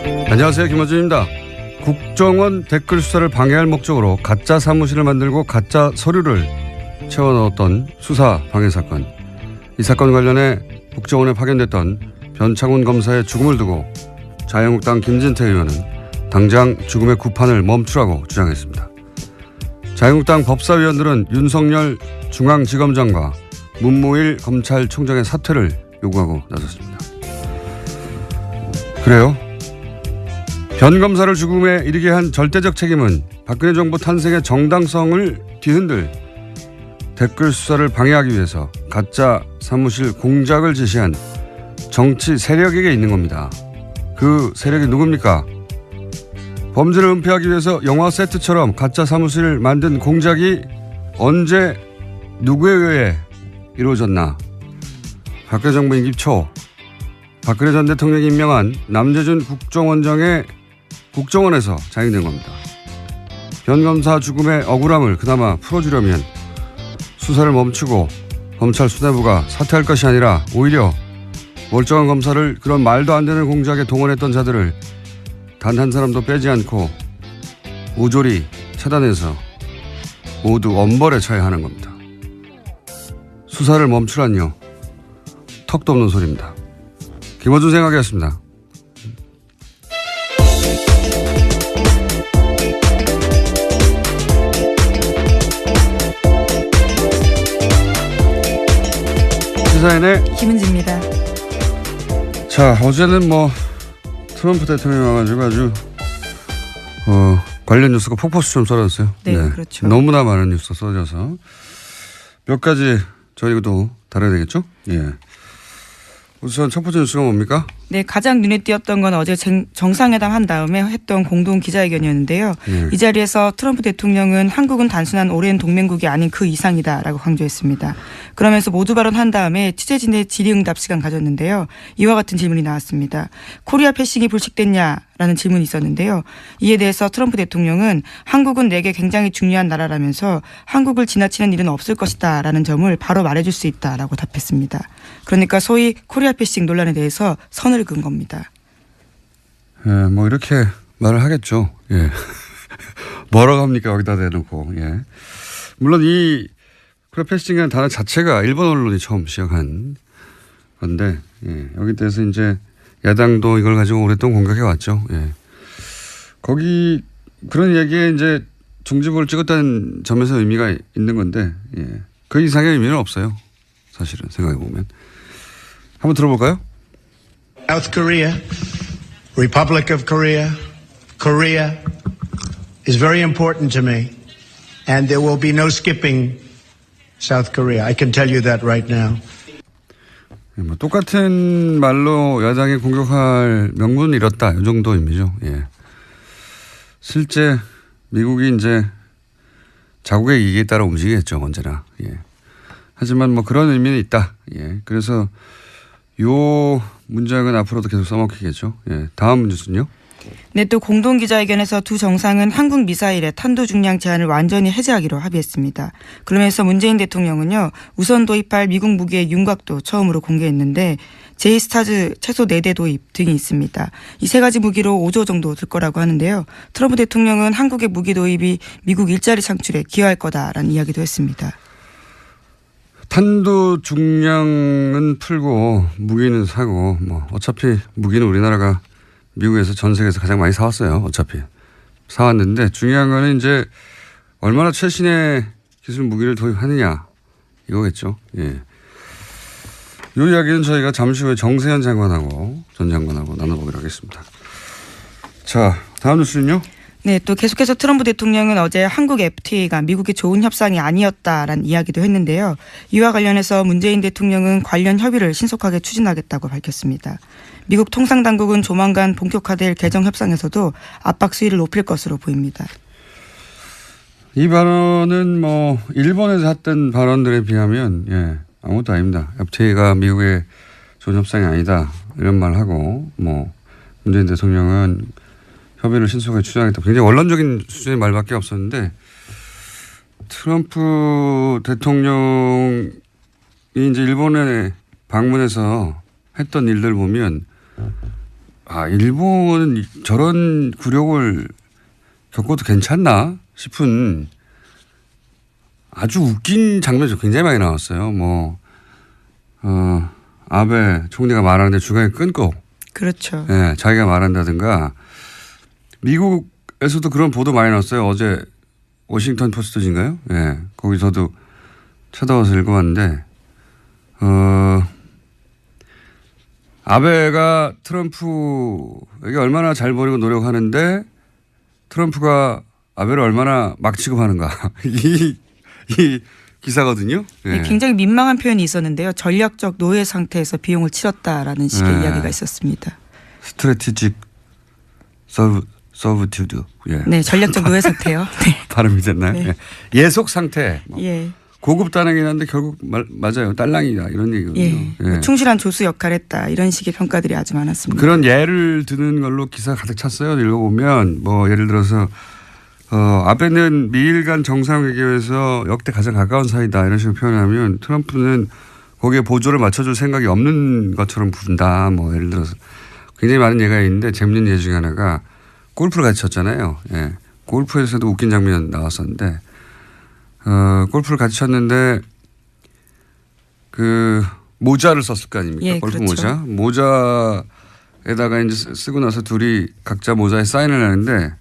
안녕하세요, 김어준입니다. 국정원 댓글 수사를 방해할 목적으로 가짜 사무실을 만들고 가짜 서류를 채워 넣었던 수사 방해 사건. 이 사건 관련해 국정원에 파견됐던 변창훈 검사의 죽음을 두고 자유한국당 김진태 의원은 당장 죽음의 구판을 멈추라고 주장했습니다. 자유한국당 법사위원들은 윤석열 중앙지검장과 문무일 검찰총장의 사퇴를 요구하고 나섰습니다. 그래요? 변 검사를 죽음에 이르게 한 절대적 책임은 박근혜 정부 탄생의 정당성을 뒤흔들 댓글 수사를 방해하기 위해서 가짜 사무실 공작을 지시한 정치 세력에게 있는 겁니다. 그 세력이 누굽니까? 범죄를 은폐하기 위해서 영화 세트처럼 가짜 사무실을 만든 공작이 언제 누구에 의해 이루어졌나? 박근혜 정부 임기 초 박근혜 전 대통령이 임명한 남재준 국정원장의 국정원에서 자행된 겁니다. 변 검사 죽음의 억울함을 그나마 풀어주려면 수사를 멈추고 검찰 수뇌부가 사퇴할 것이 아니라 오히려 멀쩡한 검사를 그런 말도 안 되는 공작에 동원했던 자들을 단 한 사람도 빼지 않고 모조리 차단해서 모두 엄벌에 처해야 하는 겁니다. 수사를 멈추란요. 턱도 없는 소리입니다. 김어준 생각이었습니다. 시사인의 김은지입니다. 자, 어제는 트럼프 대통령이 와가지고 아주 관련 뉴스가 폭포수처럼 쏟아졌어요. 네, 그렇죠. 너무나 많은 뉴스가 쏟아져서 몇 가지 저희도 다뤄야 되겠죠? 예. 우선 첫 번째 뉴스가 뭡니까? 네, 가장 눈에 띄었던 건 어제 정상회담 한 다음에 했던 공동 기자회견이었는데요. 이 자리에서 트럼프 대통령은 한국은 단순한 오랜 동맹국이 아닌 그 이상이다라고 강조했습니다. 그러면서 모두 발언한 다음에 취재진의 질의응답 시간 가졌는데요. 이와 같은 질문이 나왔습니다. 코리아 패싱이 불식됐냐라는 질문이 있었는데요. 이에 대해서 트럼프 대통령은 한국은 내게 굉장히 중요한 나라라면서 한국을 지나치는 일은 없을 것이다라는 점을 바로 말해줄 수 있다라고 답했습니다. 그러니까 소위 코리아 패싱 논란에 대해서 선을 그은 겁니다. 예, 이렇게 말을 하겠죠. 예. 뭐라고 합니까? 여기다 대놓고. 예. 물론 이 코리아 패싱이라는 단어 자체가 일본 언론이 처음 시작한 건데, 예. 여기 대해서 이제 야당도 이걸 가지고 오랫동안 공격해 왔죠. 예. 거기 그런 얘기에 이제 중지부를 찍었다는 점에서 의미가 있는 건데, 예. 그 이상의 의미는 없어요. 사실은 생각해 보면. 한번 들어볼까요? South Korea, Republic of Korea, Korea is very important to me, and there will be no skipping South Korea. I can tell you that right now. 똑같은 말로 야당이 공격할 명분을 잃었다. 이 정도 의미죠. 예. 실제 미국이 이제 자국의 이익에 따라 움직이겠죠. 언제나. 예. 하지만 그런 의미는 있다. 예. 그래서 요 문장은 앞으로도 계속 써먹히겠죠. 예. 다음 뉴스는요. 네, 또 공동기자회견에서 두 정상은 한국 미사일의 탄도 중량 제한을 완전히 해제하기로 합의했습니다. 그러면서 문재인 대통령은요. 우선 도입할 미국 무기의 윤곽도 처음으로 공개했는데 제이스타즈 최소 4대 도입 등이 있습니다. 이 세 가지 무기로 5조 정도 들 거라고 하는데요. 트럼프 대통령은 한국의 무기 도입이 미국 일자리 창출에 기여할 거다라는 이야기도 했습니다. 탄도 중량은 풀고 무기는 사고 어차피 무기는 우리나라가 미국에서 전 세계에서 가장 많이 사왔어요. 어차피 사왔는데 중요한 거는 이제 얼마나 최신의 기술 무기를 도입하느냐 이거겠죠. 예. 이 이야기는 저희가 잠시 후에 정세현 장관하고 전 장관하고 나눠보기로 하겠습니다. 자, 다음 뉴스는요. 네, 또 계속해서 트럼프 대통령은 어제 한국 FTA가 미국의 좋은 협상이 아니었다라는 이야기도 했는데요. 이와 관련해서 문재인 대통령은 관련 협의를 신속하게 추진하겠다고 밝혔습니다. 미국 통상당국은 조만간 본격화될 개정 협상에서도 압박 수위를 높일 것으로 보입니다. 이 발언은 일본에서 했던 발언들에 비하면 아무것도 아닙니다. FTA가 미국의 좋은 협상이 아니다 이런 말을 하고 문재인 대통령은 협의를 신속하게 추진하겠다. 굉장히 원론적인 수준의 말밖에 없었는데 트럼프 대통령이 이제 일본에 방문해서 했던 일들 보면 일본은 저런 굴욕을 겪어도 괜찮나 싶은 아주 웃긴 장면이 굉장히 많이 나왔어요. 아베 총리가 말하는데 중간에 끊고. 그렇죠. 예, 자기가 말한다든가. 미국에서도 그런 보도 많이 나왔어요. 어제 워싱턴 포스트인가요? 예, 거기서도 찾아와서 읽어봤는데, 아베가 트럼프에게 얼마나 잘 보려고 노력하는데 트럼프가 아베를 얼마나 막 취급하는가. 이 기사거든요. 네. 굉장히 민망한 표현이 있었는데요. 전략적 노예 상태에서 비용을 치렀다라는 식의 이야기가 있었습니다. 스트래티직 서브튜드. 예. 네, 전략적 노예 상태요. 네. 발음이 됐나요? 네. 예속 상태. 예. 고급 단행이긴 한데 결국 맞아요. 딸랑이다 이런 얘기거든요. 예. 충실한 조수 역할을 했다. 이런 식의 평가들이 아주 많았습니다. 그런 예를 드는 걸로 기사가 가득 찼어요. 읽어보면 예를 들어서 아베는 미일 간 정상회담에서 역대 가장 가까운 사이다 이런 식으로 표현하면 트럼프는 거기에 보조를 맞춰줄 생각이 없는 것처럼 부른다. 예를 들어서 굉장히 많은 예가 있는데 재밌는 예 중에 하나가 골프를 같이 쳤잖아요. 예. 골프에서도 웃긴 장면 나왔었는데 골프를 같이 쳤는데 모자를 썼을 거 아닙니까? 예, 골프 그렇죠. 모자에다가 이제 쓰고 나서 둘이 각자 모자에 사인을 하는데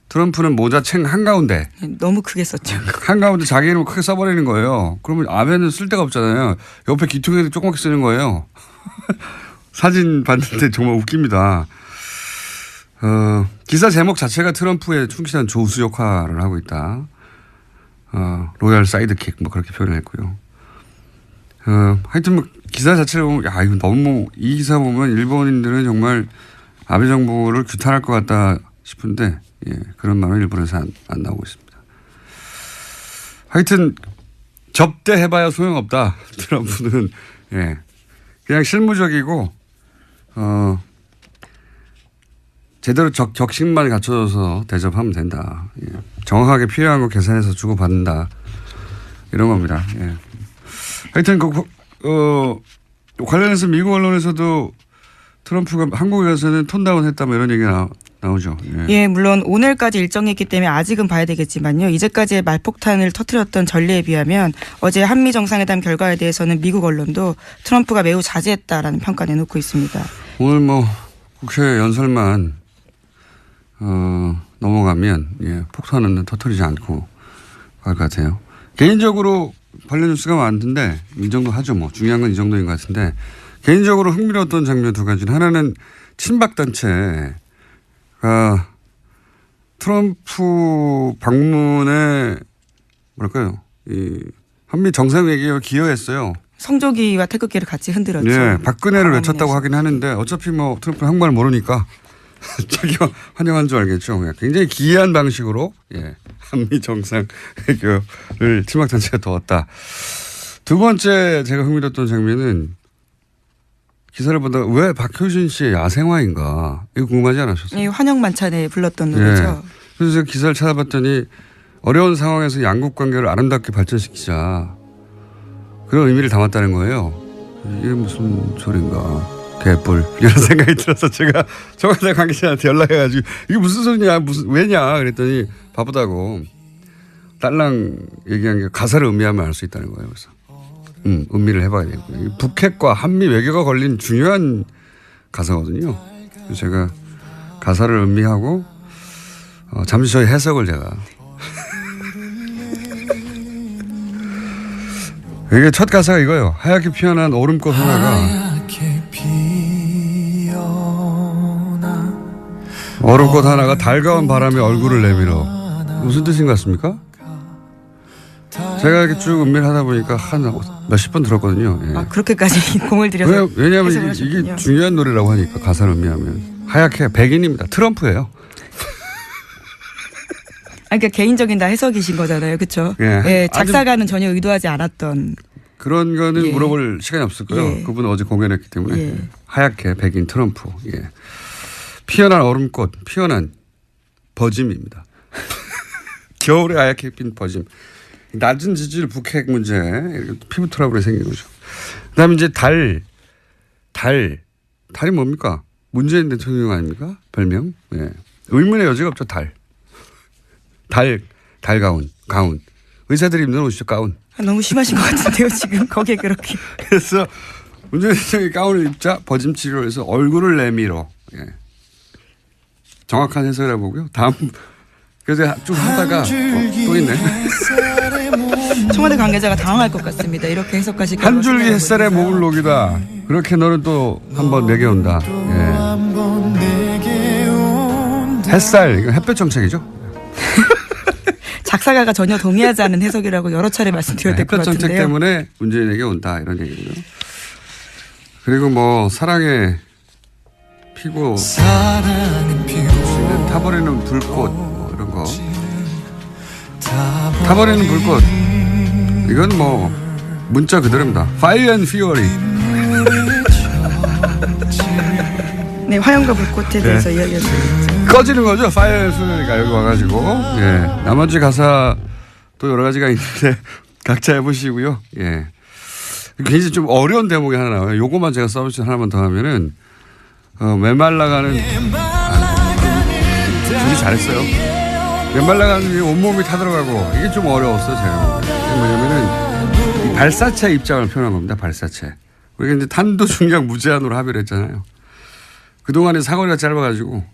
트럼프는 모자 챙 한가운데. 너무 크게 썼죠. 한가운데 자기 이름을 크게 써버리는 거예요. 그러면 아베는 쓸 데가 없잖아요. 옆에 귀퉁이도 조그맣게 쓰는 거예요. 사진 봤는데 정말 웃깁니다. 기사 제목 자체가 트럼프의 충실한 조수 역할을 하고 있다. 로얄 사이드킥 그렇게 표현을 했고요. 하여튼 기사 자체를 보면 이거 너무 이 기사 보면 일본인들은 정말 아베 정부를 규탄할 것 같다 싶은데 그런 말은 일본에서 안 나오고 있습니다. 하여튼 접대해봐야 소용없다. 트럼프는 그냥 실무적이고 제대로 격식만 갖춰져서 대접하면 된다. 정확하게 필요한 거 계산해서 주고받는다. 이런 겁니다. 하여튼 관련해서 미국 언론에서도 트럼프가 한국에 가서는 톤다운 했다 이런 얘기가 나오죠. 예, 물론 오늘까지 일정이 있기 때문에 아직은 봐야 되겠지만요. 이제까지의 말폭탄을 터뜨렸던 전례에 비하면 어제 한미 정상회담 결과에 대해서는 미국 언론도 트럼프가 매우 자제했다라는 평가 내놓고 있습니다. 오늘 국회 연설만 넘어가면 폭탄은 터뜨리지 않고 갈 것 같아요. 개인적으로 관련 뉴스가 많은데 이 정도 하죠. 중요한 건 이 정도인 것 같은데 개인적으로 흥미로웠던 장면 두 가지는 하나는 친박단체가 트럼프 방문에 이 한미 정상회담에 기여했어요. 성조기와 태극기를 같이 흔들었죠. 네, 박근혜를 외쳤다고 하긴 하는데 어차피 트럼프는 한국말 모르니까 자기가 환영한 줄 알겠죠. 굉장히 기이한 방식으로 한미 정상회담을 친박단체가 도왔다. 두 번째 제가 흥미로웠던 장면은 기사를 보다가 왜 박효신 씨의 야생화인가 이거 궁금하지 않으셨어요? 이 환영 만찬에 불렀던 노래죠. 그래서 제가 기사를 찾아봤더니 어려운 상황에서 양국 관계를 아름답게 발전시키자 그런 의미를 담았다는 거예요. 이게 무슨 소린가. 개뿔 이런 생각이 들어서 제가 정화대 관계자한테 연락해가지고 이게 무슨 소리냐 왜냐 그랬더니 바쁘다고 딸랑 얘기한 게 가사를 음미하면 알 수 있다는 거예요. 그래서 음미를 해봐야 되고 북핵과 한미 외교가 걸린 중요한 가사거든요. 그래서 제가 가사를 음미하고 잠시 저희 해석을 제가 이게 첫 가사가 이거예요. 하얗게 피어난 오름꽃 하나가 얼음꽃 하나가 달가운 바람에 얼굴을 내밀어. 무슨 뜻인 것 같습니까? 제가 이렇게 쭉 음미를 하다 보니까 한 몇십 번 들었거든요. 그렇게까지 공을 들여서. 왜냐하면 이게 중요한 노래라고 하니까 가사를 음미하면. 하얗게 백인입니다. 트럼프예요. 그러니까 개인적인 다 해석이신 거잖아요. 그렇죠? 작사가는 전혀 의도하지 않았던. 그런 거는 물어볼 시간이 없을 거예요. 그분은 어제 공연했기 때문에. 하얗게 백인 트럼프. 피어난 얼음꽃, 피어난 버짐입니다. 겨울에 하얗게 핀 버짐. 낮은 지질 북핵 문제, 피부 트러블이 생긴 거죠. 그 다음에 이제 달이 뭡니까? 문재인 대통령 아닙니까? 별명. 예. 의문의 여지가 없죠. 가운. 의사들이 입는 옷이죠. 가운. 너무 심하신 것 같은데요. 지금 거기에 그렇게. 그래서 문재인 대통령이 가운을 입자 버짐 치료를 해서 얼굴을 내밀어. 예. 정확한 해석을 해보고요. 다음 그래서 쭉 하다가 또 있네. 청와대 관계자가 당황할 것 같습니다. 이렇게 해석까지. 한 줄기 햇살에 목을 녹이다. 그렇게 너는 또 한 번 내게 온다. 예. 햇살, 이거 햇볕 정책이죠. 작사가가 전혀 동의하지 않은 해석이라고 여러 차례 말씀드려야 될 것 햇볕 같은데요. 정책 때문에 문재인에게 온다 이런 얘기고요. 그리고 뭐 사랑의 피고 타버리는 불꽃 뭐 이런 거. 타버리는 불꽃 이건 뭐 문자 그대로입니다. Fire and Fury. 네, 화염과 불꽃에 대해서 이야기했습니다. 꺼지는 거죠. Fire and Fury가 여기 와가지고. 예. 나머지 가사 또 여러 가지가 있는데 각자 해보시고요. 예. 굉장히 좀 어려운 대목이 하나 나와요. 요거만 제가 서비스 하나만 더 하면은 메말라가는 준비 잘했어요. 메말라가는 온몸이 타들어가고 이게 좀 어려웠어요. 제가. 뭐냐면은 발사체 입장을 표현한 겁니다. 발사체. 우리가 이제 탄도 중량 무제한으로 합의를 했잖아요. 그동안에 사거리가 짧아가지고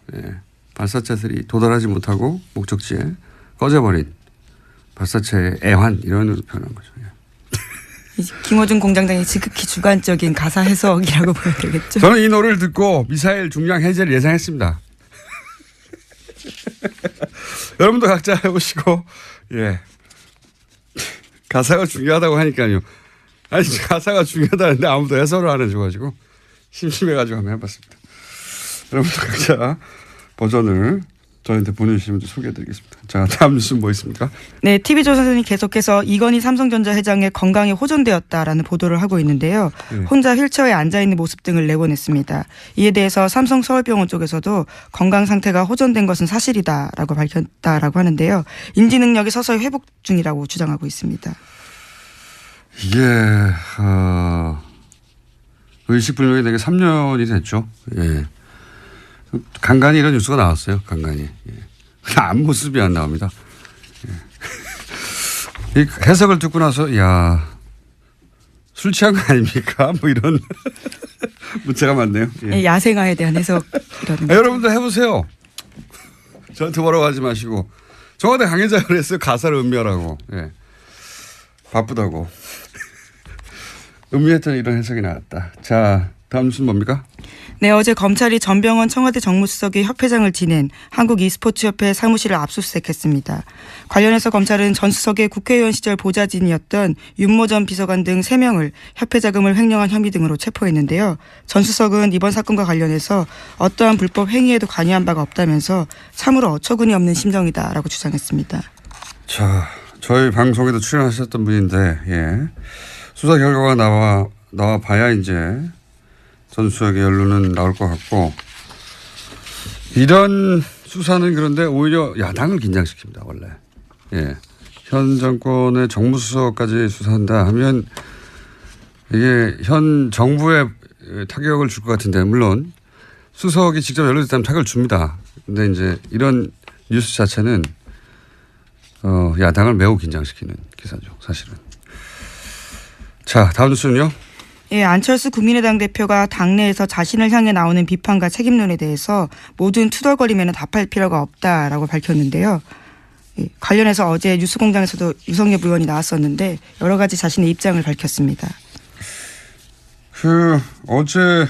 발사체들이 도달하지 못하고 목적지에 꺼져버린 발사체의 애환 이런 으로 표현한 거죠. 김어준 공장장의 지극히 주관적인 가사 해석이라고 보면 되겠죠. 저는 이 노래를 듣고 미사일 중량 해제를 예상했습니다. 여러분도 각자 해보시고 예 가사가 중요하다고 하니까요. 아니 가사가 중요하다는데 아무도 해설을 안 해줘가지고 심심해가지고 한번 해봤습니다. 여러분도 각자 버전을 저희한테 보내주시면 소개해드리겠습니다. 자, 다음 뉴스는 뭐 있습니까? 네, TV조선이 계속해서 이건희 삼성전자 회장의 건강이 호전되었다라는 보도를 하고 있는데요. 혼자 휠체어에 앉아있는 모습 등을 내보냈습니다. 이에 대해서 삼성 서울병원 쪽에서도 건강 상태가 호전된 것은 사실이다라고 밝혔다라고 하는데요. 인지 능력이 서서히 회복 중이라고 주장하고 있습니다. 이게 의식불명이 되게 3년이 됐죠. 예. 간간히 이런 뉴스가 나왔어요. 간간히. 예. 앞모습이 안 나옵니다. 예. 이 해석을 듣고 나서 야 술 취한 거 아닙니까? 뭐 이런 문자가 많네요. 예. 야생화에 대한 해석이라는 여러분도 해보세요. 저한테 뭐라고 하지 마시고. 청와대 관계자가 그랬어요. 가사를 음미하라고. 예. 바쁘다고. 음미했더니 이런 해석이 나왔다. 자, 다음 뉴스는 뭡니까? 네, 어제 검찰이 전병헌 청와대 정무수석이 협회장을 지낸 한국e스포츠협회 사무실을 압수수색했습니다. 관련해서 검찰은 전 수석의 국회의원 시절 보좌진이었던 윤모 전 비서관 등 3명을 협회 자금을 횡령한 혐의 등으로 체포했는데요. 전 수석은 이번 사건과 관련해서 어떠한 불법 행위에도 관여한 바가 없다면서 참으로 어처구니 없는 심정이다라고 주장했습니다. 자, 저희 방송에도 출연하셨던 분인데 예. 수사 결과가 나와 봐야 이제 전 수석의 연루는 나올 것 같고 이런 수사는 그런데 오히려 야당을 긴장시킵니다. 원래. 예. 현 정권의 정무수석까지 수사한다 하면 이게 현 정부에 타격을 줄 것 같은데 물론 수석이 직접 연루됐다면 타격을 줍니다. 근데 이제 이런 뉴스 자체는 야당을 매우 긴장시키는 기사죠. 사실은. 자, 다음 뉴스는요. 예, 안철수 국민의당 대표가 당내에서 자신을 향해 나오는 비판과 책임론에 대해서 모든 투덜거리면 답할 필요가 없다라고 밝혔는데요. 예, 관련해서 어제 뉴스공장에서도 유성엽 의원이 나왔었는데 여러 가지 자신의 입장을 밝혔습니다. 어제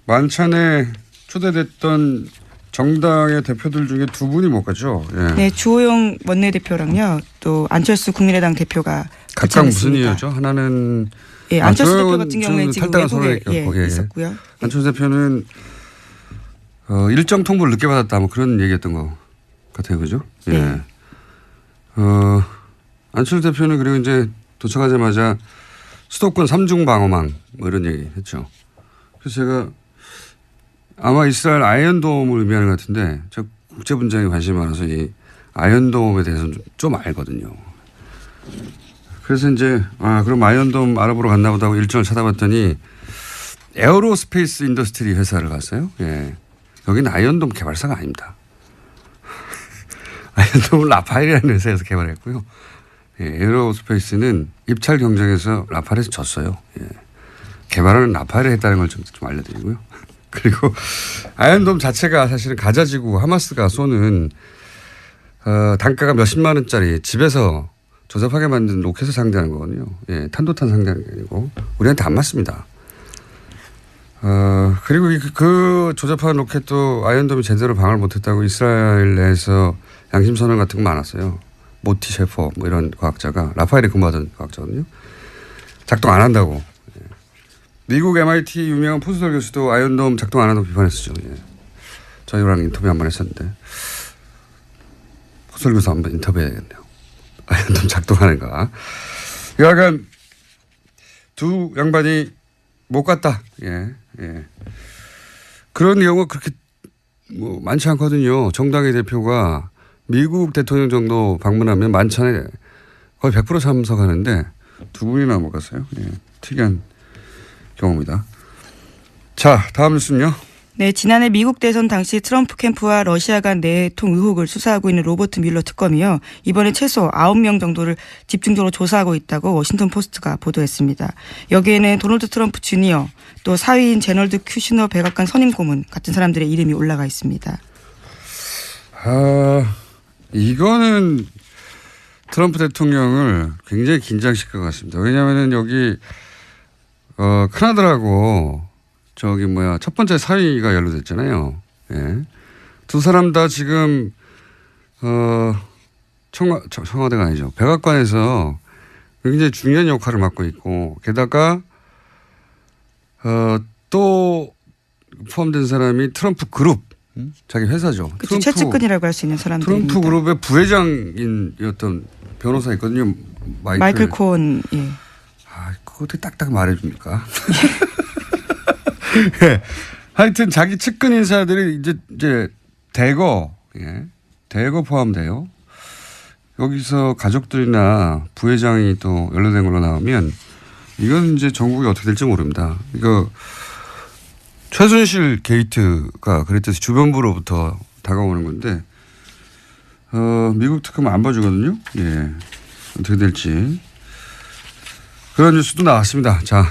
만찬에 초대됐던 정당의 대표들 중에 2분이 못 가죠. 예. 네, 주호영 원내대표랑요, 또 안철수 국민의당 대표가 각각 무슨 이유죠? 하나는 예, 안철수 대표 같은 경우에 지금 외국에 있었고요. 안철수 대표는 일정 통보를 늦게 받았다 뭐 그런 얘기였던 것 같아요. 그죠? 예. 네. 안철수 대표는 그리고 이제 도착하자마자 수도권 3중 방어망 뭐 이런 얘기 했죠. 그래서 제가 아마 이스라엘 아이언돔을 의미하는 것 같은데 저 국제 분쟁에 관심이 많아서 이 아이언돔에 대해서는 좀 알거든요. 그래서 이제 그럼 아이언돔 알아보러 갔나 보다 하고 일정을 찾아봤더니 에어로스페이스 인더스트리 회사를 갔어요. 예. 여기는 아이언돔 개발사가 아닙니다. 아이언돔을 라파엘이라는 회사에서 개발했고요. 예, 에어로스페이스는 입찰 경쟁에서 라파엘에서 졌어요. 예. 개발은 라파엘이 했다는 걸 좀 알려드리고요. 그리고 아이언돔 자체가 사실은 가자지구 하마스가 쏘는 단가가 몇십만 원짜리 집에서 조잡하게 만든 로켓을 상대하는 거거든요. 예, 탄도탄 상대하는 게 아니고 우리한테 안 맞습니다. 그리고 그 조잡한 로켓도 아이언돔이 제대로 방어를 못했다고 이스라엘 내에서 양심선언 같은 거 많았어요. 모티 셰퍼 뭐 이런 과학자가 라파엘에 근무하던 과학자거든요. 작동 안 한다고. 미국 MIT 유명한 포스덜 교수도 아이언돔 작동 안 한다고 비판했었죠. 예. 저희랑 인터뷰 한번 했었는데 포스덜 교수 한번 인터뷰해야겠네요. 아이언돔 작동하는가. 약간 두 양반이 못 갔다. 예, 예. 그런 경우가 그렇게 뭐 많지 않거든요. 정당의 대표가 미국 대통령 정도 방문하면 만찬에 거의 100% 참석하는데 두 분이나 못 갔어요. 예. 특이한 경우입니다. 자, 다음 뉴스는요. 네, 지난해 미국 대선 당시 트럼프 캠프와 러시아 간 내통 의혹을 수사하고 있는 로버트 뮬러 특검이요. 이번에 최소 9명 정도를 집중적으로 조사하고 있다고 워싱턴 포스트가 보도했습니다. 여기에는 도널드 트럼프 주니어 또 사위인 제널드 큐시너 백악관 선임 고문 같은 사람들의 이름이 올라가 있습니다. 이거는 트럼프 대통령을 굉장히 긴장시킬 것 같습니다. 왜냐하면 여기 큰아들하고 첫 번째 사위가 연루됐잖아요. 예. 두 사람 다 지금 청와대가 아니죠. 백악관에서 굉장히 중요한 역할을 맡고 있고 게다가 또 포함된 사람이 트럼프 그룹 자기 회사죠. 그렇죠. 최측근이라고 할 수 있는 사람들입니다. 트럼프 그룹의 부회장이었던 변호사 있거든요. 마이클 코언. 예. 그거 어떻게 딱딱 말해줍니까? 예. 하여튼 자기 측근 인사들이 이제 대거 포함돼요. 여기서 가족들이나 부회장이 또 연루된 걸로 나오면 이건 이제 전국이 어떻게 될지 모릅니다. 이거 최순실 게이트가 그랬듯이 주변부로부터 다가오는 건데 미국 특검은 안 봐주거든요. 예. 어떻게 될지. 그런 뉴스도 나왔습니다. 자,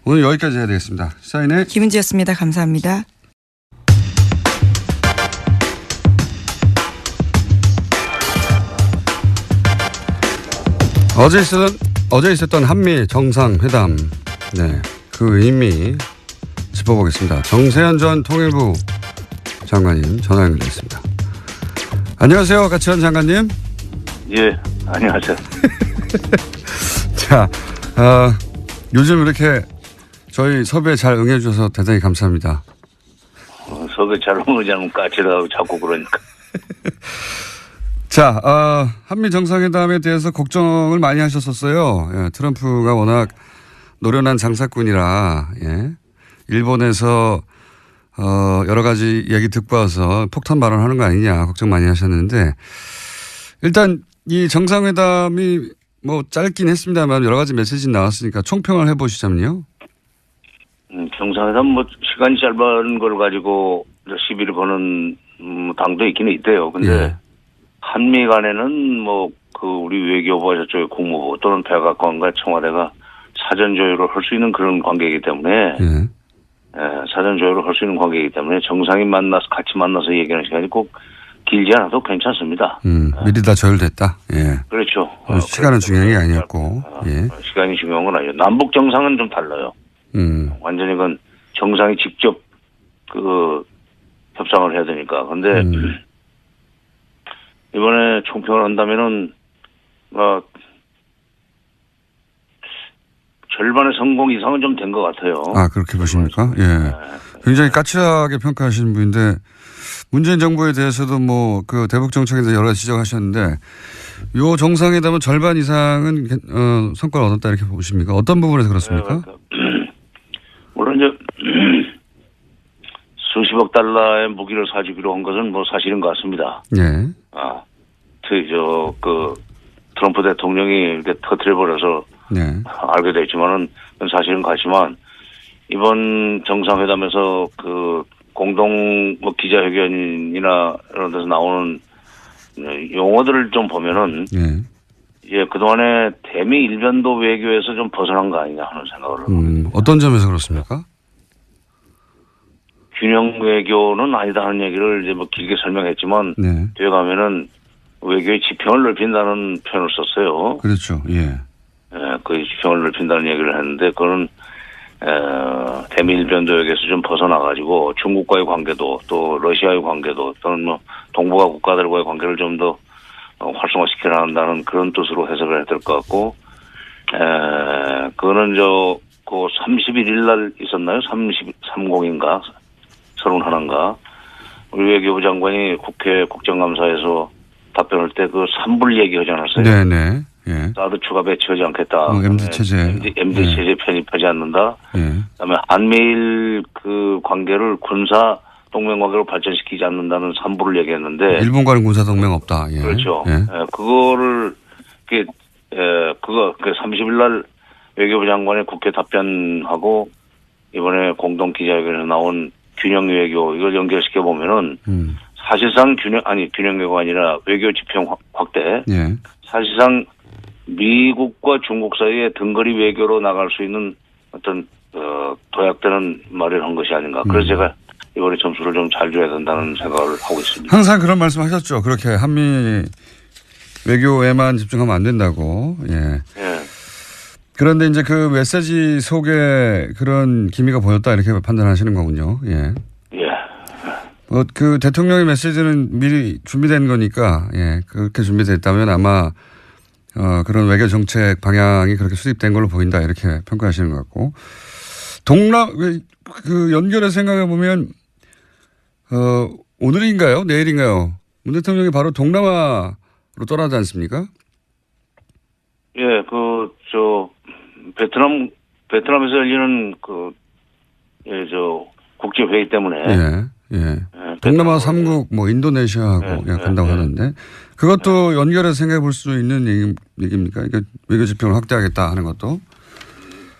오늘 여기까지 해야 되겠습니다. 시사인의 김은지였습니다. 감사합니다. 어제 있었던 한미 정상회담, 네, 그 의미 짚어보겠습니다. 정세현 전 통일부 장관님 전화 연결됐습니다. 안녕하세요, 가치원 장관님. 예, 안녕하세요. 자, 요즘 이렇게 저희 섭외 잘 응해주셔서 대단히 감사합니다. 섭외 잘 응하지 않으면 까칠하고 자꾸 그러니까. 자, 한미 정상회담에 대해서 걱정을 많이 하셨었어요. 예, 트럼프가 워낙 노련한 장사꾼이라, 예, 일본에서 여러 가지 얘기 듣고 와서 폭탄 발언하는 거 아니냐 걱정 많이 하셨는데 일단 이 정상회담이 뭐 짧긴 했습니다만 여러 가지 메시지 나왔으니까 총평을 해보시자면요. 정상회담 뭐 시간이 짧은 걸 가지고 시비를 거는 당도 있기는 있대요. 근데 예. 한미 간에는 뭐 그 우리 외교부와 저쪽의 국무부 또는 백악관과 청와대가 사전 조율을 할 수 있는 그런 관계이기 때문에 예. 사전 조율을 할 수 있는 관계이기 때문에 정상이 같이 만나서 얘기하는 시간이 꼭 길지 않아도 괜찮습니다. 미리 다 조율됐다. 예. 그렇죠. 시간은 중요한 게 아니었고. 예. 시간이 중요한 건 아니에요. 남북 정상은 좀 달라요. 완전히 그건 정상이 직접 그 협상을 해야 되니까. 근데 이번에 총평을 한다면은 절반의 성공 이상은 좀 된 것 같아요. 아, 그렇게 보십니까? 예. 굉장히 까칠하게 평가하시는 분인데 문재인 정부에 대해서도 뭐 그 대북 정책에 대해서 여러 가지 지적하셨는데 요 정상회담은 절반 이상은 성과를 얻었다 이렇게 보십니까? 어떤 부분에서 그렇습니까? 물론 이제 수십억 달러의 무기를 사주기로 한 것은 뭐 사실인 것 같습니다. 예. 트럼프 대통령이 이렇게 터뜨려버려서 네. 알게 됐지만은 그건 사실은 같지만 이번 정상회담에서 그 공동 뭐 기자회견이나 이런 데서 나오는 용어들을 좀 보면은 예, 그동안에 대미 일변도 외교에서 좀 벗어난 거 아니냐 하는 생각을 합니다. 어떤 점에서 그렇습니까? 균형 외교는 아니다 하는 얘기를 이제 뭐 길게 설명했지만 뒤에 가면은 외교의 지평을 넓힌다는 표현을 썼어요. 그렇죠. 예. 예, 그 지평을 넓힌다는 얘기를 했는데 그거는 대미일변도역에서 좀 벗어나가지고 중국과의 관계도 또 러시아의 관계도 또는 뭐 동북아 국가들과의 관계를 좀 더 활성화시켜 나간다는 그런 뜻으로 해석을 해야 될 것 같고, 그거는 그 31일 날 있었나요? 30인가? 31인가? 우리 외교부 장관이 국회 국정감사에서 답변할 때 그 3불 얘기하지 않았어요? 네네. 예. 사드 추가 배치하지 않겠다. MD 체제. MD 체제 편입하지 않는다. 그다음에 한미일 그 관계를 군사 동맹 관계로 발전시키지 않는다는 3부를 얘기했는데. 일본과는 군사 동맹 없다. 예. 그렇죠. 예. 그거를 그 30일 날 외교부 장관의 국회 답변하고 이번에 공동 기자회견에서 나온 균형 외교 이걸 연결시켜 보면은 사실상 균형 외교가 아니라 외교 지평 확대. 예. 사실상 미국과 중국 사이에 등거리 외교로 나갈 수 있는 어떤 도약되는 말을 한 것이 아닌가. 그래서 제가 이번에 점수를 좀 잘 줘야 된다는 생각을 하고 있습니다. 항상 그런 말씀 하셨죠. 그렇게 한미 외교에만 집중하면 안 된다고. 예. 예. 그런데 이제 그 메시지 속에 그런 기미가 보였다 이렇게 판단하시는 거군요. 예. 예. 그 대통령의 메시지는 미리 준비된 거니까, 예. 그렇게 준비됐다면 아마 그런 외교 정책 방향이 그렇게 수립된 걸로 보인다 이렇게 평가하시는 것 같고, 그 연결해서 생각해 보면 오늘인가요, 내일인가요? 문 대통령이 바로 동남아로 떠나지 않습니까? 예, 베트남에서 열리는 국제 회의 때문에. 예. 동남아 3국 뭐 인도네시아하고 간다고 하는데 그것도 연결해서 생각해 볼 수 있는 얘기입니까? 그러니까 외교 지평을 확대하겠다 하는 것도.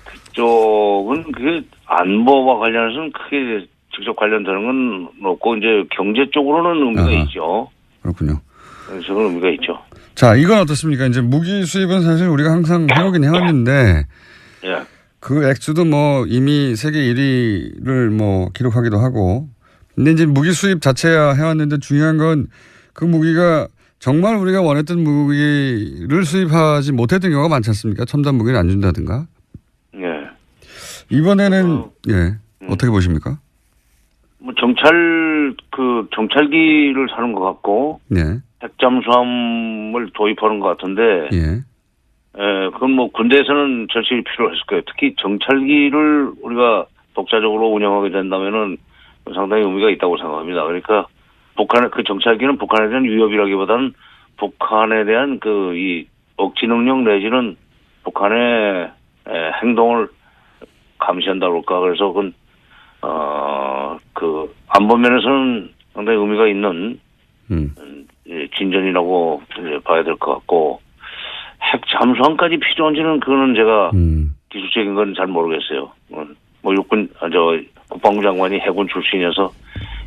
그쪽은 그게 안보와 관련해서는 크게 직접 관련되는 건 없고 이제 경제 쪽으로는 의미가 있죠. 그렇군요. 저는 의미가 있죠. 자, 이건 어떻습니까? 이제 무기 수입은 사실 우리가 항상 해오긴 해왔는데 예. 그 액수도 뭐 이미 세계 1위를 뭐 기록하기도 하고, 근데 이제 무기 수입 자체야 해왔는데 중요한 건 그 무기가 정말 우리가 원했던 무기를 수입하지 못했던 경우가 많지 않습니까? 첨단 무기를 안 준다든가. 예. 이번에는 어떻게 보십니까? 뭐 정찰기를 사는 것 같고, 네. 핵잠수함을 도입하는 것 같은데, 예. 그건 뭐 군대에서는 절실히 필요했을 거예요. 특히 정찰기를 우리가 독자적으로 운영하게 된다면은 상당히 의미가 있다고 생각합니다. 그러니까 그 정찰기는 북한에 대한 위협이라기보다는 북한에 대한 이 억지 능력 내지는 북한의 행동을 감시한다고 할까. 그래서 그건 안보 면에서는 상당히 의미가 있는 진전이라고 봐야 될 것 같고, 핵 잠수함까지 필요한지는 그거는 제가 기술적인 건 잘 모르겠어요. 뭐 국방부 장관이 해군 출신이어서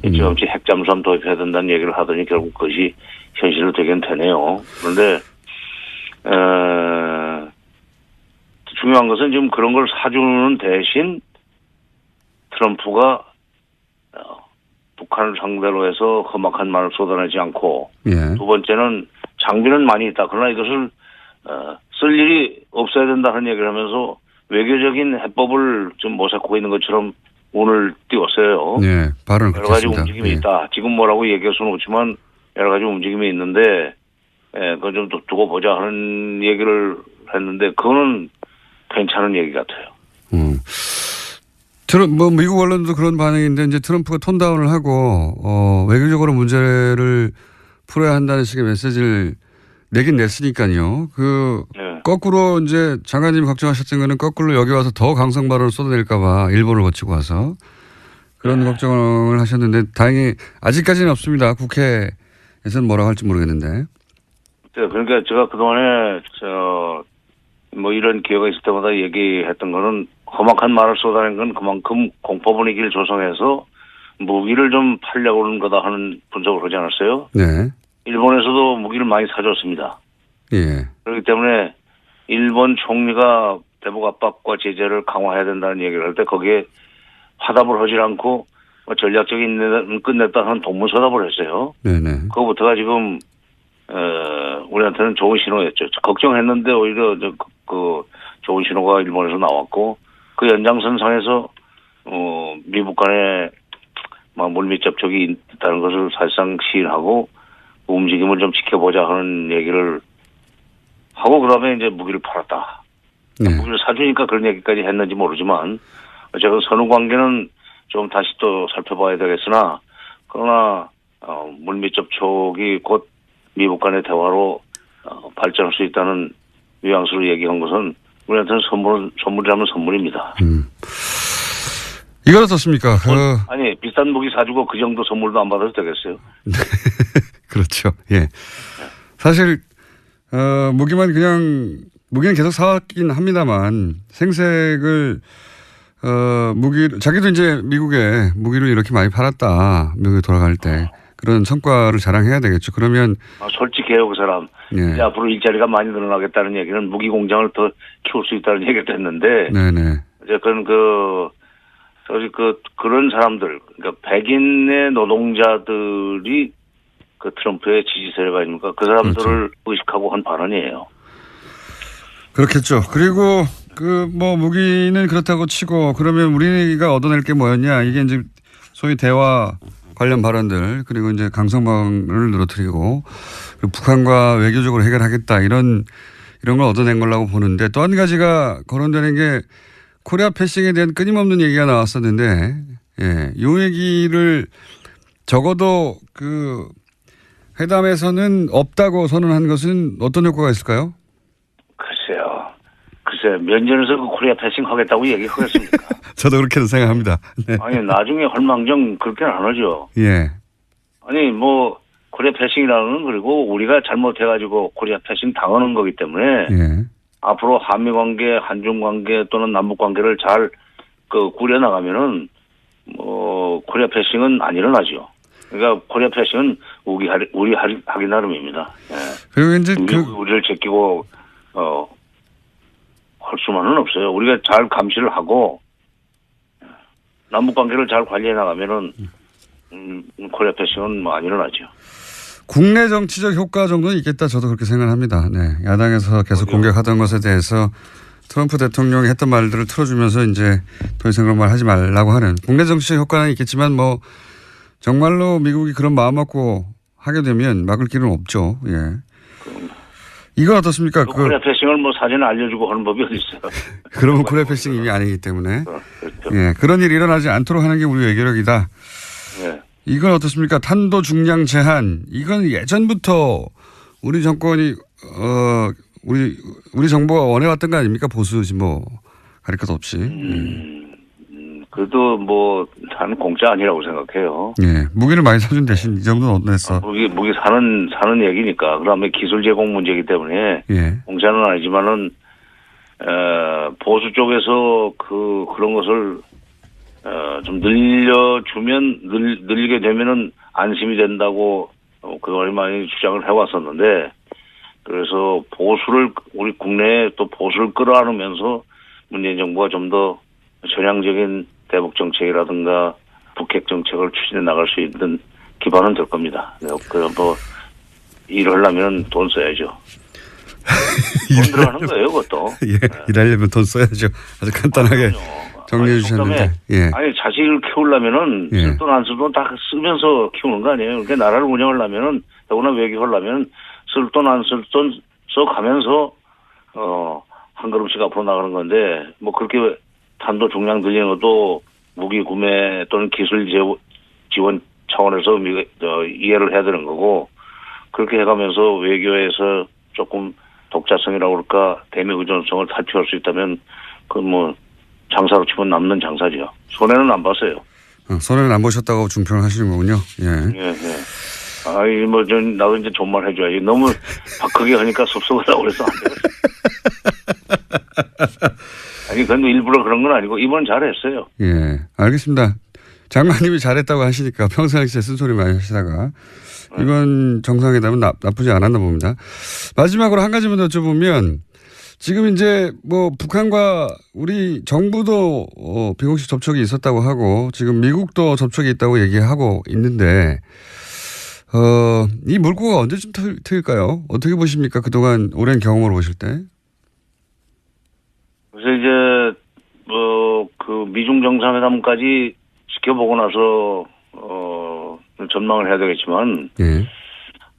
일찌감치 핵 잠수함 도입해야 된다는 얘기를 하더니 결국 그것이 현실로 되긴 되네요. 그런데 중요한 것은 지금 그런 걸 사주는 대신 트럼프가 북한을 상대로 해서 험악한 말을 쏟아내지 않고, 두 번째는 장비는 많이 있다. 그러나 이것을 쓸 일이 없어야 된다는 얘기를 하면서 외교적인 해법을 좀 모색하고 있는 것처럼 오늘 띄웠어요. 네, 발언을 여러 가지 했습니다. 움직임이 있다. 지금 뭐라고 얘기할 수는 없지만 여러 가지 움직임이 있는데, 그거 좀 두고 보자 하는 얘기를 했는데 그거는 괜찮은 얘기 같아요. 미국 언론도 그런 반응인데 이제 트럼프가 톤다운을 하고 외교적으로 문제를 풀어야 한다는 식의 메시지를 내긴 냈으니까요. 거꾸로 이제 장관님이 걱정하셨던 거는 거꾸로 여기 와서 더 강성 발언을 쏟아낼까 봐 일본을 거치고 와서 그런 걱정을 하셨는데 다행히 아직까지는 없습니다. 국회에서는 뭐라고 할지 모르겠는데. 그러니까 제가 그동안에 뭐 이런 기회가 있을 때마다 얘기했던 거는 험악한 말을 쏟아낸 건 그만큼 공포 분위기를 조성해서 무기를 좀 팔려고 하는 거다 하는 분석을 하지 않았어요? 네. 일본에서도 무기를 많이 사줬습니다. 예. 그렇기 때문에 일본 총리가 대북 압박과 제재를 강화해야 된다는 얘기를 할 때 거기에 화답을 하지 않고 전략적인 끝냈다 하는 동문서답을 했어요. 네네. 그거부터가 지금 우리한테는 좋은 신호였죠. 걱정했는데 오히려 그 좋은 신호가 일본에서 나왔고 그 연장선상에서 미국 간에 물밑 접촉이 있다는 것을 사실상 시인하고 움직임을 좀 지켜보자 하는 얘기를 하고 그다음에 이제 무기를 팔았다. 네. 무기를 사주니까 그런 얘기까지 했는지 모르지만 어쨌든 선후 관계는 좀 다시 또 살펴봐야 되겠으나 그러나 물밑 접촉이 곧 미국 간의 대화로 발전할 수 있다는 뉘앙스로 얘기한 것은 우리한테는 선물이라면 선물입니다. 이건 어떻습니까? 아니 비싼 무기 사주고 그 정도 선물도 안 받아도 되겠어요? 그렇죠. 예. 사실 무기는 계속 사왔긴 합니다만 생색을 자기도 이제 미국에 무기를 이렇게 많이 팔았다. 미국에 돌아갈 때 그런 성과를 자랑해야 되겠죠. 그러면 솔직해요 그 사람. 예. 이제 앞으로 일자리가 많이 늘어나겠다는 얘기는 무기 공장을 더 키울 수 있다는 얘기가 됐는데. 네네. 어쨌든 그런 사람들, 그러니까 백인의 노동자들이 그 트럼프의 지지 세력 아닙니까? 그 사람들을 그렇죠. 의식하고 한 발언이에요. 그렇겠죠. 그리고 무기는 그렇다고 치고 그러면 우리가 얻어낼 게 뭐였냐? 이게 이제 소위 대화 관련 발언들 그리고 이제 강성방을 늘어뜨리고 그리고 북한과 외교적으로 해결하겠다 이런 걸 얻어낸 걸라고 보는데 또 한 가지가 거론되는 게 코리아 패싱에 대한 끊임없는 얘기가 나왔었는데 예, 이 얘기를 적어도 그 회담에서는 없다고 선언한 것은 어떤 효과가 있을까요? 글쎄 면전에서 그 코리아 패싱 하겠다고 얘기하겠습니까? 저도 그렇게 생각합니다. 네. 아니 나중에 헐망정 그렇게는 안 하죠. 예. 아니 코리아 패싱이라는 건 그리고 우리가 잘못해가지고 코리아 패싱 당하는 거기 때문에 예. 앞으로 한미 관계, 한중 관계 또는 남북 관계를 잘 꾸려 나가면은 코리아 패싱은 안 일어나죠. 그러니까 코리아 패싱은 우리 하기 나름입니다. 예. 그리고 이제 우리를 제끼고 할 수만은 없어요. 우리가 잘 감시를 하고 남북 관계를 잘 관리해 나가면은 코리아 패싱은 안 일어나죠. 국내 정치적 효과 정도는 있겠다. 저도 그렇게 생각합니다. 네, 야당에서 계속 공격하던 것에 대해서 트럼프 대통령이 했던 말들을 틀어주면서 이제 더 이상 그런 말 하지 말라고 하는 국내 정치적 효과는 있겠지만 정말로 미국이 그런 마음 먹고 하게 되면 막을 길은 없죠. 예. 이건 어떻습니까? 코리아 패싱을 사전에 알려주고 하는 법이 어디 있어요? 그러면 코리아 패싱이 이미 아니기 때문에. 그렇죠. 예, 그런 일이 일어나지 않도록 하는 게 우리 외교력이다. 네. 이건 어떻습니까? 탄도 중량 제한. 이건 예전부터 우리 정권이 우리 정부가 원해왔던 거 아닙니까? 보수지 가릴 것 없이. 그래도 나는 공짜 아니라고 생각해요. 예, 무기를 많이 사준 대신 이 정도는 얻어냈어. 무기 사는 얘기니까. 그다음에 기술 제공 문제이기 때문에 예. 공짜는 아니지만은 보수 쪽에서 그런 것을 좀 늘리게 되면은 안심이 된다고 그걸 많이 주장을 해왔었는데 그래서 우리 국내에 또 보수를 끌어안으면서 문재인 정부가 좀 더 전향적인 대북 정책이라든가 북핵 정책을 추진해 나갈 수 있는 기반은 될 겁니다. 일하려면 돈 써야죠. 돈 들어가는 거예요, 그것도. 예, 일하려면 돈 써야죠. 아주 간단하게 정리해 주셨는데. 예. 아니, 자식을 키우려면은 쓸 돈 안 쓸 돈 다 쓰면서 키우는 거 아니에요. 그러니까 나라를 운영하려면은, 더구나 외교하려면 쓸 돈 안 쓸 돈 써가면서, 한 걸음씩 앞으로 나가는 건데, 그렇게 탄도 중량 늘리는 것도 무기 구매 또는 기술 지원 차원에서 이해를 해야 되는 거고, 그렇게 해가면서 외교에서 조금 독자성이라고 그럴까, 대미 의존성을 탈피할 수 있다면, 장사로 치면 남는 장사죠. 손해는 안 봤어요. 손해는 안 보셨다고 중평을 하시는 거군요. 예. 예, 예. 나도 이제 존말 해줘야지. 너무 박하게 하니까 섭섭하다고 그래서 안 되겠어. 아니, 그건 일부러 그런 건 아니고 이번은 잘했어요. 예, 알겠습니다. 장관님이 잘했다고 하시니까 평상시에 쓴소리 많이 하시다가 이번 정상회담은 나쁘지 않았나 봅니다. 마지막으로 한 가지만 더 여쭤보면 지금 이제 뭐 북한과 우리 정부도 비공식 접촉이 있었다고 하고 지금 미국도 접촉이 있다고 얘기하고 있는데 이 물꼬가 언제쯤 트일까요? 어떻게 보십니까? 그동안 오랜 경험을 보실 때. 그래서 이제 그 미중 정상회담까지 지켜보고 나서 전망을 해야 되겠지만 예.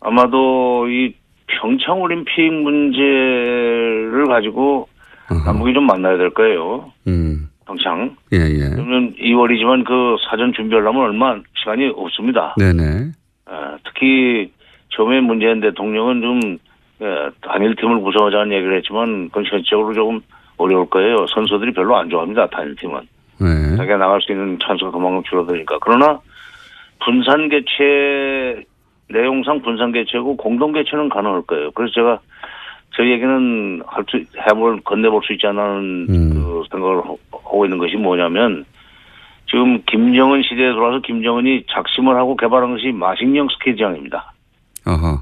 아마도 이 평창 올림픽 문제를 가지고 남북이 좀 만나야 될 거예요. 평창. 예, 예. 그러면 2월이지만 그 사전 준비하려면 얼마 시간이 없습니다. 네네. 특히 처음에 문재인 대통령은 좀 단일팀을 구성하자는 얘기를 했지만 그건 현실적으로 조금 어려울 거예요. 선수들이 별로 안 좋아합니다. 단일팀은. 네. 자기가 나갈 수 있는 찬스가 그만큼 줄어드니까. 그러나 분산 개최 내용상 분산 개최고 공동 개최는 가능할 거예요. 그래서 제가 저희에게는 건네볼 수 있지 않은 그 생각을 하고 있는 것이 뭐냐면 지금 김정은 시대에 돌아서 김정은이 작심을 하고 개발한 것이 마식령 스키장입니다. 아하.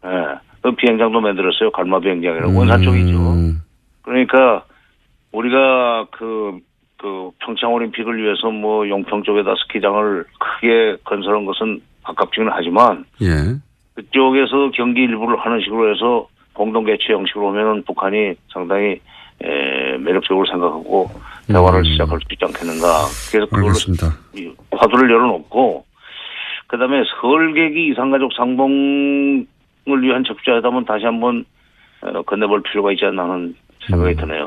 예. 그 비행장도 만들었어요. 갈마 비행장이라고 원산 쪽이죠. 그러니까 우리가 그 평창 올림픽을 위해서 뭐 용평 쪽에다 스키장을 크게 건설한 것은 아깝지는 하지만 예. 그쪽에서 경기 일부를 하는 식으로 해서 공동 개최 형식으로 하면은 북한이 상당히 매력적으로 생각하고 대화를 시작할 수 있지 않겠는가. 그래서 그걸로 알겠습니다. 화두를 열어놓고 그다음에 설계기 이산가족 상봉을 위한 적자회담은 다시 한번 건네볼 필요가 있지 않나 하는 생각이 드네요.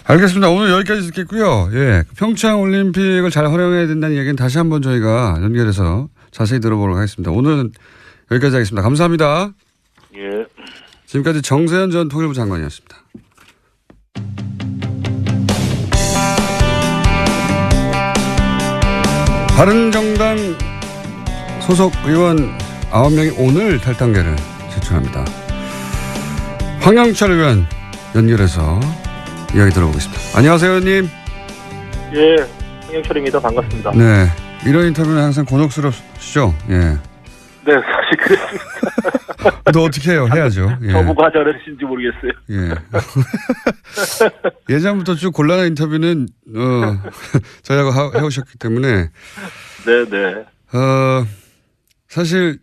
알겠습니다. 오늘 여기까지 듣겠고요. 예, 평창 올림픽을 잘 활용해야 된다는 얘기는 다시 한번 저희가 연결해서 자세히 들어보도록 하겠습니다. 오늘은 여기까지 하겠습니다. 감사합니다. 예. 지금까지 정세현 전 통일부 장관이었습니다. 바른정당 소속 의원 9명이 오늘 탈당계를 제출합니다. 황영철 의원 연결해서 이야기 들어보겠습니다. 안녕하세요, 의원님. 예, 황영철입니다. 반갑습니다. 네, 이런 인터뷰는 항상 곤혹스럽시죠? 예. 네, 사실 그랬습니다. 또 어떻게 해요? 해야죠. 예. 저보고 하자는지 모르겠어요. 예. 예전부터 쭉 곤란한 인터뷰는 저희하고 해오셨기 때문에 네네. 사실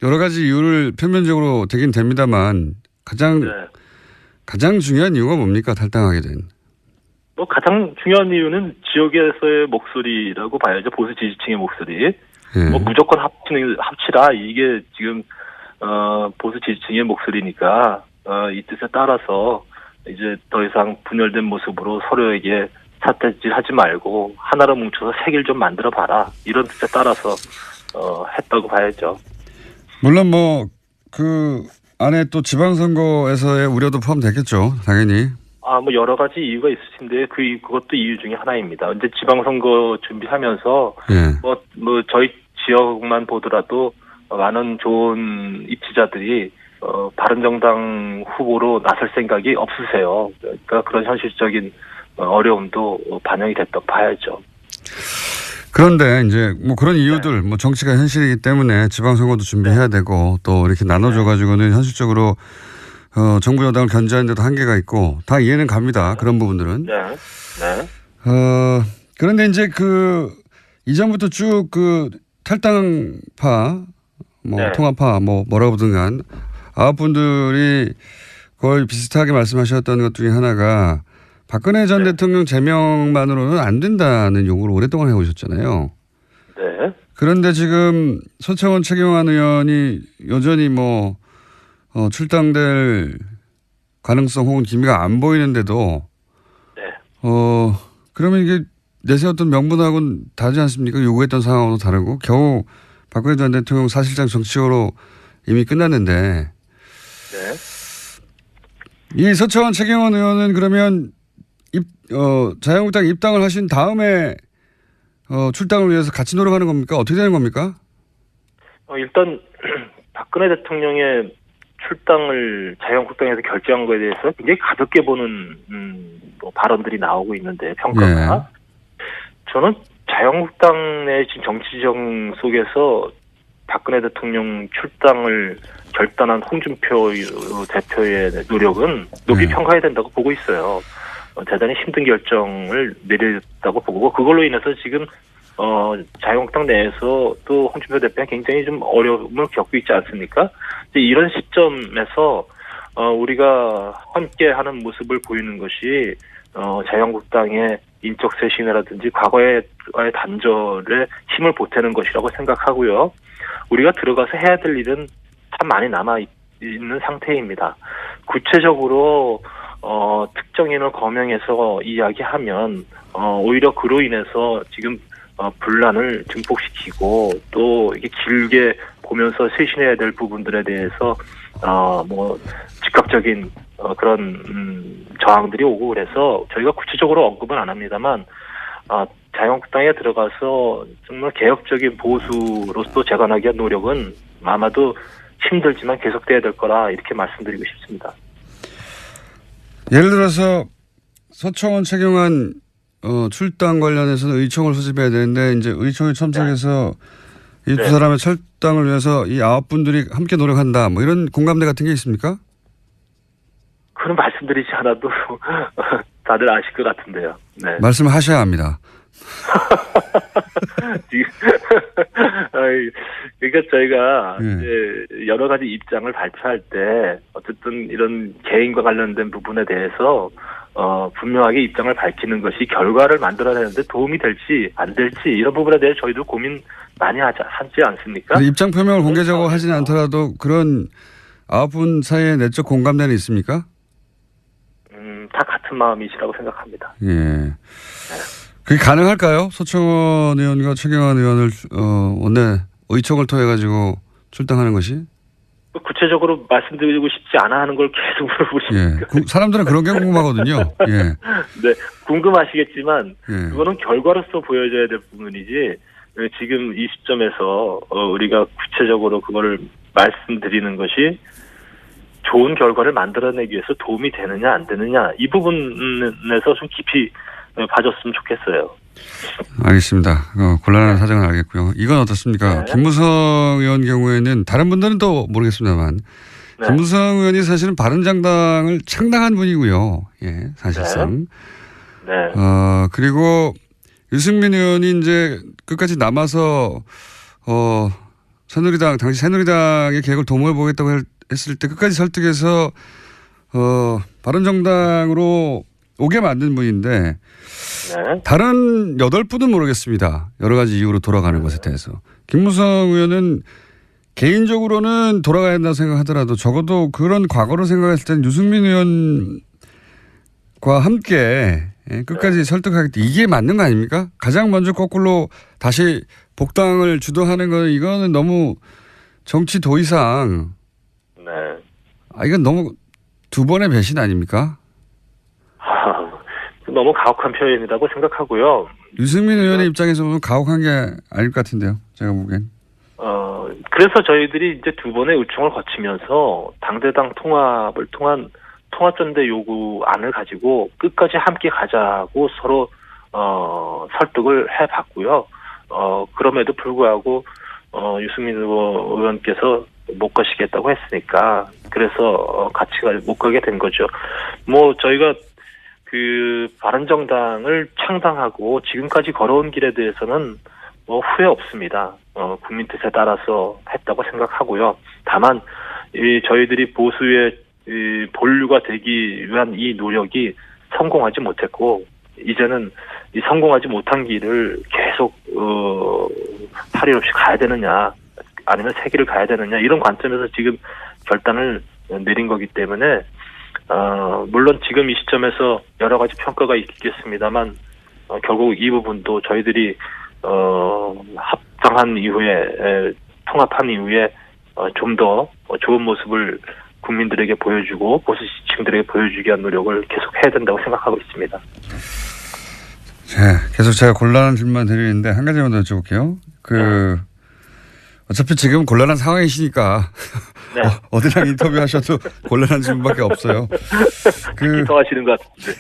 여러 가지 이유를 표면적으로 되긴 됩니다만 가장 중요한 이유가 뭡니까? 탈당하게 된. 뭐 가장 중요한 이유는 지역에서의 목소리라고 봐야죠. 보수 지지층의 목소리. 예. 뭐 무조건 합치라 이게 지금 보수 지지층의 목소리니까 이 뜻에 따라서 이제 더 이상 분열된 모습으로 서로에게 삿대질하지 말고 하나로 뭉쳐서 색을 좀 만들어 봐라 이런 뜻에 따라서 했다고 봐야죠. 물론 뭐 그 안에 또 지방선거에서의 우려도 포함되겠죠, 당연히. 뭐 여러 가지 이유가 있을 텐데 그것도 이유 중에 하나입니다. 이제 지방선거 준비하면서 예. 뭐 저희 지역만 보더라도 많은 좋은 입지자들이 바른정당 후보로 나설 생각이 없으세요. 그러니까 그런 현실적인 어려움도 반영이 됐다고 봐야죠. 그런데 이제 뭐 그런 이유들, 뭐 정치가 현실이기 때문에 지방선거도 준비해야 되고 또 이렇게 나눠줘가지고는 현실적으로 정부 여당을 견제하는데도 한계가 있고 다 이해는 갑니다. 그런 부분들은. 네. 네. 그런데 이제 이전부터 쭉 탈당파, 네. 통합파, 뭐라고 보든 간 9분들이 거의 비슷하게 말씀하셨던 것 중에 하나가 박근혜 전 대통령 제명만으로는 안 된다는 요구를 오랫동안 해오셨잖아요. 네. 그런데 지금 서청원 최경환 의원이 여전히 출당될 가능성 혹은 기미가 안 보이는데도 네. 그러면 이게 내세웠던 명분하고는 다르지 않습니까? 요구했던 상황하고도 다르고 겨우 박근혜 전 대통령 사실상 정치적으로 이미 끝났는데 네. 이 서청원 최경환 의원은 그러면 자유한국당 입당을 하신 다음에 출당을 위해서 같이 노력하는 겁니까? 어떻게 되는 겁니까? 일단 박근혜 대통령의 출당을 자유한국당에서 결정한 거에 대해서 굉장히 가볍게 보는 뭐 발언들이 나오고 있는데 평가가 저는 자유한국당의 지금 정치정 속에서 박근혜 대통령 출당을 결단한 홍준표 대표의 노력은 높이 평가해야 된다고 보고 있어요. 대단히 힘든 결정을 내렸다고 보고 그걸로 인해서 지금 자유한국당 내에서 또 홍준표 대표가 굉장히 좀 어려움을 겪고 있지 않습니까? 이제 이런 시점에서 우리가 함께하는 모습을 보이는 것이 자유한국당의 인적 쇄신이라든지 과거의 단절에 힘을 보태는 것이라고 생각하고요. 우리가 들어가서 해야 될 일은 참 많이 남아 있는 상태입니다. 구체적으로 특정인을 거명해서 이야기하면 오히려 그로 인해서 지금 분란을 증폭시키고 또 이게 길게 보면서 쇄신해야 될 부분들에 대해서 뭐 즉각적인 그런 저항들이 오고 그래서 저희가 구체적으로 언급은 안 합니다만 자유한국당에 들어가서 정말 개혁적인 보수로서 재건하기 위한 노력은 아마도 힘들지만 계속돼야 될 거라 이렇게 말씀드리고 싶습니다. 예를 들어서 서청원 최경환 출당 관련해서는 의총을 소집해야 되는데 이제 의총에 참석해서 이 두 사람의 철당을 위해서 이 9분들이 함께 노력한다. 뭐 이런 공감대 같은 게 있습니까? 그런 말씀드리지 않아도 다들 아실 것 같은데요. 네. 말씀하셔야 합니다. 그러니까 저희가 이제 여러 가지 입장을 발표할 때 어쨌든 이런 개인과 관련된 부분에 대해서 분명하게 입장을 밝히는 것이 결과를 만들어내는데 도움이 될지 안 될지 이런 부분에 대해 저희도 고민 많이 하지 않습니까? 입장 표명을 공개적으로 하지는 않더라도 그런 9분 사이에 내적 공감대는 있습니까? 다 같은 마음이시라고 생각합니다. 예. 그게 가능할까요? 서청원 의원과 최경환 의원을 원내 의총을 통해 가지고 출당하는 것이? 구체적으로 말씀드리고 싶지 않아 하는 걸 계속 물어보시니까. 예. 사람들은 그런 게 궁금하거든요. 예. 네, 궁금하시겠지만 예. 그거는 결과로서 보여져야 될 부분이지 지금 이 시점에서 우리가 구체적으로 그거를 말씀드리는 것이 좋은 결과를 만들어내기 위해서 도움이 되느냐 안 되느냐 이 부분에서 좀 깊이 봐줬으면 좋겠어요. 알겠습니다. 곤란한 사정은 알겠고요. 이건 어떻습니까? 네. 김무성 의원 경우에는 다른 분들은 또 모르겠습니다만 네. 김무성 의원이 사실은 바른정당을 창당한 분이고요. 예, 사실상. 네. 그리고 유승민 의원이 이제 끝까지 남아서 당시 새누리당의 계획을 도모해 보겠다고 했을 때 끝까지 설득해서 바른정당으로 오게 만든 분인데 네. 다른 8분은 모르겠습니다. 여러 가지 이유로 돌아가는 것에 대해서. 김무성 의원은 개인적으로는 돌아가야 한다고 생각하더라도 적어도 그런 과거로 생각했을 때는 유승민 의원과 함께 끝까지 설득하겠다. 이게 맞는 거 아닙니까? 가장 먼저 거꾸로 다시 복당을 주도하는 건 이거는 너무 정치 도의상 이건 너무 두 번의 배신 아닙니까? 너무 가혹한 표현이라고 생각하고요. 유승민 의원의 입장에서 보면 가혹한 게 아닐 것 같은데요. 제가 보기엔. 그래서 저희들이 이제 두 번의 의총을 거치면서 당대당 통합을 통한 통합전대 요구안을 가지고 끝까지 함께 가자고 서로 설득을 해봤고요. 그럼에도 불구하고 유승민 의원께서 못 가시겠다고 했으니까 그래서 같이 못 가게 된 거죠. 뭐 저희가 그 바른정당을 창당하고 지금까지 걸어온 길에 대해서는 뭐 후회 없습니다. 국민 뜻에 따라서 했다고 생각하고요. 다만 저희들이 보수의 본류가 되기 위한 이 노력이 성공하지 못했고 이제는 이 성공하지 못한 길을 계속 탈일 없이 가야 되느냐 아니면 새 길을 가야 되느냐 이런 관점에서 지금 결단을 내린 거기 때문에 물론 지금 이 시점에서 여러 가지 평가가 있겠습니다만 결국 이 부분도 저희들이 합당한 이후에 통합한 이후에 좀 더 좋은 모습을 국민들에게 보여주고 보수 지층들에게 보여주기 위한 노력을 계속 해야 된다고 생각하고 있습니다. 네, 계속 제가 곤란한 질문만 드리는데 한 가지만 더 여쭤볼게요. 어차피 지금 곤란한 상황이시니까 네. 어디랑 인터뷰하셔도 곤란한 질문밖에 없어요. 기뻐하시는 것 같은데.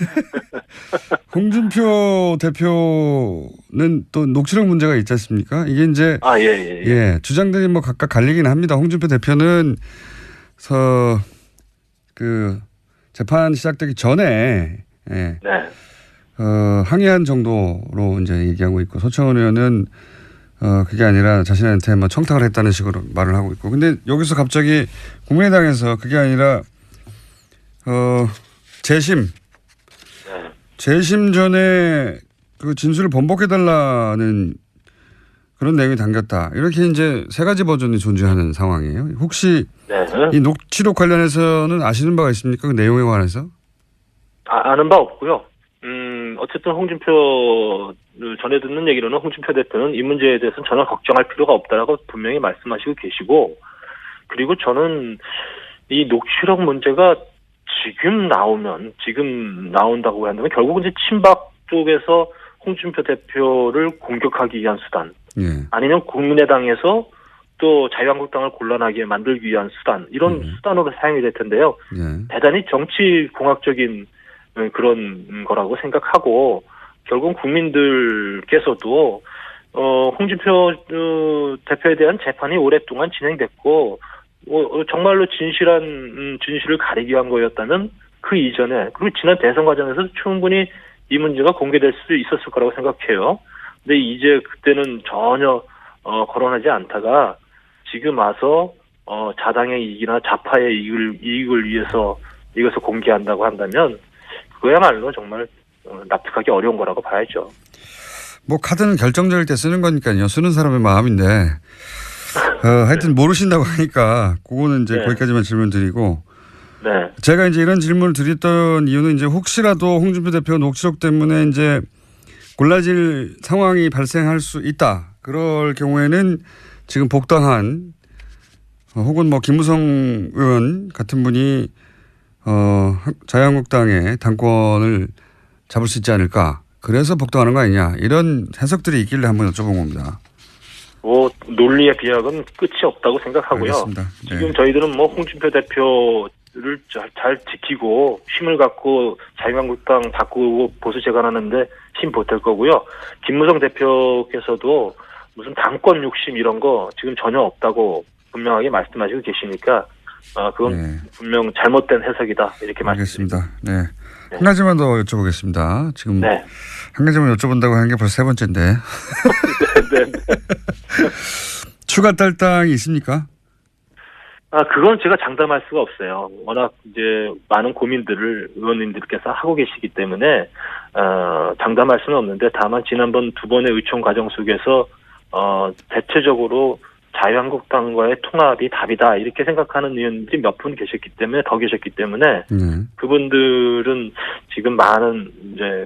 홍준표 대표는 또 녹취록 문제가 있지 않습니까? 이게 이제 예, 주장들이 뭐 각각 갈리긴 합니다. 홍준표 대표는 그 재판 시작되기 전에 예, 네. 항의한 정도로 이제 얘기하고 있고 서청원 의원은 그게 아니라 자신한테 뭐 청탁을 했다는 식으로 말을 하고 있고. 근데 여기서 갑자기 국민의당에서 그게 아니라 재심 전에 그 진술을 번복해달라는 그런 내용이 담겼다. 이렇게 이제 세 가지 버전이 존재하는 상황이에요. 혹시 네. 이 녹취록 관련해서는 아시는 바가 있습니까? 그 내용에 관해서? 아는 바 없고요. 어쨌든 홍준표를 전해 듣는 얘기로는 홍준표 대표는 이 문제에 대해서는 전혀 걱정할 필요가 없다라고 분명히 말씀하시고 계시고, 그리고 저는 이 녹취록 문제가 지금 나온다고 한다면 결국은 이제 친박 쪽에서 홍준표 대표를 공격하기 위한 수단, 예. 아니면 국민의당에서 또 자유한국당을 곤란하게 만들기 위한 수단, 이런 수단으로 사용이 될 텐데요. 예. 대단히 정치공학적인 그런 거라고 생각하고, 결국 국민들께서도 홍준표 대표에 대한 재판이 오랫동안 진행됐고, 정말로 진실을 가리기 위한 거였다면 그 이전에, 그리고 지난 대선 과정에서 충분히 이 문제가 공개될 수 있었을 거라고 생각해요. 근데 이제 그때는 전혀 거론하지 않다가 지금 와서 자당의 이익이나 좌파의 이익을 위해서 이것을 공개한다고 한다면 그야말로 정말 납득하기 어려운 거라고 봐야죠. 뭐 카드는 결정적일 때 쓰는 거니까요. 쓰는 사람의 마음인데 하여튼 모르신다고 하니까 그거는 이제 거기까지만 질문드리고, 네. 제가 이제 이런 질문을 드렸던 이유는 이제 혹시라도 홍준표 대표 녹취록 때문에 이제 골라질 상황이 발생할 수 있다. 그럴 경우에는 지금 복당한 혹은 뭐 김무성 의원 같은 분이 자유한국당의 당권을 잡을 수 있지 않을까. 그래서 복당하는 거 아니냐. 이런 해석들이 있길래 한번 여쭤본 겁니다. 논리의 비약은 끝이 없다고 생각하고요. 알겠습니다. 네. 지금 저희들은 뭐 홍준표 대표를 잘 지키고 힘을 갖고 자유한국당 바꾸고 보수 재건하는데 힘 보탤 거고요. 김무성 대표께서도 무슨 당권 욕심 이런 거 지금 전혀 없다고 분명하게 말씀하시고 계시니까 그건 분명 잘못된 해석이다 이렇게 말씀드립니다. 알겠습니다. 네. 한 가지만 더 여쭤보겠습니다. 지금 한 가지만 여쭤본다고 하는 게 벌써 세 번째인데. 네. 추가 탈당이 있습니까? 그건 제가 장담할 수가 없어요. 워낙 이제 많은 고민들을 의원님들께서 하고 계시기 때문에 장담할 수는 없는데, 다만 지난번 두 번의 의총 과정 속에서 대체적으로 자유한국당과의 통합이 답이다 이렇게 생각하는 의원들이 몇 분 계셨기 때문에 그분들은 지금 많은 이제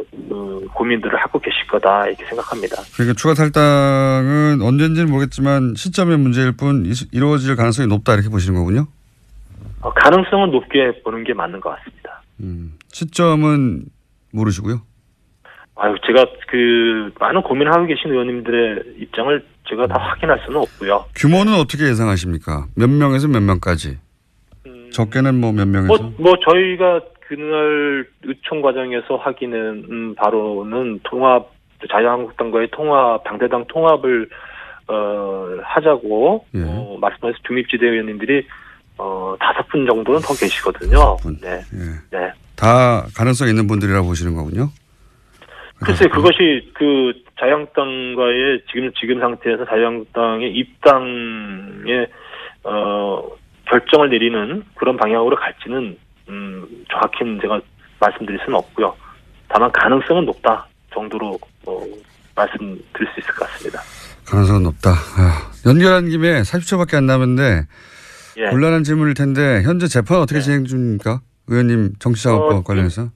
고민들을 하고 계실 거다 이렇게 생각합니다. 그러니까 추가 탈당은 언제인지는 모르겠지만 시점의 문제일 뿐 이루어질 가능성이 높다 이렇게 보시는 거군요. 가능성은 높게 보는 게 맞는 것 같습니다. 시점은 모르시고요. 제가 많은 고민을 하고 계신 의원님들의 입장을 제가 다 확인할 수는 없고요. 규모는 어떻게 예상하십니까? 몇 명에서 몇 명까지? 적게는 뭐 몇 명에서? 저희가 그날 의총 과정에서 확인은 바로는 자유한국당과의 당대당 통합을 하자고 말씀하신 중립지대 의원님들이 5분 정도는 더 계시거든요. 5분. 네. 다 가능성 있는 분들이라고 보시는 거군요. 글쎄, 그것이 자유한국당과의 지금 상태에서 자유한국당의 입당의 결정을 내리는 그런 방향으로 갈지는 정확히는 제가 말씀드릴 수는 없고요. 다만 가능성은 높다 정도로 말씀드릴 수 있을 것 같습니다. 가능성은 높다. 연결한 김에 40초밖에 안 남았는데 곤란한 질문일 텐데 현재 재판 어떻게 진행 중입니까? 의원님 정치자금법 관련해서?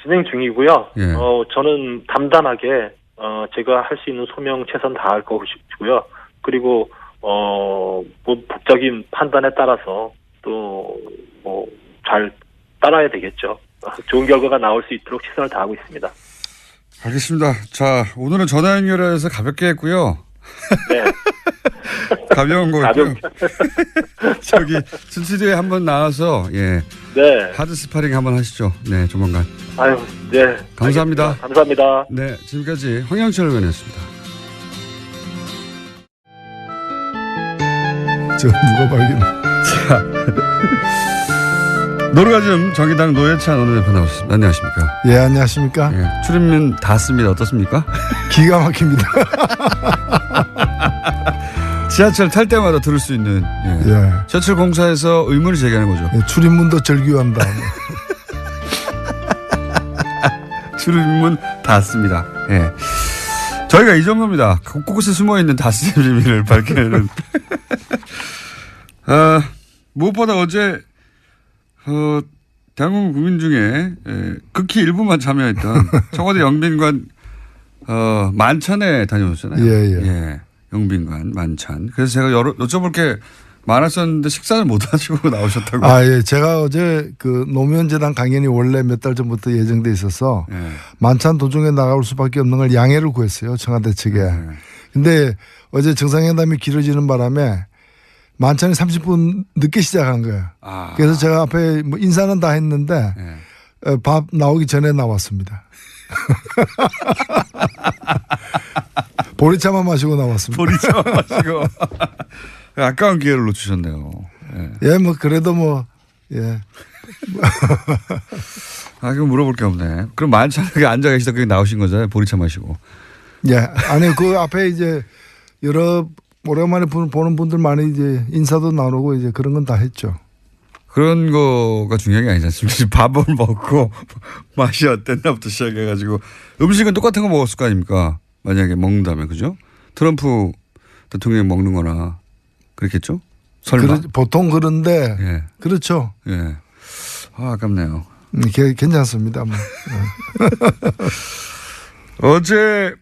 진행 중이고요. 저는 담담하게 제가 할 수 있는 소명 최선 다할 것이고요. 그리고 법적인 판단에 따라서 또 잘 따라야 되겠죠. 좋은 결과가 나올 수 있도록 최선을 다하고 있습니다. 알겠습니다. 자, 오늘은 전화 연결해서 가볍게 했고요. 네. 가벼운 거고요. 저기 스튜디오에 한번 나와서 예. 네. 하드 스파링 한번 하시죠. 네, 조만간. 아유, 네. 감사합니다. 알겠습니다. 감사합니다. 네, 지금까지 황영철 의원이었습니다. 저 누가 발견? 자, 노르가즘 정의당 노회찬 원내대표 나오셨습니다. 안녕하십니까? 예, 안녕하십니까? 예, 출입문 닫습니다. 어떻습니까? 기가 막힙니다. 지하철 탈 때마다 들을 수 있는 예. 예. 지하철 공사에서 의문을 제기하는 거죠. 예, 출입문도 절규한다. 출입문 닫습니다. 예. 저희가 이 정도입니다. 곳곳에 숨어있는 다스의 비밀을 밝혀내는. 무엇보다 어제 대한민국 국민 중에 극히 일부만 참여했던 청와대 영빈관 만찬에 다녀오셨잖아요. 예. 영빈관 만찬. 그래서 제가 여쭤볼 게 많았었는데 식사를 못 하시고 나오셨다고. 아, 예. 제가 어제 그 노무현재단 강연이 원래 몇 달 전부터 예정돼 있어서 예. 만찬 도중에 나갈 수밖에 없는 걸 양해를 구했어요. 청와대 측에. 근데 어제 정상회담이 길어지는 바람에 만찬이 30분 늦게 시작한 거예요. 아. 그래서 제가 앞에 뭐 인사는 다 했는데 밥 나오기 전에 나왔습니다. 보리차만 마시고 나왔습니다. 보리차 마시고. 아까운 기회를 놓치셨네요. 예, 뭐 그래도 뭐 예. 아, 그럼 물어볼 게 없네. 그럼 만찬에 앉아 계시다 그게 나오신 거잖아요. 보리차 마시고. 예, 아니 그 앞에 이제 여러 오랜만에 보는 분들 많이 이제 인사도 나누고 이제 그런 건 다 했죠. 그런 거가 중요한 게 아니지 않습니까? 밥을 먹고 맛이 어땠나부터 시작해가지고 음식은 똑같은 거 먹었을 거 아닙니까? 만약에 먹는다면 그죠? 트럼프 대통령이 먹는 거나 그렇겠죠? 설마? 보통 그런데 예. 그렇죠. 예. 아, 아깝네요. 괜찮습니다. 뭐. 어제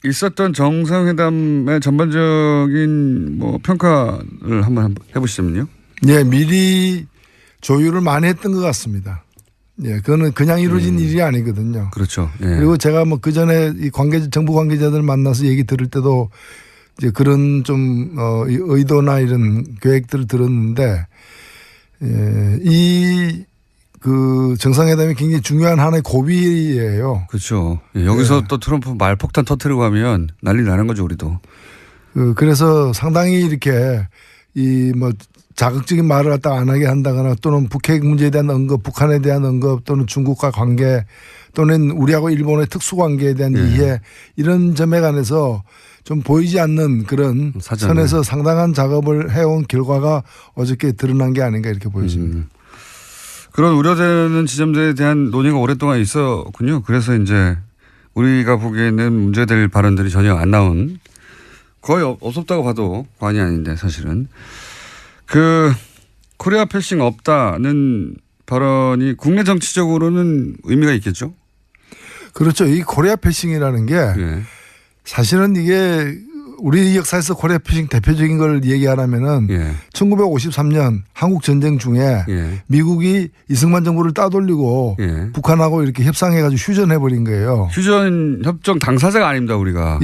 있었던 정상회담의 전반적인 뭐 평가를 한번 해보시면요. 예, 미리 조율을 많이 했던 것 같습니다. 예, 그거는 그냥 이루어진 일이 아니거든요. 그렇죠. 예. 그리고 제가 뭐 그 전에 이 정부 관계자들 만나서 얘기 들을 때도 이제 그런 좀 의도나 이런 계획들을 들었는데 이 그 정상회담이 굉장히 중요한 하나의 고비예요. 그렇죠. 예, 여기서 또 트럼프 말폭탄 터뜨리고 하면 난리 나는 거죠, 우리도. 그래서 상당히 이렇게 이 뭐 자극적인 말을 갖다 안 하게 한다거나 또는 북핵 문제에 대한 언급, 북한에 대한 언급 또는 중국과 관계 또는 우리하고 일본의 특수관계에 대한 이해 이런 점에 관해서 좀 보이지 않는 그런 사전에. 선에서 상당한 작업을 해온 결과가 어저께 드러난 게 아닌가 이렇게 보여집니다. 그런 우려되는 지점들에 대한 논의가 오랫동안 있었군요. 그래서 이제 우리가 보기에는 문제될 발언들이 전혀 안 나온 거의 없었다고 봐도 과언이 아닌데 사실은 그 코리아 패싱 없다는 발언이 국내 정치적으로는 의미가 있겠죠? 그렇죠. 이 코리아 패싱이라는 게 사실은 이게 우리 역사에서 코리아 패싱 대표적인 걸 얘기하라면은 1953년 한국 전쟁 중에 미국이 이승만 정부를 따돌리고 북한하고 이렇게 협상해가지고 휴전해버린 거예요. 휴전 협정 당사자가 아닙니다 우리가.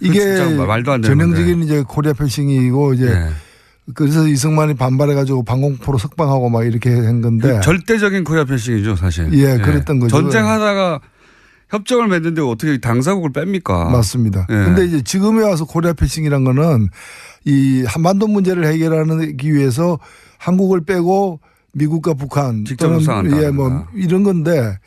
이게 말도 안 되는 전형적인 이제 코리아 패싱이고 이제 그래서 이승만이 반발해가지고 방공포로 석방하고 막 이렇게 한 건데. 그 절대적인 코리아 패싱이죠 사실. 그랬던 거죠. 전쟁하다가 협정을 맺는데 어떻게 당사국을 뺍니까? 맞습니다. 그런데 이제 지금에 와서 코리아 패싱이란 거는 이 한반도 문제를 해결하기 위해서 한국을 빼고 미국과 북한 직접 협상한다. 뭐 이런 건데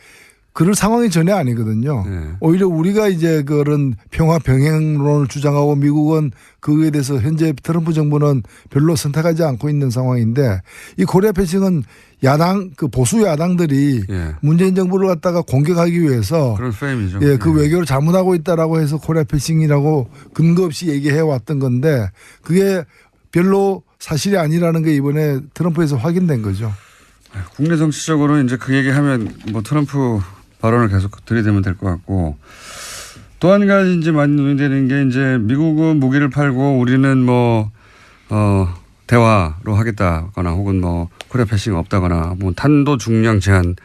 그럴 상황이 전혀 아니거든요. 오히려 우리가 이제 그런 평화 병행론을 주장하고 미국은 그거에 대해서 현재 트럼프 정부는 별로 선택하지 않고 있는 상황인데 이 코리아 패싱은 야당 그 보수 야당들이 문재인 정부를 갖다가 공격하기 위해서 그런 프레임이죠. 그 외교를 잘못하고 있다라고 해서 코리아 패싱이라고 근거 없이 얘기해 왔던 건데 그게 별로 사실이 아니라는 게 이번에 트럼프에서 확인된 거죠. 국내 정치적으로 이제 그 얘기하면 뭐 트럼프 발언을 계속 들이대면 될 것 같고 또 한 가지 이제 많이 논의되는 게 이제 미국은 무기를 팔고 우리는 뭐 대화로 하겠다거나 혹은 뭐 코리아 패싱 없다거나 뭐 탄도 중량 제한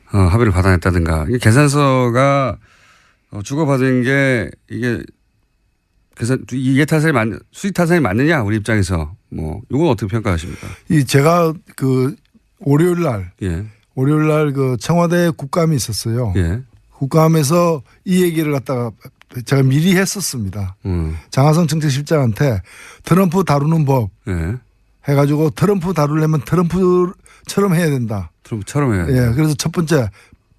합의를 받아냈다든가 이게 계산서가 주고받은 게 이게 그래서 이게 수익 타산이 맞느냐 우리 입장에서 뭐 이건 어떻게 평가하십니까? 제가 그 월요일 날 예. 그 청와대 국감이 있었어요. 예. 국감에서 이 얘기를 갖다가 제가 미리 했었습니다. 장하성 정책실장한테 트럼프 다루는 법 예. 해가지고 트럼프 다루려면 트럼프처럼 해야 된다. 트럼프처럼 해야 된다. 예. 그래서 첫 번째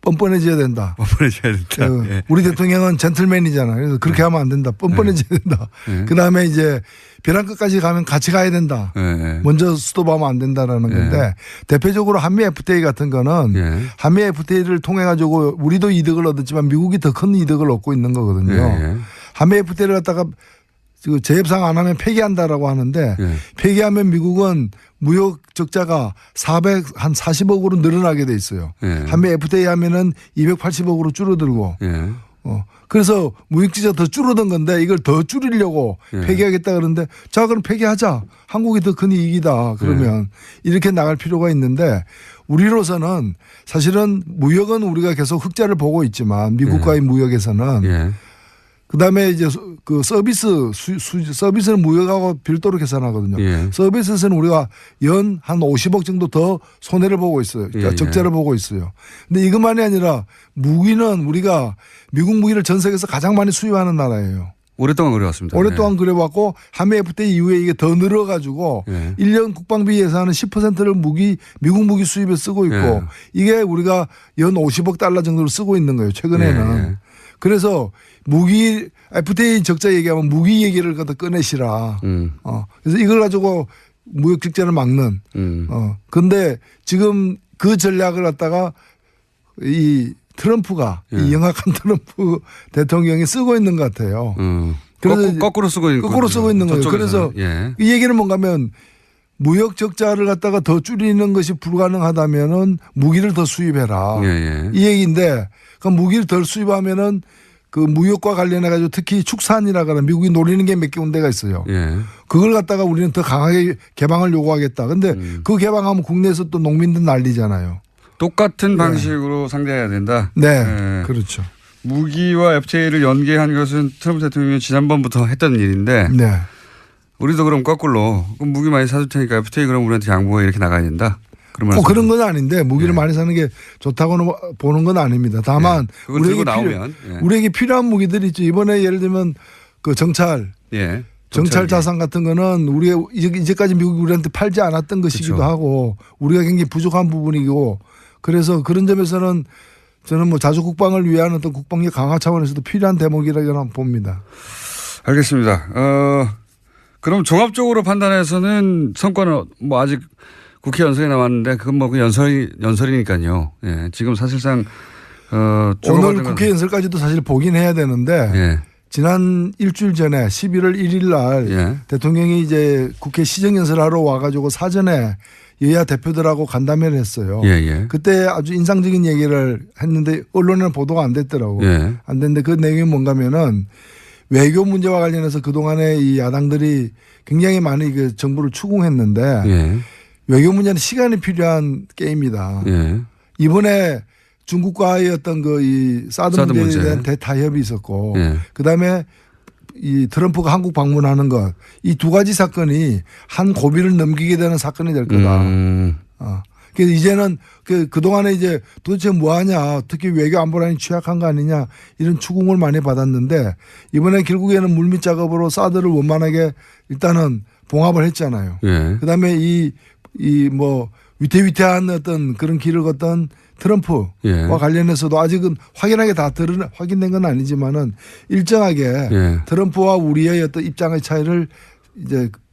뻔뻔해져야 된다. 뻔뻔해져야 된다. 예. 우리 대통령은 젠틀맨이잖아. 그래서 그렇게 하면 안 된다. 뻔뻔해져야 된다. 그 다음에 이제 벼랑 끝까지 가면 같이 가야 된다. 먼저 스톱하면 안 된다라는 건데 대표적으로 한미 FTA 같은 거는 한미 FTA를 통해 가지고 우리도 이득을 얻었지만 미국이 더 큰 이득을 얻고 있는 거거든요. 한미 FTA를 갖다가 재협상 안 하면 폐기한다라고 하는데 폐기하면 미국은 무역 적자가 40억으로 늘어나게 돼 있어요. 한미 FTA 하면은 280억으로 줄어들고. 그래서 무역지가 더 줄어든 건데 이걸 더 줄이려고 폐기하겠다 그러는데 자 그럼 폐기하자. 한국이 더 큰 이익이다. 그러면 이렇게 나갈 필요가 있는데 우리로서는 사실은 무역은 우리가 계속 흑자를 보고 있지만 미국과의 무역에서는 그다음에 이제 그 서비스는 무역하고 별도로 계산하거든요. 서비스에서는 우리가 연 한 50억 정도 더 손해를 보고 있어요. 그러니까 적자를 보고 있어요. 근데 이것만이 아니라 무기는 우리가 미국 무기를 전 세계에서 가장 많이 수입하는 나라예요. 오랫동안 그래왔습니다. 오랫동안 그래왔고 한미 FTA 이후에 이게 더 늘어가지고 1년 국방비 예산은 10%를 미국 무기 수입에 쓰고 있고 이게 우리가 연 50억 달러 정도를 쓰고 있는 거예요. 최근에는. 그래서 무기 FTA 적자 얘기하면 무기 얘기를 갖다 꺼내시라. 그래서 이걸 가지고 무역 적자를 막는. 근데 지금 그 전략을 갖다가 이 트럼프가 이 영악한 트럼프 대통령이 쓰고 있는 것 같아요. 그래서 거꾸로 쓰고 있는 거예요. 그래서 이 얘기는 뭔가 하면 무역 적자를 갖다가 더 줄이는 것이 불가능하다면은 무기를 더 수입해라. 이 얘기인데 그 무기를 덜 수입하면은 그 무역과 관련해 가지고 특히 축산이라거나 미국이 노리는 게 몇 개 군데가 있어요. 그걸 갖다가 우리는 더 강하게 개방을 요구하겠다. 근데 그 개방하면 국내에서 또 농민들 난리잖아요. 똑같은 방식으로 상대해야 된다. 네. 그렇죠. 무기와 FTA를 연계한 것은 트럼프 대통령이 지난번부터 했던 일인데 우리도 그럼 거꾸로 그럼 무기 많이 사줄 테니까 FTA 그럼 우리한테 양보해 이렇게 나가야 된다. 그런 건 아닌데 무기를 많이 사는 게 좋다고는 보는 건 아닙니다. 다만 우리에게 필요한 무기들이 있죠. 이번에 예를 들면 그 정찰 자산 같은 거는 우리가 이제까지 미국이 우리한테 팔지 않았던 것이기도 하고 우리가 굉장히 부족한 부분이고 그래서 그런 점에서는 저는 뭐 자주 국방을 위한 어떤 국방력 강화 차원에서도 필요한 대목이라고 봅니다. 알겠습니다. 그럼 종합적으로 판단해서는 성과는 뭐 아직 국회 연설이 남았는데 그건 뭐 연설이니까요. 지금 사실상 오늘 국회 연설까지도 사실 보긴 해야 되는데 지난 일주일 전에 11월 1일 날 대통령이 이제 국회 시정연설하러 와가지고 사전에 여야 대표들하고 간담회를 했어요. 그때 아주 인상적인 얘기를 했는데 언론에는 보도가 안 됐더라고요. 안 됐는데 그 내용이 뭔가면은 외교 문제와 관련해서 그동안에 이 야당들이 굉장히 많이 그 정부를 추궁했는데 외교 문제는 시간이 필요한 게임이다. 이번에 중국과의 어떤 이 사드 문제에 대한 대타협이 있었고 그다음에 이 트럼프가 한국 방문하는 것 이 두 가지 사건이 한 고비를 넘기게 되는 사건이 될 거다. 그래서 이제는 그동안에 이제 도대체 뭐 하냐 특히 외교 안보란이 취약한 거 아니냐 이런 추궁을 많이 받았는데 이번에 결국에는 물밑 작업으로 사드를 원만하게 일단은 봉합을 했잖아요. 그다음에 이 뭐 위태위태한 어떤 그런 길을 걷던 트럼프와 관련해서도 아직은 확연하게 다 확인된 건 아니지만은 일정하게 트럼프와 우리의 어떤 입장의 차이를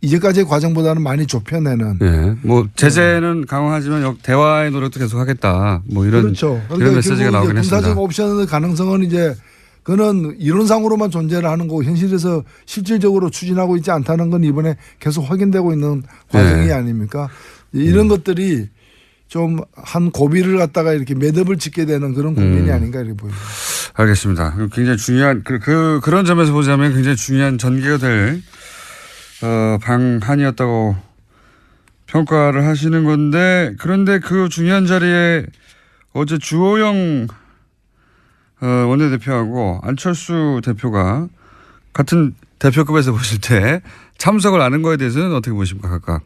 이제까지의 과정보다는 많이 좁혀내는. 뭐 제재는 강화하지만 대화의 노력도 계속하겠다. 뭐 이런 그렇죠. 이런 메시지가 나오긴 했습니다. 군사적 옵션의 가능성은 이제 그거는 이론상으로만 존재를 하는 거고 현실에서 실질적으로 추진하고 있지 않다는 건 이번에 계속 확인되고 있는 과정이 아닙니까? 이런 것들이 좀 한 고비를 갖다가 이렇게 매듭을 짓게 되는 그런 국면이 아닌가 이렇게 보입니다. 알겠습니다. 굉장히 중요한 그런 점에서 보자면 굉장히 중요한 전개가 될 방한이었다고 평가를 하시는 건데 그런데 그 중요한 자리에 어제 주호영 원내대표하고 안철수 대표가 같은 대표급에서 보실 때 참석을 안 한 거에 대해서는 어떻게 보십니까 각각?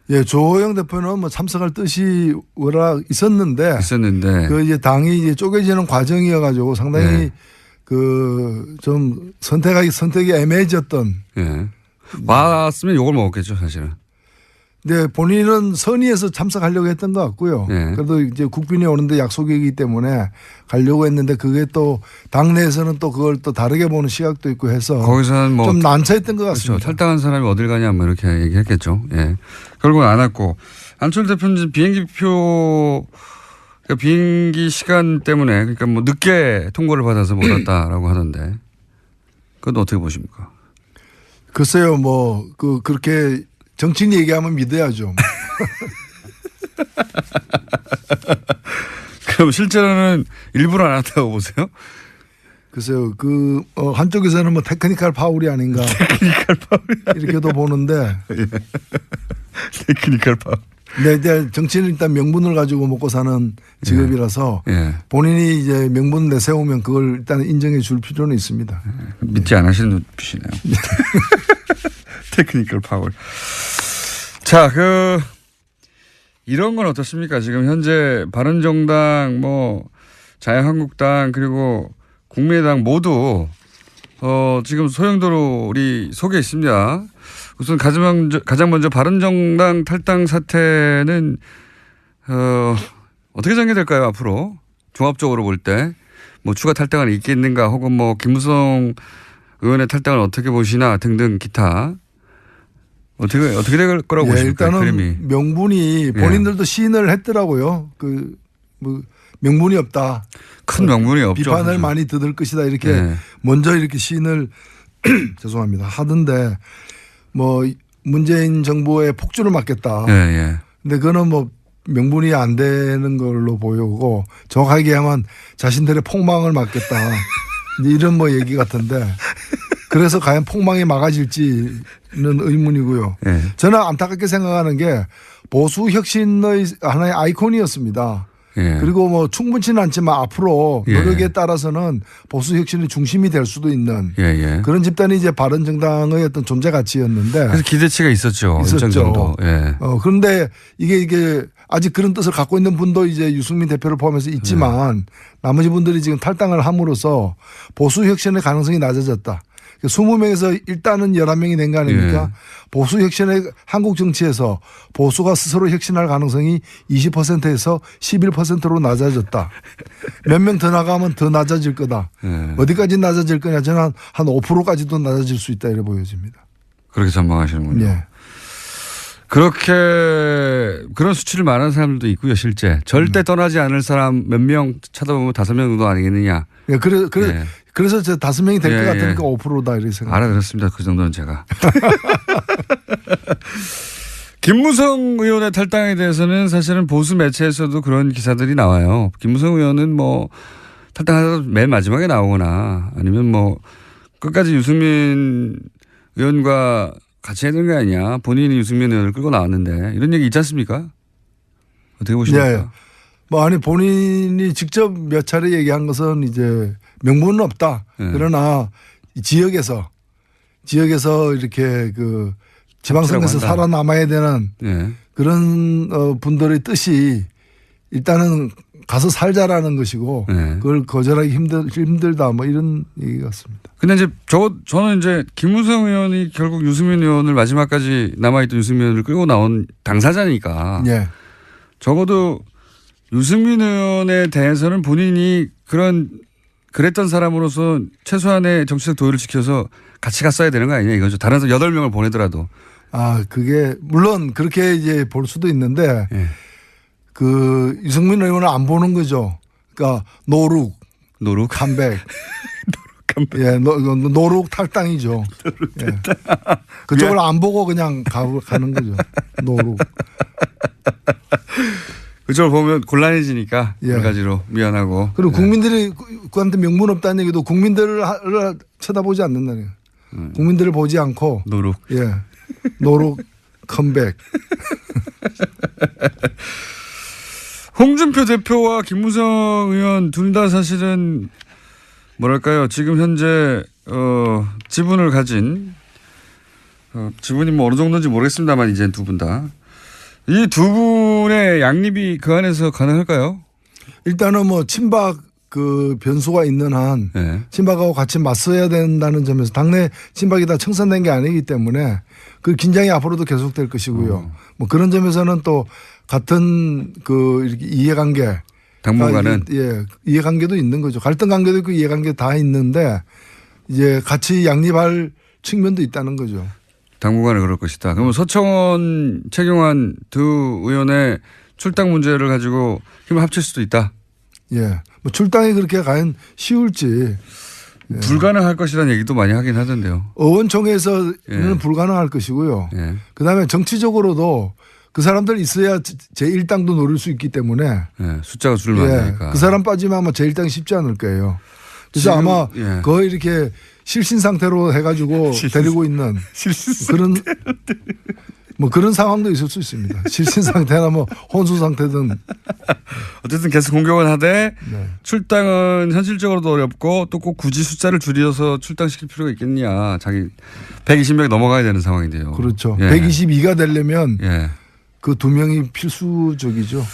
예, 조호영 대표는 뭐 참석할 뜻이 워낙 있었는데 그 이제 당이 이제 쪼개지는 과정이어가지고 상당히 네. 그 좀 선택이 애매해졌던. 예. 왔으면 욕을 먹었겠죠 사실은. 네, 본인은 선의에서 참석하려고 했던 것 같고요. 네. 그래도 이제 국빈이 오는데 약속이기 때문에 가려고 했는데 그게 또 당내에서는 또 그걸 또 다르게 보는 시각도 있고 해서 거기서는 뭐 좀 난처했던 것 같습니다. 그렇죠. 탈당한 사람이 어딜 가냐 뭐 이렇게 얘기했겠죠. 예. 결국은 안 왔고 안철수 대표는 비행기표 그러니까 비행기 시간 때문에 그러니까 뭐 늦게 통보를 받아서 못 왔다라고 하는데 그건 어떻게 보십니까? 글쎄요, 뭐 그렇게 정치인 얘기하면 믿어야죠. 그럼 실제로는 일부러 안 왔다고 보세요? 글쎄요, 한쪽에서는 뭐 테크니컬 파울이 아닌가. 테크니컬 파울이 이렇게도 보는데. 예. 테크니컬 파울. 네, 이제 정치는 일단 명분을 가지고 먹고 사는 직업이라서 예. 본인이 이제 명분 내세우면 그걸 일단 인정해 줄 필요는 있습니다. 믿지 않으시는 눈빛이네요. 테크니컬 파울. 자, 이런 건 어떻습니까? 지금 현재 바른정당, 뭐 자유한국당 그리고 국민의당 모두 지금 소용돌이 속에 있습니다. 우선 가장 먼저 바른정당 탈당 사태는 어떻게 전개될까요? 앞으로 종합적으로 볼 때 뭐 추가 탈당은 있겠는가 혹은 뭐 김무성 의원의 탈당을 어떻게 보시나 등등 기타 어떻게 될 거라고 보십니까? 일단은 그림이. 명분이 본인들도 시인을 했더라고요. 뭐 명분이 없다. 큰 명분이 없죠. 비판을 사실. 많이 듣을 것이다. 이렇게 먼저 이렇게 시인을 죄송합니다. 하던데 뭐 문재인 정부의 폭주를 막겠다. 근데 그거는 뭐 명분이 안 되는 걸로 보이고 정확하게 하면 자신들의 폭망을 막겠다. 이런 뭐 얘기 같은데 그래서 과연 폭망이 막아질지는 의문이고요. 저는 안타깝게 생각하는 게 보수 혁신의 하나의 아이콘이었습니다. 그리고 뭐 충분치는 않지만 앞으로 노력에 따라서는 보수 혁신의 중심이 될 수도 있는 그런 집단이 이제 바른정당의 어떤 존재 가치였는데 그래서 기대치가 있었죠. 일정 정도. 그런데 이게 아직 그런 뜻을 갖고 있는 분도 이제 유승민 대표를 포함해서 있지만 나머지 분들이 지금 탈당을 함으로써 보수 혁신의 가능성이 낮아졌다. 20명에서 일단은 11명이 된 거 아닙니까? 보수 혁신의 한국 정치에서 보수가 스스로 혁신할 가능성이 20%에서 11%로 낮아졌다. 몇 명 더 나가면 더 낮아질 거다. 어디까지 낮아질 거냐? 저는 한 5%까지도 낮아질 수 있다 이렇게 보여집니다. 그렇게 전망하시는군요. 그렇게 그런 수치를 말하는 사람들도 있고요. 실제 절대 떠나지 않을 사람 몇 명 찾아보면 5명 정도 아니겠느냐. 그래서 저 5명이 될 것 같으니까 5%다 이렇게 생각합니다. 알아들었습니다. 그 정도는 제가. 김무성 의원의 탈당에 대해서는 사실은 보수 매체에서도 그런 기사들이 나와요. 김무성 의원은 뭐 탈당하다 맨 마지막에 나오거나 아니면 뭐 끝까지 유승민 의원과 같이 해야 되는 게 아니냐. 본인이 유승민 의원을 끌고 나왔는데 이런 얘기 있지 않습니까? 어떻게 보십니까? 뭐 아니 본인이 직접 몇 차례 얘기한 것은 이제 명분은 없다. 그러나 지역에서 이렇게 그 지방선거에서 살아남아야 되는 그런 분들의 뜻이 일단은 가서 살자라는 것이고 그걸 거절하기 힘들다 뭐 이런 얘기 같습니다. 근데 이제 저는 이제 김무성 의원이 결국 유승민 의원을 마지막까지 남아있던 유승민 의원을 끌고 나온 당사자니까 적어도 유승민 의원에 대해서는 본인이 그랬던 사람으로서 최소한의 정치적 도의를 지켜서 같이 갔어야 되는 거 아니냐 이거죠. 다른 8명을 보내더라도. 그게 물론 그렇게 이제 볼 수도 있는데 그 유승민 의원을 안 보는 거죠. 그러니까 노룩 컴백. 노룩 탈당이죠. 그쪽을 안 보고 그냥 가는 거죠. 노룩. 그쪽을 보면 곤란해지니까 여러 가지로 미안하고. 그리고 국민들이 그한테 명분 없다는 얘기도 국민들을 쳐다보지 않는다는 거예요. 국민들을 보지 않고. 노룩. 노룩 컴백. 홍준표 대표와 김무성 의원 둘 다 사실은 뭐랄까요. 지금 현재 지분을 가진 지분이 뭐 어느 정도인지 모르겠습니다만 이제 두 분 다. 이 두 분의 양립이 그 안에서 가능할까요? 일단은 뭐 친박 그 변수가 있는 한 네. 친박하고 같이 맞서야 된다는 점에서 당내 친박이 다 청산된 게 아니기 때문에 그 긴장이 앞으로도 계속될 것이고요. 뭐 그런 점에서는 또 같은 그 이렇게 이해관계 당분간은 예, 이해관계도 있는 거죠. 갈등 관계도 있고 이해관계 다 있는데 이제 같이 양립할 측면도 있다는 거죠. 당분간은 그럴 것이다. 그러면 서청원, 최경환 두 의원의 출당 문제를 가지고 힘을 합칠 수도 있다. 예, 뭐 출당이 그렇게 과연 쉬울지 불가능할 것이라는 얘기도 많이 하긴 하던데요. 의원총회에서는 예. 불가능할 것이고요. 예. 그다음에 정치적으로도 그 사람들 있어야 제1당도 노릴 수 있기 때문에 예. 숫자가 줄면 안 되니까. 그 사람 빠지면 아마 제1당이 쉽지 않을 거예요. 그래서 지금, 아마 예. 거의 이렇게 실신 상태로 해가지고 데리고 있는 그런 뭐 그런 상황도 있을 수 있습니다. 실신 상태나 뭐 혼수 상태든. 어쨌든 계속 공격은 하되 네. 출당은 현실적으로도 어렵고 또 꼭 굳이 숫자를 줄여서 출당시킬 필요가 있겠냐. 자기 120명이 넘어가야 되는 상황인데요. 그렇죠. 예. 122가 되려면 예. 그 두 명이 필수적이죠.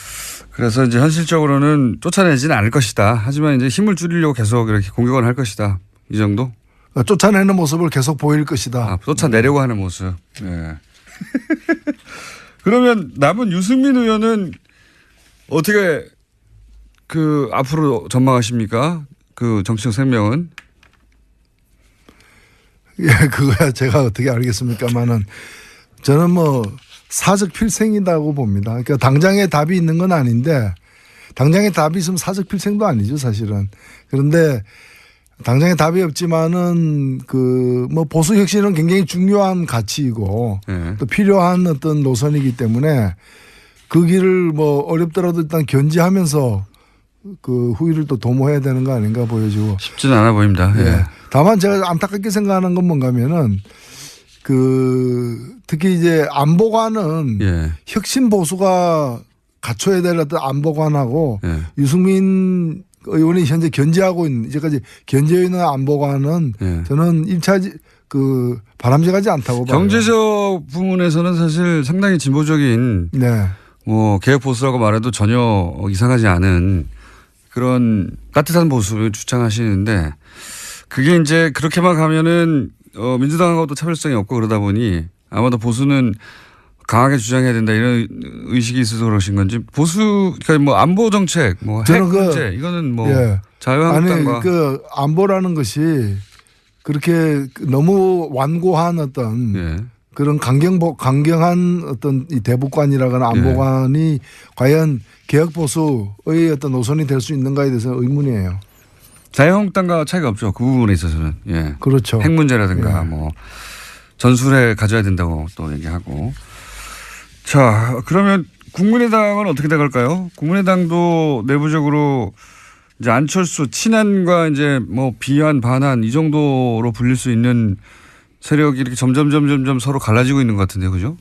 그래서 이제 현실적으로는 쫓아내지는 않을 것이다. 하지만 이제 힘을 줄이려고 계속 이렇게 공격을 할 것이다. 이 정도? 쫓아내는 모습을 계속 보일 것이다. 쫓아내려고 하는 모습. 예. 그러면 남은 유승민 의원은 어떻게 그 앞으로 전망하십니까? 그 정치적 생명은? 예, 그거야 제가 어떻게 알겠습니까만은 저는 뭐 사적 필생이라고 봅니다. 그러니까 당장에 답이 있는 건 아닌데 당장에 답이 있으면 사적 필생도 아니죠, 사실은. 그런데 당장에 답이 없지만은 그 뭐 보수 혁신은 굉장히 중요한 가치이고 네. 또 필요한 어떤 노선이기 때문에 그 길을 뭐 어렵더라도 일단 견지하면서 그 후위를 또 도모해야 되는 거 아닌가 보여지고 쉽지는 않아 보입니다. 예. 예. 다만 제가 안타깝게 생각하는 건 뭔가면은 그 특히 이제 안보관은 예. 혁신 보수가 갖춰야 될 어떤 안보관하고 예. 유승민 의원이 현재 견제하고 있는 이제까지 견제해 있는 안보관은 예. 저는 1차 그 바람직하지 않다고 봐요. 경제적 부분에서는 사실 상당히 진보적인 네. 뭐 개혁 보수라고 말해도 전혀 이상하지 않은 그런 따뜻한 보수를 주장하시는데 그게 이제 그렇게만 가면은 민주당하고도 차별성이 없고 그러다 보니 아마도 보수는 강하게 주장해야 된다 이런 의식이 있어서 그러신 건지 보수 그러니까 뭐 안보 정책 뭐 핵 문제 이거는 뭐 예. 자유한국당과 아니 그 안보라는 것이 그렇게 너무 완고한 어떤 예. 그런 강경한 어떤 이 대북관이라거나 안보관이 과연 개혁 보수의 어떤 노선이 될 수 있는가에 대해서 의문이에요. 자유한국당과 차이가 없죠. 그 부분에 있어서는. 예. 그렇죠. 핵 문제라든가 예. 뭐 전술에 가져야 된다고 또 얘기하고. 자, 그러면 국민의당은 어떻게 돼갈까요? 국민의당도 내부적으로 이제 안철수 친한과 이제 뭐 비한 반한 이 정도로 불릴 수 있는 세력이 이렇게 점점 서로 갈라지고 있는 것 같은데요. 그죠?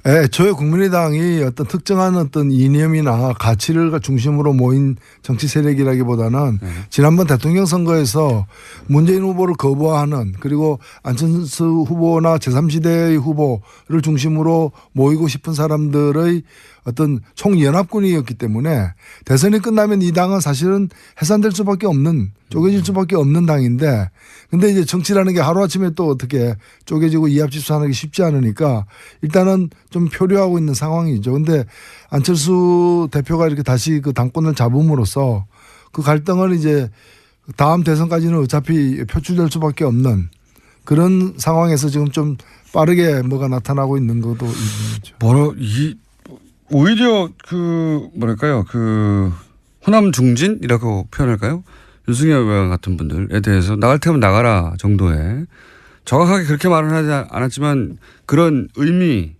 예, 저희 국민의당이 어떤 특정한 어떤 이념이나 가치를 중심으로 모인 정치 세력이라기보다는 지난번 대통령 선거에서 문재인 후보를 거부하는 그리고 안철수 후보나 제3지대의 후보를 중심으로 모이고 싶은 사람들의 어떤 총연합군이었기 때문에 대선이 끝나면 이 당은 사실은 해산될 수밖에 없는 쪼개질 수밖에 없는 당인데 근데 이제 정치라는 게 하루아침에 또 어떻게 쪼개지고 이합집산하기 쉽지 않으니까 일단은 좀 표류하고 있는 상황이죠. 근데 안철수 대표가 이렇게 다시 그 당권을 잡음으로써 그 갈등을 이제 다음 대선까지는 어차피 표출될 수밖에 없는 그런 상황에서 지금 좀 빠르게 뭐가 나타나고 있는 것도 있는 거죠. 오히려 그 뭐랄까요 그 호남 중진이라고 표현할까요? 유승열 의원 같은 분들에 대해서 나갈 테면 나가라 정도의 정확하게 그렇게 말은 하지 않았지만 그런 의미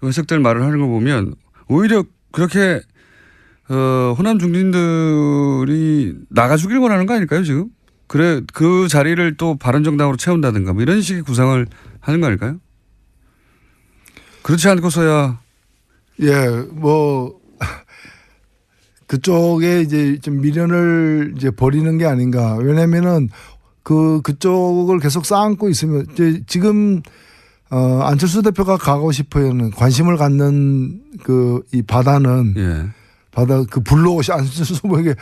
해석될 말을 하는 걸 보면 오히려 그렇게 호남 중진들이 나가주길 원하는 거 아닐까요 지금? 그래 그 자리를 또 바른정당으로 채운다든가 뭐 이런 식의 구상을 하는 거 아닐까요? 그렇지 않고서야 예, 뭐 그쪽에 이제 좀 미련을 이제 버리는 게 아닌가. 왜냐면은 그쪽을 계속 쌓고 있으면 이제 지금 안철수 대표가 가고 싶어하는 관심을 갖는 이 바다는 예. 바다 그 블루오션 안철수 후보에게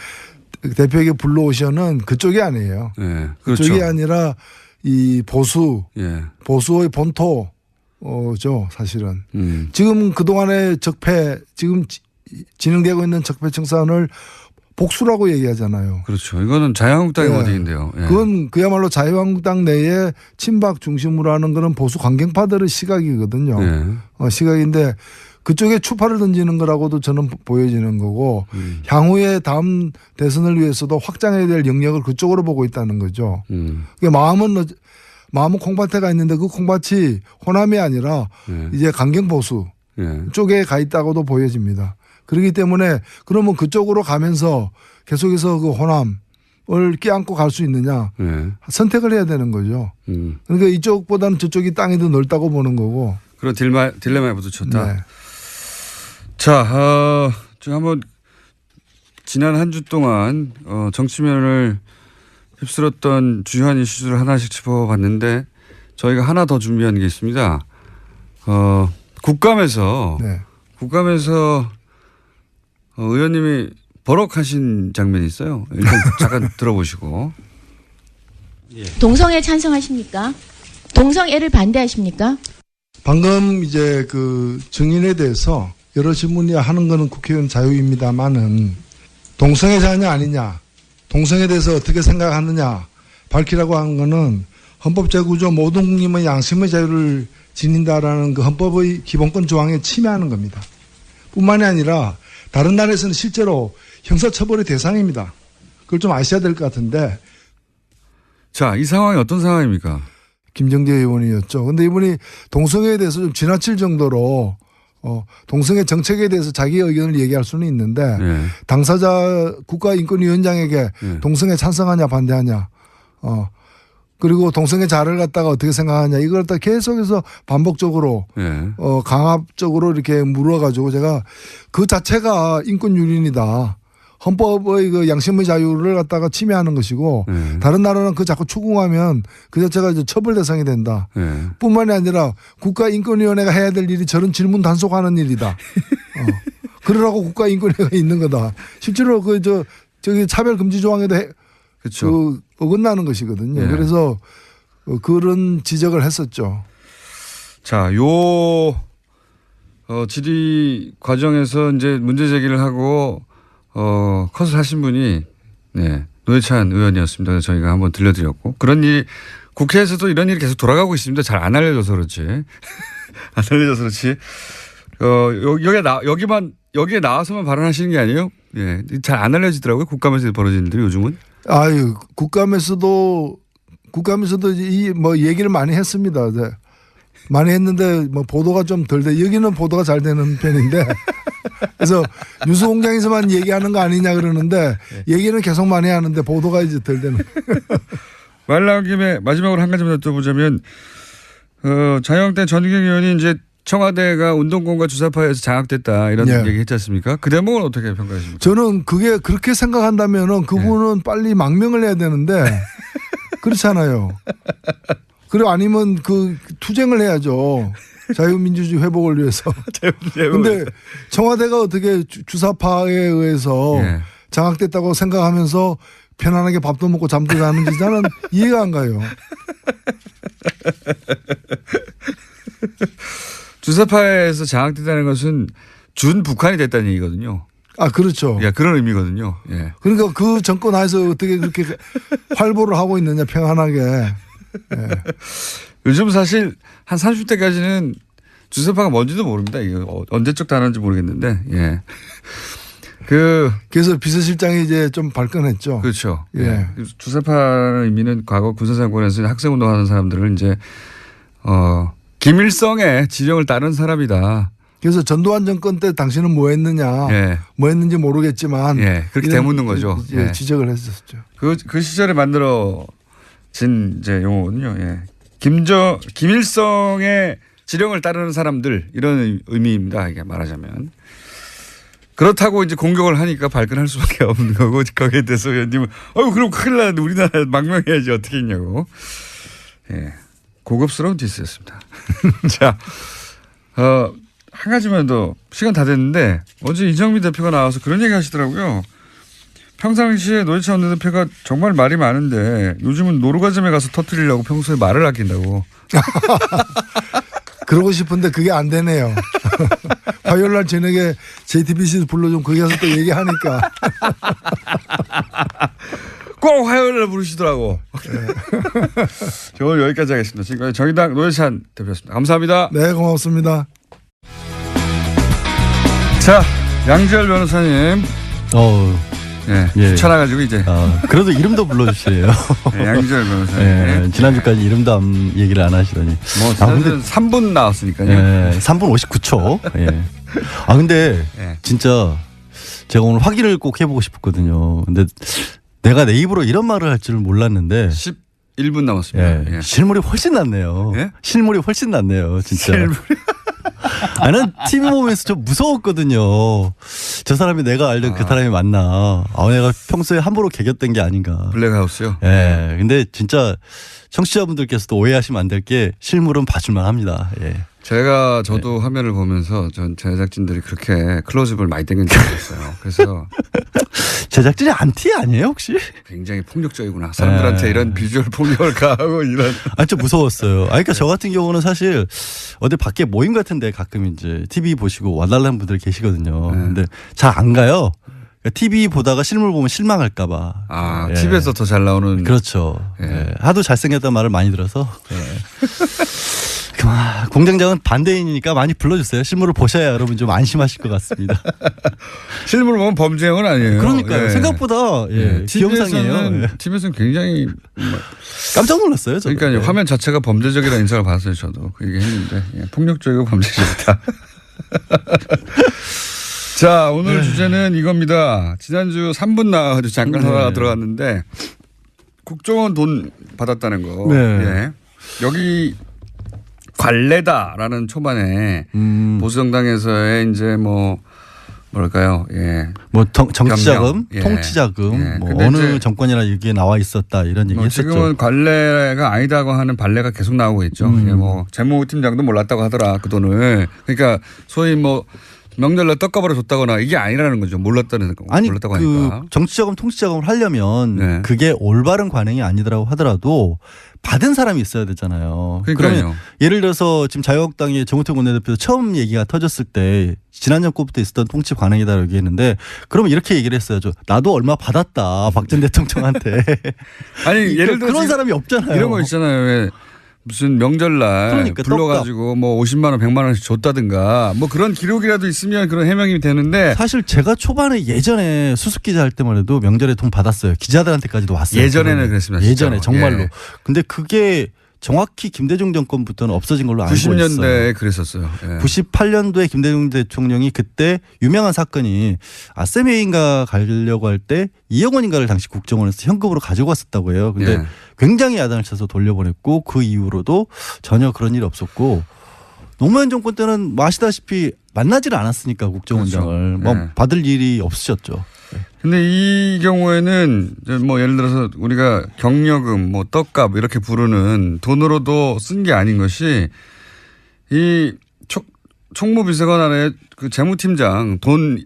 대표에게 블루오션은 그쪽이 아니에요. 예. 그렇죠. 그쪽이 아니라 이 보수의 본토죠 사실은. 지금 그동안의 적폐 지금 진행되고 있는 적폐 청산을 복수라고 얘기하잖아요. 그렇죠. 이거는 자유한국당의 원인인데요. 예. 그건 그야말로 자유한국당 내에 친박 중심으로 하는 거는 보수 강경파들의 시각이거든요. 예. 시각인데 그쪽에 추파를 던지는 거라고도 저는 보여지는 거고 향후에 다음 대선을 위해서도 확장해야 될 영역을 그쪽으로 보고 있다는 거죠. 그러니까 마음은 콩밭에가 있는데 그 콩밭이 호남이 아니라 이제 강경보수 쪽에 가 있다고도 보여집니다. 그렇기 때문에 그러면 그쪽으로 가면서 계속해서 그 호남을 끼안고 갈 수 있느냐 선택을 해야 되는 거죠. 그러니까 이쪽보다는 저쪽이 땅이 더 넓다고 보는 거고. 그런 딜레마에 부딪혔다. 네. 자, 좀 한번 지난 한 주 동안 정치면을 휩쓸었던 주요한 이슈들을 하나씩 짚어봤는데 저희가 하나 더 준비한 게 있습니다. 국감에서 의원님이 버럭하신 장면이 있어요. 일단 잠깐 들어보시고. 동성애 찬성하십니까? 동성애를 반대하십니까? 방금 이제 그 증인에 대해서 여러 질문이 하는 거는 국회의원 자유입니다만은 동성애 자냐 아니냐, 동성애에 대해서 어떻게 생각하느냐 밝히라고 한 거는 헌법제구조 모든 국민의 양심의 자유를 지닌다라는 그 헌법의 기본권 조항에 침해하는 겁니다. 뿐만이 아니라 다른 나라에서는 실제로 형사처벌의 대상입니다. 그걸 좀 아셔야 될 것 같은데. 자, 이 상황이 어떤 상황입니까? 김정재 의원이었죠. 근데 이분이 동성애에 대해서 좀 지나칠 정도로 동성애 정책에 대해서 자기 의견을 얘기할 수는 있는데 당사자 국가인권위원장에게 동성애 찬성하냐 반대하냐 그리고 동성애 자를 갖다가 어떻게 생각하냐 이걸 갖다 계속해서 반복적으로 강압적으로 이렇게 물어가지고 제가 그 자체가 인권 유린이다. 헌법의 그 양심의 자유를 갖다가 침해하는 것이고 다른 나라는 그 자꾸 추궁하면 그 자체가 이제 처벌 대상이 된다. 뿐만이 아니라 국가인권위원회가 해야 될 일이 저런 질문 단속하는 일이다. 그러라고 국가인권위원회가 있는 거다. 실제로 저기 차별금지 조항에도 그렇죠. 어긋나는 것이거든요. 그래서 그런 지적을 했었죠. 자, 질의 과정에서 이제 문제 제기를 하고 컷을 하신 분이 노회찬 의원이었습니다. 그래서 저희가 한번 들려드렸고 그런 일이 국회에서도 이런 일이 계속 돌아가고 있습니다. 잘 안 알려져서 그렇지. 안 알려져서 그렇지. 여기에 나와서만 발언하시는 게 아니에요. 잘 안 알려지더라고요. 국감에서 벌어지는 일들이 요즘은. 아유, 국감에서도 얘기를 많이 했습니다. 많이 했는데 보도가 좀 덜 돼. 여기는 보도가 잘 되는 편인데. 그래서 뉴스공장에서만 얘기하는 거 아니냐 그러는데 얘기는 계속 많이 하는데 보도가 이제 덜 되는. 말 나온 김에 마지막으로 한 가지만 더 보자면 자유한국당 전희경 의원이 이제 청와대가 운동권과 주사파에서 장악됐다 이런 얘기 했지 않습니까? 그 대목은 어떻게 평가하십니까? 저는 그게 그렇게 생각한다면은 그분은 빨리 망명을 해야 되는데 그렇잖아요. 그리고 아니면 그 투쟁을 해야죠. 자유민주주의 회복을 위해서. 그런데 청와대가 어떻게 주사파에 의해서 장악됐다고 생각하면서 편안하게 밥도 먹고 잠도 자는지 저는 이해가 안 가요. 주사파에서 장악됐다는 것은 준 북한이 됐다는 얘기거든요. 아, 그렇죠. 그런 의미거든요. 그러니까 그 정권 하에서 어떻게 그렇게 활보를 하고 있느냐 평안하게. 요즘 사실 한 30대까지는 주사파가 뭔지도 모릅니다. 이게 언제적 단어인지 모르겠는데. 그래서 비서실장이 이제 좀 발끈했죠. 그렇죠. 주사파라는 의미는 과거 군사정권에서 학생운동하는 사람들을 이제 김일성의 지령을 따른 사람이다. 그래서 전두환 정권 때 당신은 뭐 했느냐. 뭐 했는지 모르겠지만. 그렇게 되묻는 거죠. 지적을 했었죠. 그 시절에 만들어진 이제 용어거든요. 김일성의 지령을 따르는 사람들 이런 의미입니다. 이게 말하자면. 그렇다고 이제 공격을 하니까 발끈할 수밖에 없는 거고 거기에 대해서 의원님은 그럼 큰일 나는데 우리나라 망명해야지 어떻게 했냐고. 예. 고급스러운 디스였습니다. 자, 한 가지만 더 시간 다 됐는데 어제 이정미 대표가 나와서 그런 얘기 하시더라고요. 평상시에 노회찬 원내대표가 정말 말이 많은데 요즘은 노루가점에 가서 터뜨리려고 평소에 말을 아낀다고. 그러고 싶은데 그게 안 되네요. 화요일 날 저녁에 JTBC에서 불러좀 거기 가서 또 얘기하니까. 꼭 화요일 날 부르시더라고. 네. 저 오늘 여기까지 하겠습니다. 지금까지 정의당 노회찬 대표였습니다. 감사합니다. 네, 고맙습니다. 자, 양지열 변호사님. 네, 예. 추천해가지고 이제. 그래도 이름도 불러주세요. 네, 양지열 변호사님. 예, 지난주까지 이름도 얘기를 안 하시더니. 뭐, 지난주는 3분 나왔으니까요. 예, 3분 59초. 예. 근데 예. 진짜 제가 오늘 확인을 꼭 해보고 싶었거든요. 근데 내가 내 입으로 이런 말을 할 줄은 몰랐는데. 11분 남았습니다. 예. 실물이 훨씬 낫네요. 예? 실물이 훨씬 낫네요. 진짜. 나는 TV 보면서 좀 무서웠거든요. 저 사람이 내가 알던 그 사람이 맞나. 내가 평소에 함부로 개겼던 게 아닌가. 블랙하우스요? 예. 근데 진짜 청취자분들께서도 오해하시면 안 될 게 실물은 봐줄만 합니다. 예. 저도 화면을 보면서 전 제작진들이 그렇게 클로즈업을 많이 당긴 적이 있어요. 그래서 제작진이 안티 아니에요 혹시? 굉장히 폭력적이구나. 사람들한테 이런 비주얼 폭력을 가하고 이런. 좀 무서웠어요. 그러니까 저 같은 경우는 사실 어디 밖에 모임 같은데 가끔 이제 TV 보시고 와달라는 분들 계시거든요. 근데 잘 안 가요. TV 보다가 실물 보면 실망할까봐. 예. TV에서 더 잘 나오는. 그렇죠. 예. 예. 하도 잘생겼다는 말을 많이 들어서. 예. 공장장은 반대인이니까 많이 불러주세요. 실물을 보셔야 여러분 좀 안심하실 것 같습니다. 실물을 보면 범죄형은 아니에요. 그러니까요. 예. 생각보다 귀염상이에요. TV에서는 굉장히 깜짝 놀랐어요. 저도. 그러니까 화면 자체가 범죄적이라는 인상을 받았어요. 저도 그 얘기 했는데 폭력적이고 범죄적이다. 자, 오늘 주제는 이겁니다. 지난주 3분 나와가지고 잠깐 하다가 들어갔는데 국정원 돈 받았다는 거. 네. 예. 여기 관례다라는 초반에 보수정당에서의 이제 뭐랄까요? 예. 정치자금, 예. 통치자금, 예. 어느 정권이나 여기에 나와 있었다 이런 얘기 했었죠. 지금은 관례가 아니다고 하는 반례가 계속 나오고 있죠. 예, 재무팀장도 몰랐다고 하더라 그 돈을. 그러니까 소위 명절날 떡값으로 줬다거나 이게 아니라는 거죠. 몰랐다고 하니까. 정치자금, 통치자금을 하려면 그게 올바른 관행이 아니더라고 하더라도 받은 사람이 있어야 되잖아요. 그러면 예를 들어서 지금 자유한국당의 정우택 원내대표 처음 얘기가 터졌을 때 지난 정권부터 있었던 통치 관행이다라고 얘기했는데 그러면 이렇게 얘기를 했어야죠. 나도 얼마 받았다. 박 전 대통령한테. 아니 예를 들어 그런 사람이 없잖아요. 이런 거 있잖아요. 왜 무슨 명절날 불러가지고 50만 원, 100만 원씩 줬다든가 그런 기록이라도 있으면 그런 해명이 되는데 사실 제가 초반에 예전에 수습기자 할 때만 해도 명절에 돈 받았어요. 기자들한테까지도 왔어요. 예전에는 그랬습니다. 예전에 정말로. 예. 근데 그게 정확히 김대중 정권부터는 없어진 걸로 알고 있어요. 90년대에 그랬었어요. 예. 98년도에 김대중 대통령이 그때 유명한 사건이 세메인가 가려고 할 때 2억 원인가를 당시 국정원에서 현금으로 가지고 왔었다고 해요. 근데 굉장히 야단을 쳐서 돌려보냈고 그 이후로도 전혀 그런 일이 없었고 노무현 정권 때는 아시다시피 만나질 않았으니까 국정원장을 그렇죠. 받을 일이 없으셨죠. 근데 이 경우에는 예를 들어서 우리가 경력금, 떡값 이렇게 부르는 돈으로도 쓴 게 아닌 것이 이 총무비서관 안에 그 재무팀장 돈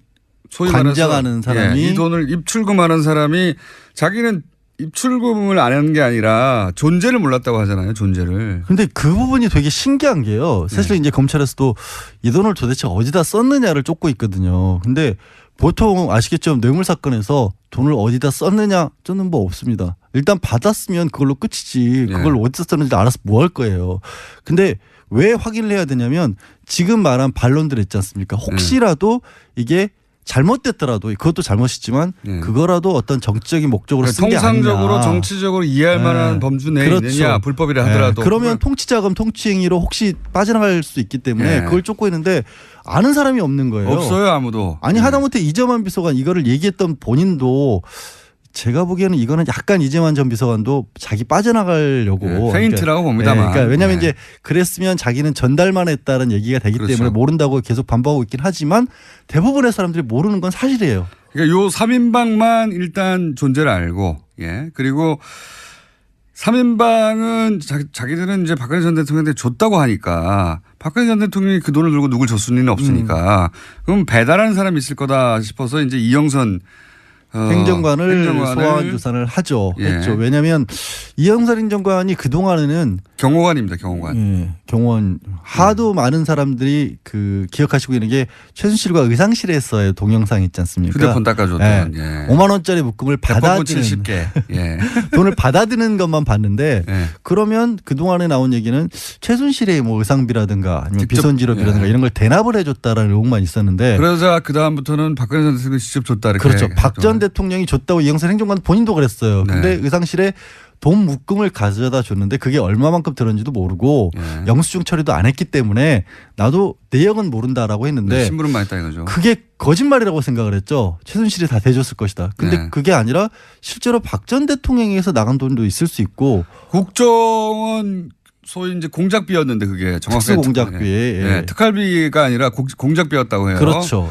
소위 관장하는 사람이 이 돈을 입출금하는 사람이 자기는 입출금을 안 하는 게 아니라 존재를 몰랐다고 하잖아요. 존재를. 근데 그 부분이 되게 신기한 게요. 사실 이제 검찰에서도 이 돈을 도대체 어디다 썼느냐를 쫓고 있거든요. 근데 보통 아시겠죠? 뇌물 사건에서 돈을 어디다 썼느냐 저는 없습니다. 일단 받았으면 그걸로 끝이지. 그걸 어디다 썼는지 알아서 뭐 할 거예요. 근데 왜 확인을 해야 되냐면 지금 말한 반론들 있지 않습니까? 혹시라도 이게 잘못됐더라도 그것도 잘못이지만 그거라도 어떤 정치적인 목적으로 쓴 게 아니냐. 통상적으로 정치적으로 이해할 만한 범주 내에 있느냐. 불법이라 하더라도. 그러면 통치자금 통치행위로 혹시 빠져나갈 수 있기 때문에 그걸 쫓고 있는데 아는 사람이 없는 거예요. 없어요 아무도. 아니 하다못해 이재만 비서관 이거를 얘기했던 본인도 제가 보기에는 이거는 약간 이재만 전 비서관도 자기 빠져나가려고 페인트라고 봅니다만. 그러니까 왜냐하면 이제 그랬으면 자기는 전달만 했다는 얘기가 되기 그렇죠. 때문에 모른다고 계속 반복하고 있긴 하지만 대부분의 사람들이 모르는 건 사실이에요. 그러니까 요 3인방만 일단 존재를 알고, 그리고 3인방은 자기들은 이제 박근혜 전 대통령한테 줬다고 하니까 박근혜 전 대통령이 그 돈을 들고 누굴 줬을 리는 없으니까 그럼 배달하는 사람이 있을 거다 싶어서 이제 이영선 행정관을 소환 조사를 했죠. 왜냐하면 이영선 행정관이 그 동안에는 경호관입니다. 경호관. 경호원 하도 많은 사람들이 그 기억하시고 있는 게 최순실과 의상실에서의 동영상 있지 않습니까? 휴대폰 닦아줬던. 5만 원짜리 묶음을 받아드는 70개. 돈을 받아드는 것만 봤는데 그러면 그 동안에 나온 얘기는 최순실의 뭐 의상비라든가 아니면 비선지럽이라든가 이런 걸 대납을 해줬다라는 의혹만 있었는데. 그러자 그 다음부터는 박근혜 전 대통령이 직접 줬다 이렇게. 그렇죠. 박 전 대통령이 줬다고 이영선 행정관 본인도 그랬어요. 근데 의상실에 돈 묶음을 가져다 줬는데 그게 얼마만큼 들었는지도 모르고 영수증 처리도 안 했기 때문에 나도 내역은 모른다라고 했는데 심부름만 했다 이거죠. 그게 거짓말이라고 생각을 했죠. 최순실이 다 대줬을 것이다. 근데 그게 아니라 실제로 박 전 대통령에게서 나간 돈도 있을 수 있고 국정원 소위 이제 공작비였는데 그게 정확하게 공작비 특활비가 아니라 공작비였다고 해요. 그렇죠.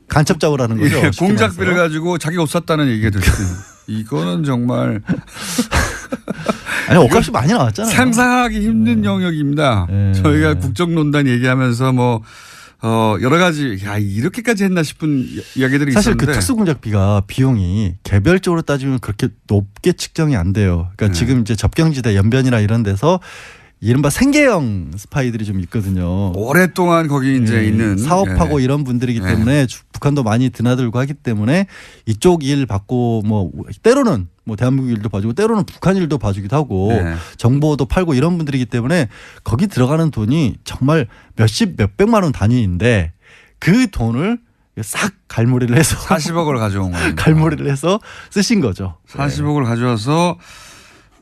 간첩 작업을 하는 거죠. 공작비를 가지고 자기가 옷 샀다는 얘기가 들었어요. 이거는 정말 아니 옷값이 많이 나왔잖아요. 상상하기 힘든 영역입니다. 저희가 국정농단 얘기하면서 뭐 여러 가지 이렇게까지 했나 싶은 이야기들이 사실 있었는데 그 특수공작비가 비용이 개별적으로 따지면 그렇게 높게 측정이 안 돼요. 그러니까 지금 이제 접경지대 연변이나 이런 데서 이른바 생계형 스파이들이 좀 있거든요. 오랫동안 거기 이제 있는 사업하고 이런 분들이기 때문에 북한도 많이 드나들고 하기 때문에 이쪽 일 받고 뭐 때로는 뭐 대한민국 일도 봐주고 때로는 북한 일도 봐주기도 하고 정보도 팔고 이런 분들이기 때문에 거기 들어가는 돈이 정말 몇백만 원 단위인데 그 돈을 싹 갈무리를 해서 40억을 가져온 거예요. 갈무리를 해서 쓰신 거죠. 40억을 가져와서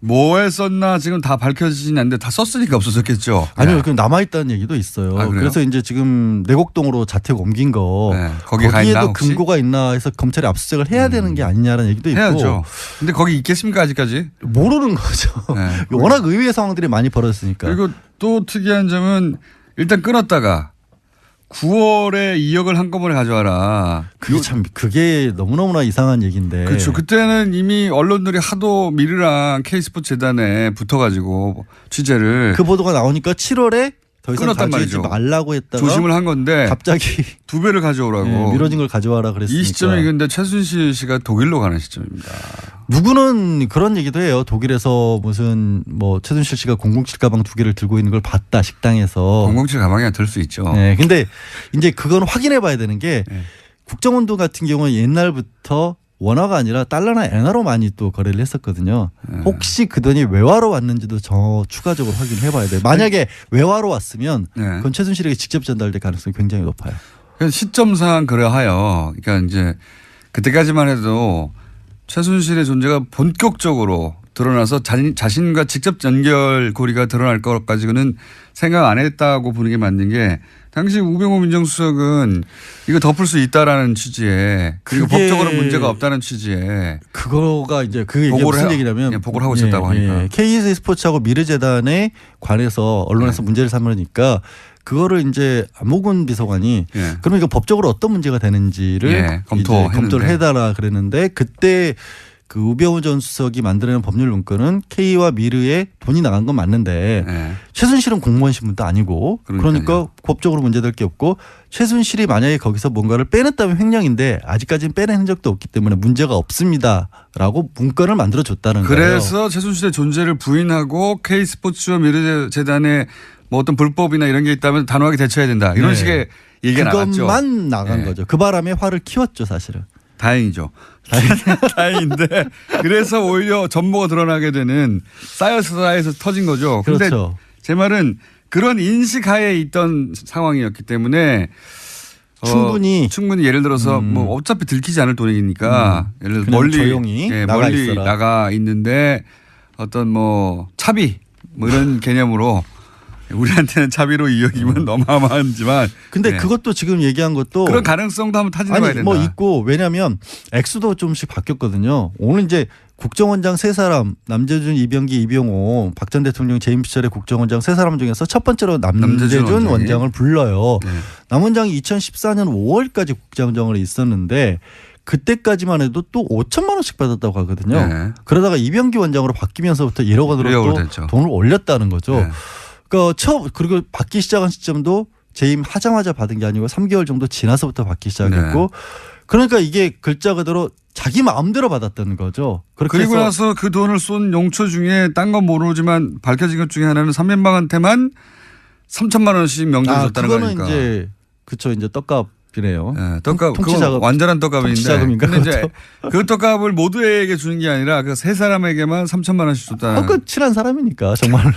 뭐에 썼나 지금 다 밝혀지진 않는데 다 썼으니까 없어졌겠죠. 아니요. 그 남아있다는 얘기도 있어요. 그래서 이제 지금 내곡동으로 자택 옮긴 거 거기에도 금고가 있나 해서 검찰이 압수수색을 해야 되는 게 아니냐라는 얘기도 있고. 해야죠. 근데 거기 있겠습니까 아직까지? 모르는 거죠. 워낙 의외의 상황들이 많이 벌어졌으니까. 그리고 또 특이한 점은 일단 끊었다가 9월에 2억을 한꺼번에 가져와라. 그게 너무너무나 이상한 얘기인데. 그렇죠. 그때는 이미 언론들이 하도 미르랑 K스포츠 재단에 붙어가지고 취재를. 그 보도가 나오니까 7월에 더 이상 가져오지 말라고 했다가 조심을 한 건데 갑자기 2배를 가져오라고. 미뤄진 걸 가져와라 그랬으니까. 이 시점이 근데 최순실 씨가 독일로 가는 시점입니다. 누구는 그런 얘기도 해요. 독일에서 무슨 뭐 최순실 씨가 007 가방 2개를 들고 있는 걸 봤다 식당에서. 007 가방이 들 수 있죠. 근데 이제 그건 확인해 봐야 되는 게 국정원도 같은 경우는 옛날부터 원화가 아니라 달러나 엔화로 많이 또 거래를 했었거든요. 혹시 그 돈이 외화로 왔는지도 추가적으로 확인해 봐야 돼요. 만약에 외화로 왔으면 그건 최순실에게 직접 전달될 가능성이 굉장히 높아요. 시점상 그러하여 그러니까 이제 그때까지만 해도 최순실의 존재가 본격적으로 드러나서 자신과 직접 연결고리가 드러날 것까지는 생각 안 했다고 보는 게 맞는 게 당시 우병우 민정수석은 이거 덮을 수 있다라는 취지에 그리고 법적으로 문제가 없다는 취지에 그거가 이제 그게 무슨 얘기냐면 보고를 하고 있었다고 하니까 KS 스포츠하고 미르재단에 관해서 언론에서 문제를 삼으니까 그거를 이제 안목은 비서관이 그러면 이거 법적으로 어떤 문제가 되는지를 검토를 해달라 그랬는데 그때 그 우병우 전 수석이 만들어낸 법률 문건은 K와 미르에 돈이 나간 건 맞는데 최순실은 공무원 신분도 아니고 그러니까 법적으로 문제될 게 없고 최순실이 만약에 거기서 뭔가를 빼냈다면 횡령인데 아직까지는 빼낸 적도 없기 때문에 문제가 없습니다라고 문건을 만들어줬다는 거예요. 그래서 최순실의 존재를 부인하고 K스포츠와 미르재단에 뭐 어떤 불법이나 이런 게 있다면 단호하게 대처해야 된다. 이런 식의 얘기가 나갔죠. 그것만 나간 거죠. 그 바람에 화를 키웠죠 사실은. 다행이죠. 다행인데 그래서 오히려 전모가 드러나게 되는 쌓여서 터진 거죠. 그런데 그렇죠. 제 말은 그런 인식하에 있던 상황이었기 때문에 충분히 예를 들어서 뭐 어차피 들키지 않을 돈이니까 예를 들어 멀리 나가 있는데 어떤 뭐 차비 뭐 이런 개념으로 우리한테는 차비로 이익이면 너무하지만. 근데 네. 그것도 지금 얘기한 것도 그런 가능성도 한번 타진해봐야 된다. 뭐 있고 왜냐하면 액수도 좀씩 바뀌었거든요. 오늘 이제 국정원장 세 사람 남재준, 이병기, 이병호 박 전 대통령 재임 시절의 국정원장 세 사람 중에서 첫 번째로 남재준 원장을 불러요. 네. 남 원장이 2014년 5월까지 국정원장으로 있었는데 그때까지만 해도 또 5천만 원씩 받았다고 하거든요. 네. 그러다가 이병기 원장으로 바뀌면서부터 1억 원으로 또 돈을 올렸다는 거죠. 네. 그러니까 그리고 받기 시작한 시점도 재임 하자마자 받은 게 아니고 3개월 정도 지나서부터 받기 시작했고 네. 그러니까 이게 글자 그대로 자기 마음대로 받았다는 거죠. 그리고 나서 그 돈을 쏜 용처 중에 딴 건 모르지만 밝혀진 것 중에 하나는 3인방한테만 3천만 원씩 명절 줬다는 거니까. 그거는 이제 그쵸 이제 떡값이네요. 네, 떡값. 그건 완전한 떡값인데. 근데 이제 그 떡값을 모두에게 주는 게 아니라 그 세 사람에게만 3천만 원씩 줬다는. 그 친한 사람이니까 정말.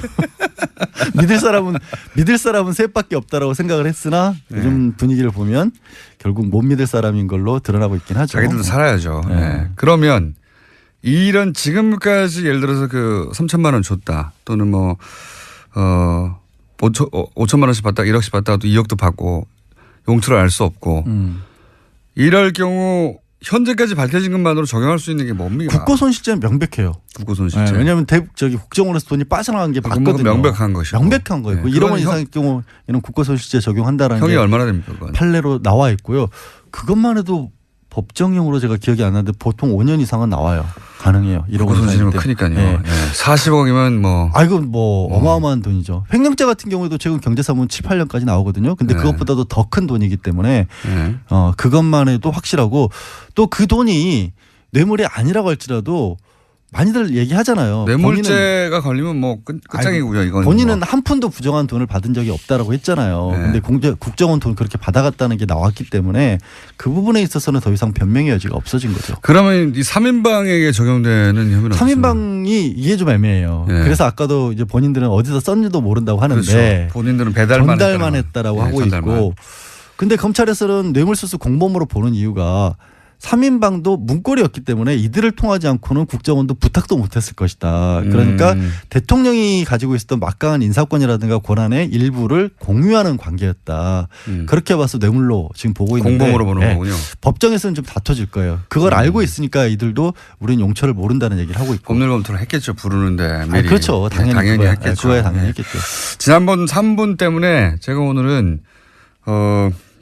믿을 사람은 셋밖에 없다라고 생각을 했으나 네. 요즘 분위기를 보면 결국 못 믿을 사람인 걸로 드러나고 있긴 하죠. 자기들도 살아야죠. 네. 네. 그러면 이런 지금까지 예를 들어서 그 3천만 원 줬다 또는 뭐 5천만 원씩 받다 1억씩 받다가 또 2억도 받고 용처를 알 수 없고 이럴 경우 현재까지 밝혀진 것만으로 적용할 수 있는 게 뭡니까? 국고손실죄는 명백해요. 국고손실죄. 네, 왜냐하면 국정원에서 돈이 빠져나간 게 맞거든요. 명백한 것이고. 명백한 거예요. 네. 1억 원 이상의 경우에는 국고손실죄 적용한다라는 형이 게 얼마나 됩니까? 그건? 판례로 나와 있고요. 그것만 해도 법정형으로 제가 기억이 안 나는데 보통 5년 이상은 나와요. 가능해요. 1억 원 손실이면 크니까요. 네. 네. 40억이면 뭐. 이건 뭐 어마어마한 돈이죠. 횡령죄 같은 경우에도 최근 경제사무는 7, 8년까지 나오거든요. 근데 네. 그것보다도 더 큰 돈이기 때문에 네. 그것만 해도 확실하고 또 그 돈이 뇌물이 아니라고 할지라도 많이들 얘기하잖아요. 뇌물죄가 걸리면 뭐 끝장이고요. 이건 본인은 뭐. 한 푼도 부정한 돈을 받은 적이 없다라고 했잖아요. 네. 근데 국정원 돈 그렇게 받아갔다는 게 나왔기 때문에 그 부분에 있어서는 더 이상 변명의 여지가 없어진 거죠. 그러면 이 3인방에게 적용되는 혐의는 3인방이 이게 좀 애매해요. 네. 그래서 아까도 이제 본인들은 어디서 썼는지도 모른다고 하는데 그렇죠. 본인들은 전달만 했다라고 하고 전달만. 있고 근데 검찰에서는 뇌물수수 공범으로 보는 이유가 3인방도 문고리였기 때문에 이들을 통하지 않고는 국정원도 부탁도 못했을 것이다. 그러니까 대통령이 가지고 있었던 막강한 인사권이라든가 권한의 일부를 공유하는 관계였다. 그렇게 봐서 뇌물로 지금 보고 있는데 공범으로 보는 네. 거군요. 법정에서는 좀 다퉈질 거예요. 그걸 알고 있으니까 이들도 우리는 용처를 모른다는 얘기를 하고 있고. 법률 검토를 했겠죠. 부르는데 미리. 그렇죠. 당연히 했겠죠. 그거야 당연히 했겠죠. 지난번 3분 때문에 제가 오늘은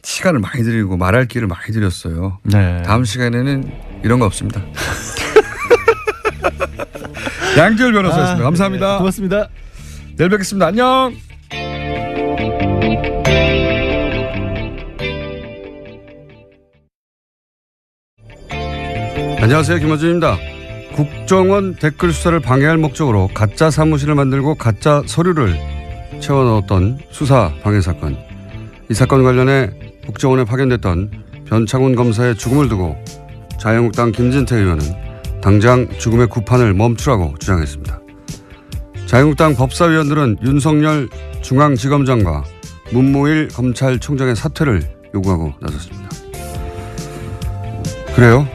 시간을 많이 드리고 말할 기회를 많이 드렸어요. 네. 다음 시간에는 이런 거 없습니다. 양지열 변호사였습니다. 감사합니다. 네. 고맙습니다. 내일 뵙겠습니다. 안녕. 안녕하세요. 김어준입니다. 국정원 댓글 수사를 방해할 목적으로 가짜 사무실을 만들고 가짜 서류를 채워 넣었던 수사 방해 사건. 이 사건 관련해 국정원에 파견됐던 변창훈 검사의 죽음을 두고 자유한국당 김진태 의원은 당장 죽음의 구판을 멈추라고 주장했습니다. 자유한국당 법사위원들은 윤석열 중앙지검장과 문무일 검찰총장의 사퇴를 요구하고 나섰습니다. 그래요?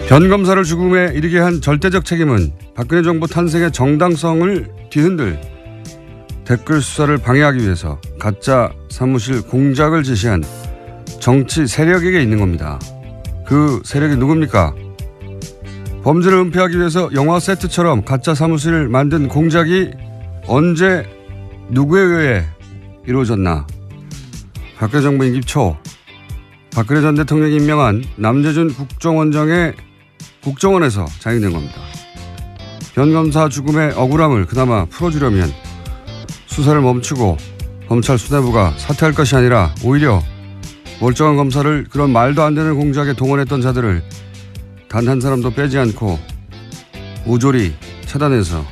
변 검사를 죽음에 이르게 한 절대적 책임은 박근혜 정부 탄생의 정당성을 뒤흔들 댓글 수사를 방해하기 위해서 가짜 사무실 공작을 지시한 정치 세력에게 있는 겁니다. 그 세력이 누굽니까? 범죄를 은폐하기 위해서 영화 세트처럼 가짜 사무실을 만든 공작이 언제 누구에 의해 이루어졌나? 박근혜 정부 임기 초 박근혜 전 대통령이 임명한 남재준 국정원장의 국정원에서 자행된 겁니다. 변 검사 죽음의 억울함을 그나마 풀어주려면 수사를 멈추고 검찰 수뇌부가 사퇴할 것이 아니라 오히려 멀쩡한 검사를 그런 말도 안 되는 공작에 동원했던 자들을 단 한 사람도 빼지 않고 모조리 차단해서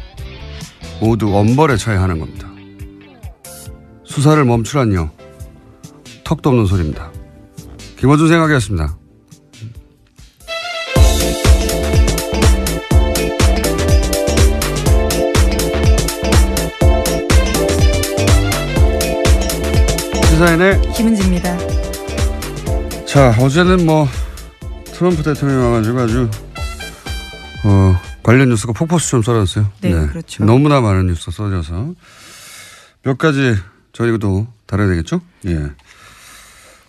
모두 엄벌에 처해야 하는 겁니다. 수사를 멈추란요. 턱도 없는 소리입니다. 김어준 생각이었습니다. 시사인의 김은지입니다. 자, 어제는 뭐 트럼프 대통령이 와가지고 아주 관련 뉴스가 폭포수처럼 쏟아졌어요. 네, 그렇죠. 너무나 많은 뉴스가 쏟아져서 몇 가지 저희도 다뤄야 되겠죠? 예.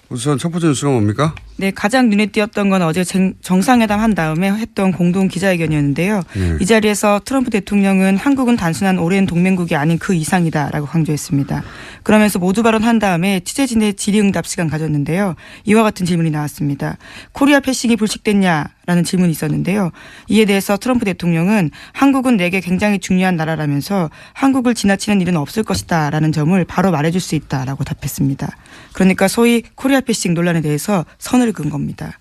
우선 첫 번째 뉴스가 뭡니까? 네, 가장 눈에 띄었던 건 어제 정상회담 한 다음에 했던 공동 기자회견이었는데요. 이 자리에서 트럼프 대통령은 한국은 단순한 오랜 동맹국이 아닌 그 이상이다라고 강조했습니다. 그러면서 모두 발언한 다음에 취재진의 질의응답 시간 가졌는데요. 이와 같은 질문이 나왔습니다. 코리아 패싱이 불식됐냐라는 질문이 있었는데요. 이에 대해서 트럼프 대통령은 한국은 내게 굉장히 중요한 나라라면서 한국을 지나치는 일은 없을 것이다라는 점을 바로 말해줄 수 있다라고 답했습니다. 그러니까 소위 코리아 패싱 논란에 대해서 선을 그은 겁니다.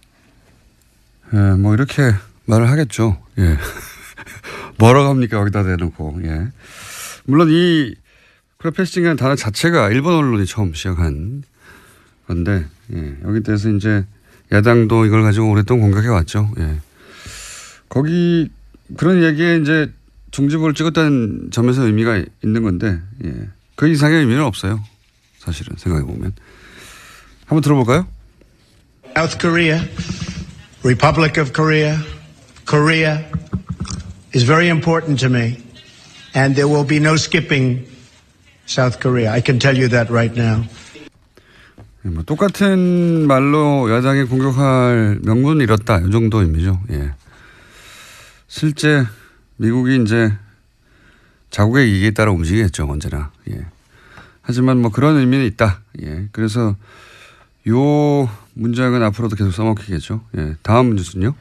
예, 뭐 이렇게 말을 하겠죠. 예. 뭐라고 합니까? 여기다 대놓고. 예. 물론 이 코리아 패싱이라는 단어 자체가 일본 언론이 처음 시작한 건데, 예. 여기 대해서 이제 야당도 이걸 가지고 오랫동안 공격해 왔죠. 예. 거기 그런 얘기에 이제 중지부를 찍었다는 점에서 의미가 있는 건데, 예. 그 이상의 의미는 없어요. 사실은 생각해 보면. 한번 들어볼까요? South Korea, Republic of Korea, Korea is very important to me, and there will be no skipping South Korea. I can tell you that right now. 뭐 똑같은 말로 야당이 공격할 명분은 잃었다. 이 정도 의미죠. 예. 실제 미국이 이제 자국의 이익에 따라 움직이겠죠. 언제나. 예. 하지만 뭐 그런 의미는 있다. 예. 그래서 요 문장은 앞으로도 계속 써먹히겠죠. 예. 다음 뉴스는요.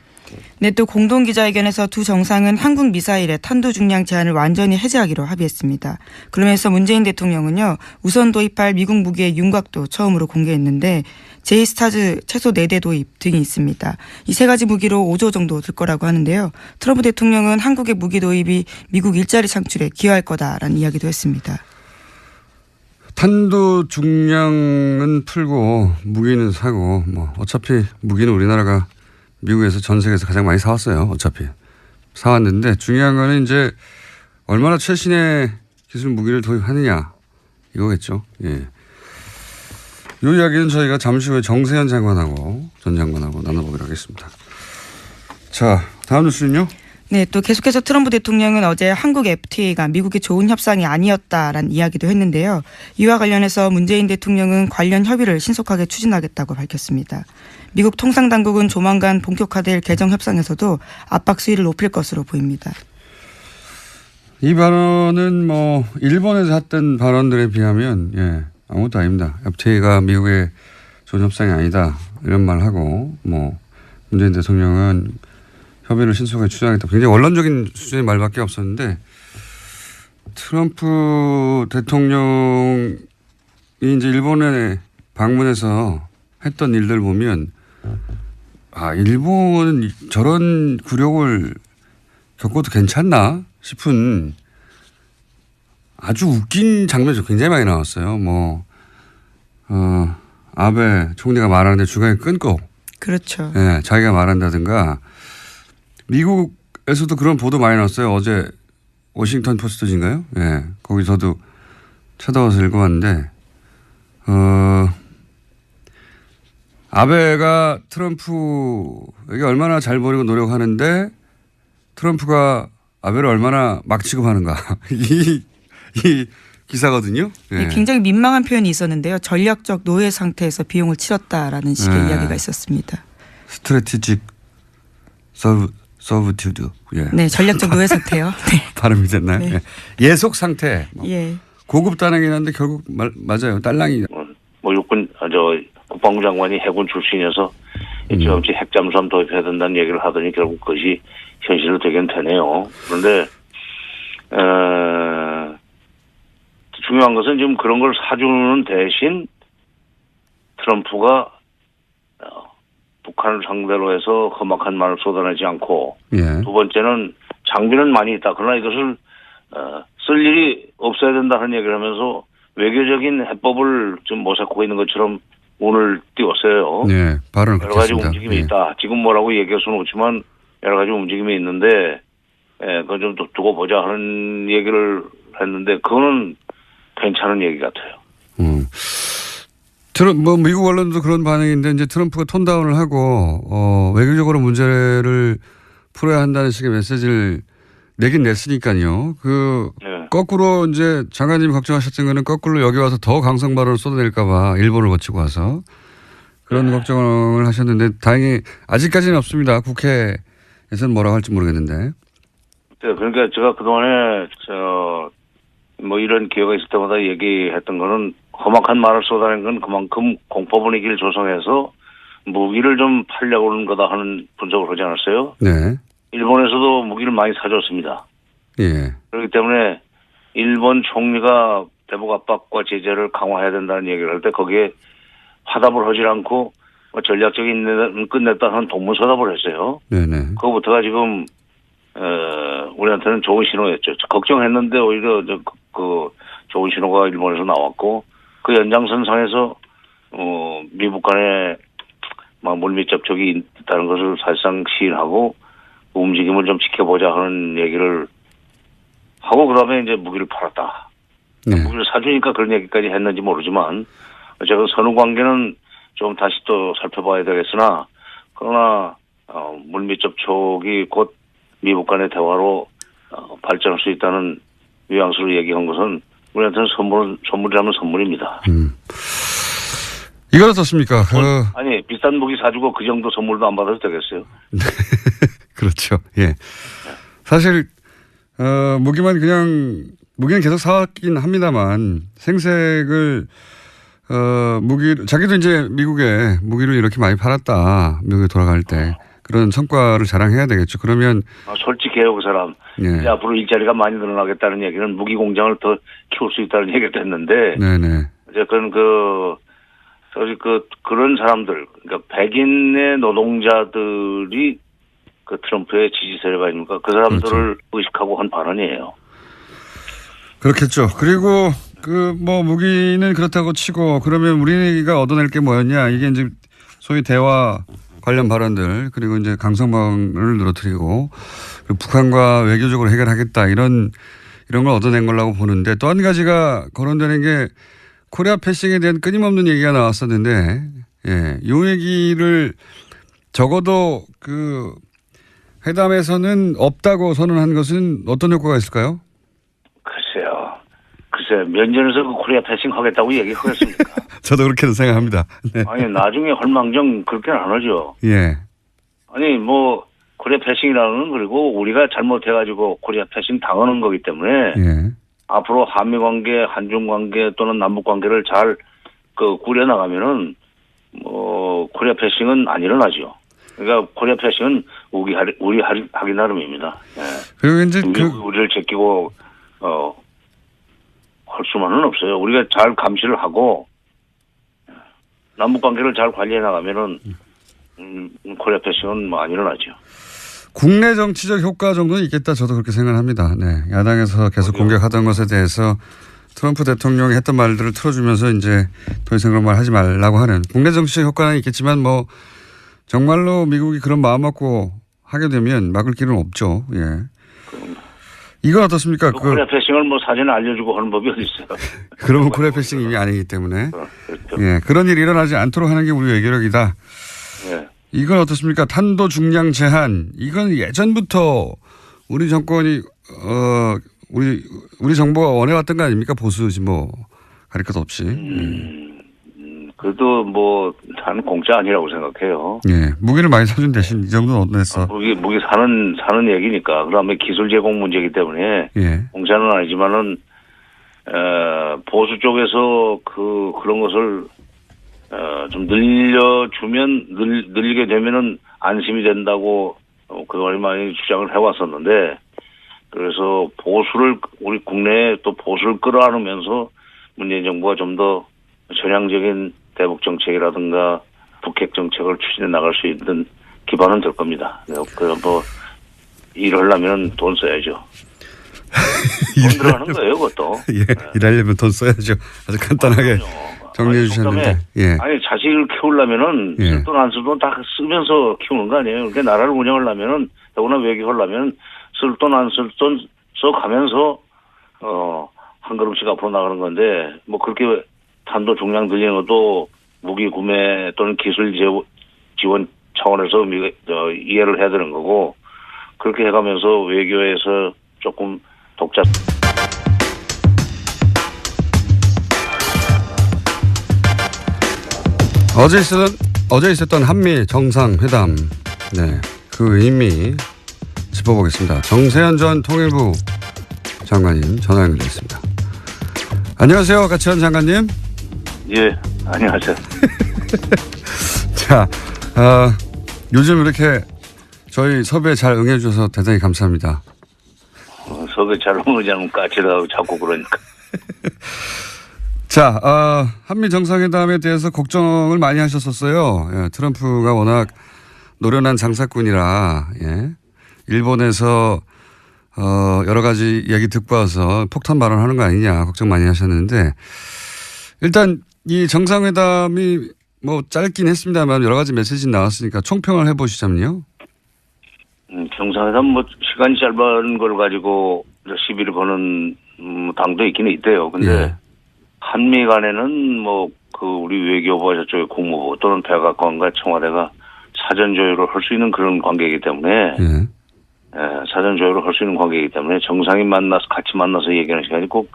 네, 또 공동기자회견에서 두 정상은 한국 미사일의 탄도 중량 제한을 완전히 해제하기로 합의했습니다. 그러면서 문재인 대통령은요. 우선 도입할 미국 무기의 윤곽도 처음으로 공개했는데 제이스타즈 최소 4대 도입 등이 있습니다. 이 세 가지 무기로 5조 정도 들 거라고 하는데요. 트럼프 대통령은 한국의 무기 도입이 미국 일자리 창출에 기여할 거다라는 이야기도 했습니다. 탄도 중량은 풀고 무기는 사고 뭐 어차피 무기는 우리나라가 미국에서 전 세계에서 가장 많이 사왔어요. 어차피 사왔는데 중요한 거는 이제 얼마나 최신의 기술 무기를 도입하느냐 이거겠죠. 예. 이 이야기는 저희가 잠시 후에 정세현 장관하고 전 장관하고 나눠보기로 하겠습니다. 자, 다음 뉴스는요. 네, 또 계속해서 트럼프 대통령은 어제 한국 FTA가 미국이 좋은 협상이 아니었다라는 이야기도 했는데요. 이와 관련해서 문재인 대통령은 관련 협의를 신속하게 추진하겠다고 밝혔습니다. 미국 통상당국은 조만간 본격화될 개정 협상에서도 압박 수위를 높일 것으로 보입니다. 이 발언은 뭐 일본에서 했던 발언들에 비하면 예, 아무것도 아닙니다. FTA가 미국의 좋은 협상이 아니다 이런 말을 하고 뭐 문재인 대통령은 협의를 신속하게 추진하겠다. 굉장히 원론적인 수준의 말밖에 없었는데 트럼프 대통령이 이제 일본에 방문해서 했던 일들 보면 아, 일본은 저런 굴욕을 겪어도 괜찮나 싶은 아주 웃긴 장면이 굉장히 많이 나왔어요. 뭐, 아베 총리가 말하는데 중간에 끊고. 그렇죠. 예, 자기가 말한다든가. 미국에서도 그런 보도 많이 나왔어요. 어제 워싱턴 포스트인가요? 예, 거기서도 찾아와서 읽어봤는데, 아베가 트럼프에게 얼마나 잘 보이고 노력하는데 트럼프가 아베를 얼마나 막 취급하는가. 이 기사거든요. 네. 굉장히 민망한 표현이 있었는데요. 전략적 노예 상태에서 비용을 치렀다라는 식의 이야기가 있었습니다. 스트래티직 서브튜드. 예. 네, 전략적 노예 상태요. 네. 발음이 됐나요? 네. 예. 예속 상태. 예. 고급 단행이긴 한데 결국 맞아요. 딸랑이. 뭐 육군 국방부 장관이 해군 출신이어서 일찌감치 핵잠수함 도입해야 된다는 얘기를 하더니 결국 그것이 현실로 되긴 되네요. 그런데 중요한 것은 지금 그런 걸 사주는 대신 트럼프가 북한을 상대로 해서 험악한 말을 쏟아내지 않고 예. 두 번째는 장비는 많이 있다. 그러나 이것을 쓸 일이 없어야 된다는 얘기를 하면서 외교적인 해법을 좀 모색하고 있는 것처럼 오늘 띄웠어요. 네, 발언을 여러 가지 그렇겠습니다. 움직임이 예. 있다. 지금 뭐라고 얘기할 수는 없지만 여러 가지 움직임이 있는데 그건 좀 두고 보자 하는 얘기를 했는데 그거는 괜찮은 얘기 같아요. 뭐 미국 언론도 그런 반응인데 이제 트럼프가 톤다운을 하고 외교적으로 문제를 풀어야 한다는 식의 메시지를 내긴 냈으니까요. 네. 거꾸로 이제 장관님이 걱정하셨던 거는 거꾸로 여기 와서 더 강성 발언을 쏟아낼까봐 일본을 거치고 와서 그런 걱정을 하셨는데 다행히 아직까지는 없습니다. 국회에서는 뭐라고 할지 모르겠는데. 네, 그러니까 제가 그동안에 뭐 이런 기회가 있을 때마다 얘기했던 거는 험악한 말을 쏟아낸 건 그만큼 공포 분위기를 조성해서 무기를 좀 팔려고 하는 거다 하는 분석을 하지 않았어요? 네. 일본에서도 무기를 많이 사줬습니다. 예. 그렇기 때문에 일본 총리가 대북 압박과 제재를 강화해야 된다는 얘기를 할 때 거기에 화답을 하지 않고 전략적인 끝냈다 하는 동문서답을 했어요. 네네. 그거부터가 지금 우리한테는 좋은 신호였죠. 걱정했는데 오히려 그 좋은 신호가 일본에서 나왔고 그 연장선상에서 미국 간에 막 물밑 접촉이 있다는 것을 사실상 시인하고 움직임을 좀 지켜보자 하는 얘기를 하고 그다음에 이제 무기를 팔았다. 네. 무기를 사주니까 그런 얘기까지 했는지 모르지만 어쨌든 선후 관계는 좀 다시 또 살펴봐야 되겠으나 그러나 물밑 접촉이 곧 미국 간의 대화로 발전할 수 있다는 뉘앙스로 얘기한 것은 우리한테는 선물이라면 선물입니다. 이건 어떻습니까? 아니 비싼 무기 사주고 그 정도 선물도 안 받아도 되겠어요? 그렇죠. 예. 사실 무기는 계속 사왔긴 합니다만 생색을 자기도 이제 미국에 무기를 이렇게 많이 팔았다. 미국에 돌아갈 때 그런 성과를 자랑해야 되겠죠. 그러면 솔직해요, 그 사람. 예. 이제 앞으로 일자리가 많이 늘어나겠다는 얘기는 무기 공장을 더 키울 수 있다는 얘기를 했는데, 네네. 어쨌든 그런 사람들, 그러니까 백인의 노동자들이 그 트럼프의 지지 세력 아닙니까? 그 사람들을 그렇죠. 의식하고 한 발언이에요. 그렇겠죠. 그리고 무기는 그렇다고 치고 그러면 우리가 얻어낼 게 뭐였냐? 이게 이제 소위 대화 관련 발언들 그리고 이제 강성방을 늘어뜨리고 북한과 외교적으로 해결하겠다 이런 걸 얻어낸 거라고 보는데 또 한 가지가 거론되는 게 코리아 패싱에 대한 끊임없는 얘기가 나왔었는데 예, 이 얘기를 적어도 그 회담에서는 없다고 선언한 것은 어떤 효과가 있을까요? 글쎄 면전에서 그 코리아 패싱 하겠다고 얘기하겠습니까? 저도 그렇게 생각합니다. 네. 아니 나중에 헐망정 그렇게는 안 하죠. 예. 아니 코리아 패싱이라는 건 그리고 우리가 잘못해가지고 코리아 패싱 당하는 거기 때문에 예. 앞으로 한미 관계, 한중 관계 또는 남북 관계를 잘 꾸려 나가면은 코리아 패싱은 안 일어나죠. 그러니까 코리아 패싱은 우리 하기 나름입니다. 예. 그리고 이제 우리를 제끼고 할 수만은 없어요. 우리가 잘 감시를 하고 남북 관계를 잘 관리해 나가면은 코리아 패싱은 안 일어나죠. 국내 정치적 효과 정도는 있겠다. 저도 그렇게 생각합니다. 네. 야당에서 계속 공격하던 것에 대해서 트럼프 대통령이 했던 말들을 틀어주면서 이제 더 이상 그런 말 하지 말라고 하는 국내 정치적 효과는 있겠지만 정말로 미국이 그런 마음 먹고 하게 되면 막을 길은 없죠. 예. 이건 어떻습니까? 코리아 패싱을 사전에 알려주고 하는 법이 어디 있어요? 그러면 코리아 패싱이 이미 아니기 때문에. 그렇죠. 예. 그런 일이 일어나지 않도록 하는 게 우리 외교력이다. 예. 이건 어떻습니까? 탄도 중량 제한. 이건 예전부터 우리 정권이 우리 정부가 원해왔던 거 아닙니까? 보수지 가릴 것 없이. 그래도 단 공짜 아니라고 생각해요. 예. 무기를 많이 사준 대신 이 정도는 얻어냈어. 무기 사는 얘기니까. 그다음에 기술 제공 문제이기 때문에 예. 공짜는 아니지만은 보수 쪽에서 그런 것을 좀 늘리게 되면은 안심이 된다고 그동안 많이 주장을 해왔었는데 그래서 우리 국내에 또 보수를 끌어안으면서 문재인 정부가 좀 더 전향적인 대북 정책이라든가 북핵 정책을 추진해 나갈 수 있는 기반은 될 겁니다. 일을 하려면 돈 써야죠. 돈 들어가는 거예요, 그것도. 예. 일하려면 돈 써야죠. 아주 간단하게 정리해 주셨는데. 예. 아니, 자식을 키우려면은 쓸 돈 안 쓸 돈 다 쓰면서 키우는 거 아니에요. 그러니까 나라를 운영하려면은 더구나 외교하려면 쓸 돈 안 쓸 돈 써가면서 한 걸음씩 앞으로 나가는 건데 그렇게 탄도 중량 늘리는 것도 무기 구매 또는 기술 지원 차원에서 이해를 해야 되는 거고 그렇게 해가면서 외교에서 조금 독자. 어제 있었던 한미 정상회담, 네, 그 의미 짚어보겠습니다. 정세현 전 통일부 장관님 전화 연결됐습니다. 안녕하세요, 가치현 장관님. 예, 안녕하세요. 자, 요즘 이렇게 저희 섭외에 잘 응해주셔서 대단히 감사합니다. 섭외 잘 응하자면 까칠하고 자꾸 그러니까. 자, 한미 정상회담에 대해서 걱정을 많이 하셨었어요. 예, 트럼프가 워낙 노련한 장사꾼이라, 예, 일본에서 여러 가지 얘기 듣고 와서 폭탄 발언하는 거 아니냐 걱정 많이 하셨는데, 일단 이 정상회담이 뭐 짧긴 했습니다만 여러 가지 메시지 나왔으니까 총평을 해보시자면요. 정상회담 뭐 시간이 짧은 걸 가지고 시비를 거는 당도 있기는 있대요. 근데 예. 한미 간에는 뭐 그 우리 외교부와 저쪽의 국무부 또는 백악관과 청와대가 사전 조율을 할 수 있는 그런 관계이기 때문에 예. 사전 조율을 할 수 있는 관계이기 때문에 정상이 만나서 같이 만나서 얘기하는 시간이 꼭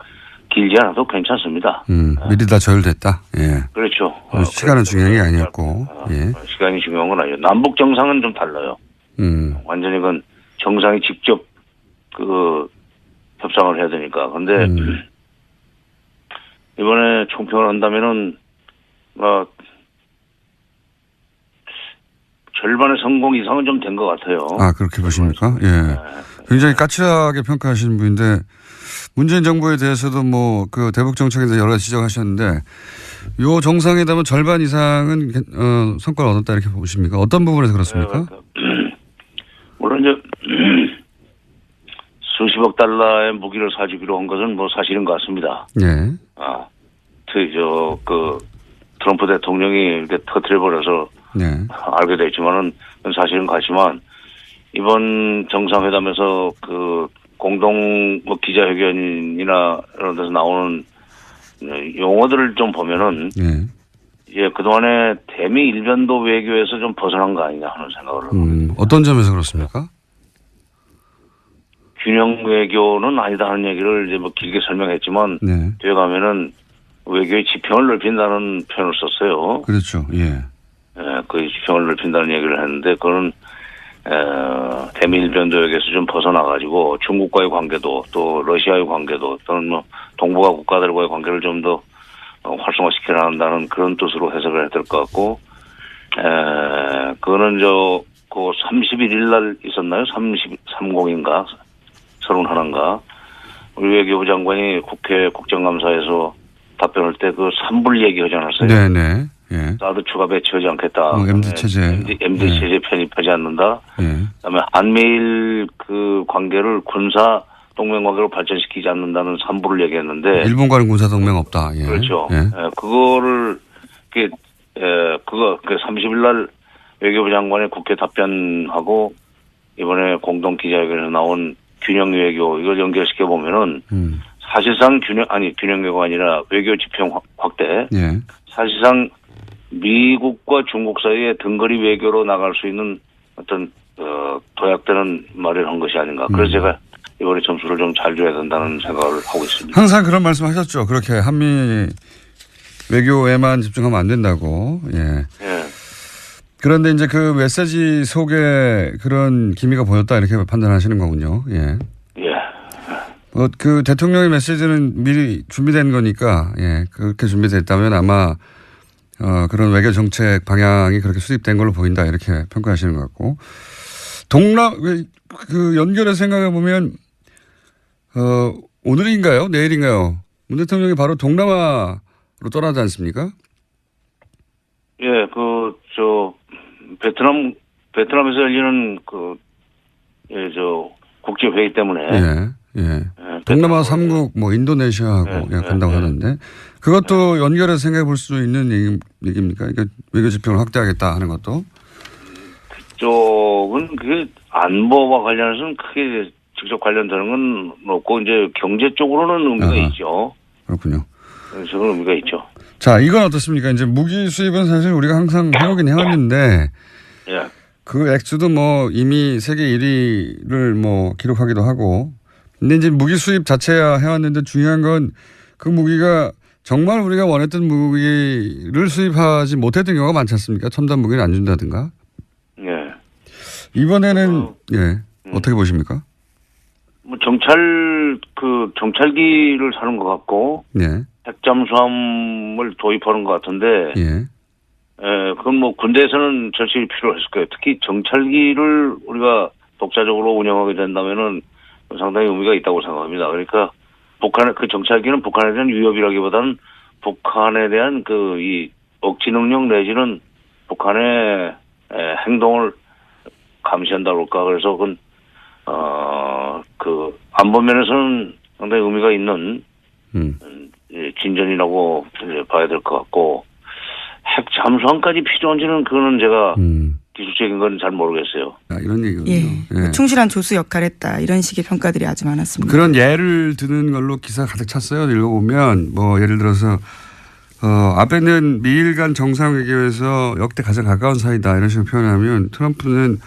길지 않아도 괜찮습니다. 미리 다 조율됐다. 예. 그렇죠. 시간은 중요한 게 아니었고. 예. 시간이 중요한 건 아니에요. 남북 정상은 좀 달라요. 완전히 그건 정상이 직접 그 협상을 해야 되니까. 근데 이번에 총평을 한다면은 절반의 성공 이상은 좀 된 것 같아요. 아, 그렇게 보십니까? 예. 굉장히 까칠하게 평가하시는 분인데, 문재인 정부에 대해서도 뭐 그 대북 정책에 대해서 여러 가지 지적하셨는데, 요 정상회담은 절반 이상은 성과를 얻었다 이렇게 보십니까? 어떤 부분에서 그렇습니까? 물론 이제 수십억 달러의 무기를 사주기로 한 것은 뭐 사실인 것 같습니다. 예. 트럼프 대통령이 이렇게 터뜨려버려서 네. 알게 됐지만은 사실은 같지만 이번 정상회담에서 그 공동 뭐 기자회견이나 이런 데서 나오는 용어들을 좀 보면은 예, 그동안에 대미 일변도 외교에서 좀 벗어난 거 아니냐 하는 생각을 합니다. 어떤 점에서 그렇습니까? 균형 외교는 아니다 하는 얘기를 이제 뭐 길게 설명했지만 네. 뒤에 가면은 외교의 지평을 넓힌다는 표현을 썼어요. 그렇죠. 예. 그 지평을 넓힌다는 얘기를 했는데 그거는 대미 일변도역에서 좀 벗어나가지고 중국과의 관계도 또 러시아의 관계도 또는 뭐 동북아 국가들과의 관계를 좀 더 활성화시켜야 한다는 그런 뜻으로 해석을 해야 될 것 같고, 그거는 그 31일 날 있었나요? 30인가? 31인가? 우리 외교부 장관이 국회 국정감사에서 답변할 때 그 산불 얘기하지 않았어요? 네네. 예. 사드 추가 배치하지 않겠다. MD 체제. MD 체제 편입하지 않는다. 예. 그다음에 한미일 그 관계를 군사 동맹 관계로 발전시키지 않는다는 산불을 얘기했는데. 일본과는 군사 동맹 없다. 예. 그렇죠. 예. 그거를 그 30일 날 외교부 장관의 국회 답변하고 이번에 공동 기자회견에서 나온 균형 외교 이걸 연결시켜 보면은 사실상 균형 외교가 아니라 외교 지평 확대. 예. 사실상 미국과 중국 사이에 등거리 외교로 나갈 수 있는 어떤 도약되는 말을 한 것이 아닌가. 그래서 제가 이번에 점수를 좀 잘 줘야 된다는 생각을 하고 있습니다. 항상 그런 말씀하셨죠. 그렇게 한미 외교에만 집중하면 안 된다고. 예. 예. 그런데 이제 그 메시지 속에 그런 기미가 보였다 이렇게 판단하시는 거군요. 예. 예. 그 대통령의 메시지는 미리 준비된 거니까, 예. 그렇게 준비됐다면 아마 그런 외교 정책 방향이 그렇게 수립된 걸로 보인다 이렇게 평가하시는 것 같고, 그 연결해서 생각해 보면 오늘인가요, 내일인가요? 문 대통령이 바로 동남아로 떠나지 않습니까? 예, 베트남에서 열리는 국제 회의 때문에. 예. 동남아 3국 뭐 인도네시아하고 간다고 하는데 그것도 연결해서 생각해 볼 수 있는 얘기입니까? 그러니까 외교 지평을 확대하겠다 하는 것도. 그쪽은 그게 안보와 관련해서는 크게 직접 관련되는 건 없고 이제 경제 쪽으로는 의미가 있죠. 그렇군요. 저는 의미가 있죠. 자, 이건 어떻습니까? 이제 무기 수입은 사실 우리가 항상 해오긴 해왔는데, 그 액수도 뭐 이미 세계 1위를 뭐 기록하기도 하고, 근데 이제 무기 수입 자체야 해왔는데 중요한 건 그 무기가 정말 우리가 원했던 무기를 수입하지 못했던 경우가 많지 않습니까? 첨단 무기를 안 준다든가. 예. 이번에는 어떻게 보십니까? 뭐 경찰기를 사는 것 같고 네. 핵잠수함을 도입하는 것 같은데. 예. 그건 뭐 군대에서는 절실히 필요했을 거예요. 특히 정찰기를 우리가 독자적으로 운영하게 된다면은 상당히 의미가 있다고 생각합니다. 그러니까 북한의 그 정찰기는 북한에 대한 위협이라기보다는 북한에 대한 이 억지 능력 내지는 북한의 행동을 감시한다 그럴까. 그래서 그건 안보 면에서는 상당히 의미가 있는 진전이라고 봐야 될 것 같고. 핵 잠수함까지 필요한지는 그거는 제가 기술적인 건 잘 모르겠어요. 이런 얘기군요. 예. 충실한 조수 역할을 했다. 이런 식의 평가들이 아주 많았습니다. 그런 예를 드는 걸로 기사 가득 찼어요. 읽어보면 뭐 예를 들어서 아베는 미일 간 정상회담에서 역대 가장 가까운 사이다 이런 식으로 표현하면 트럼프는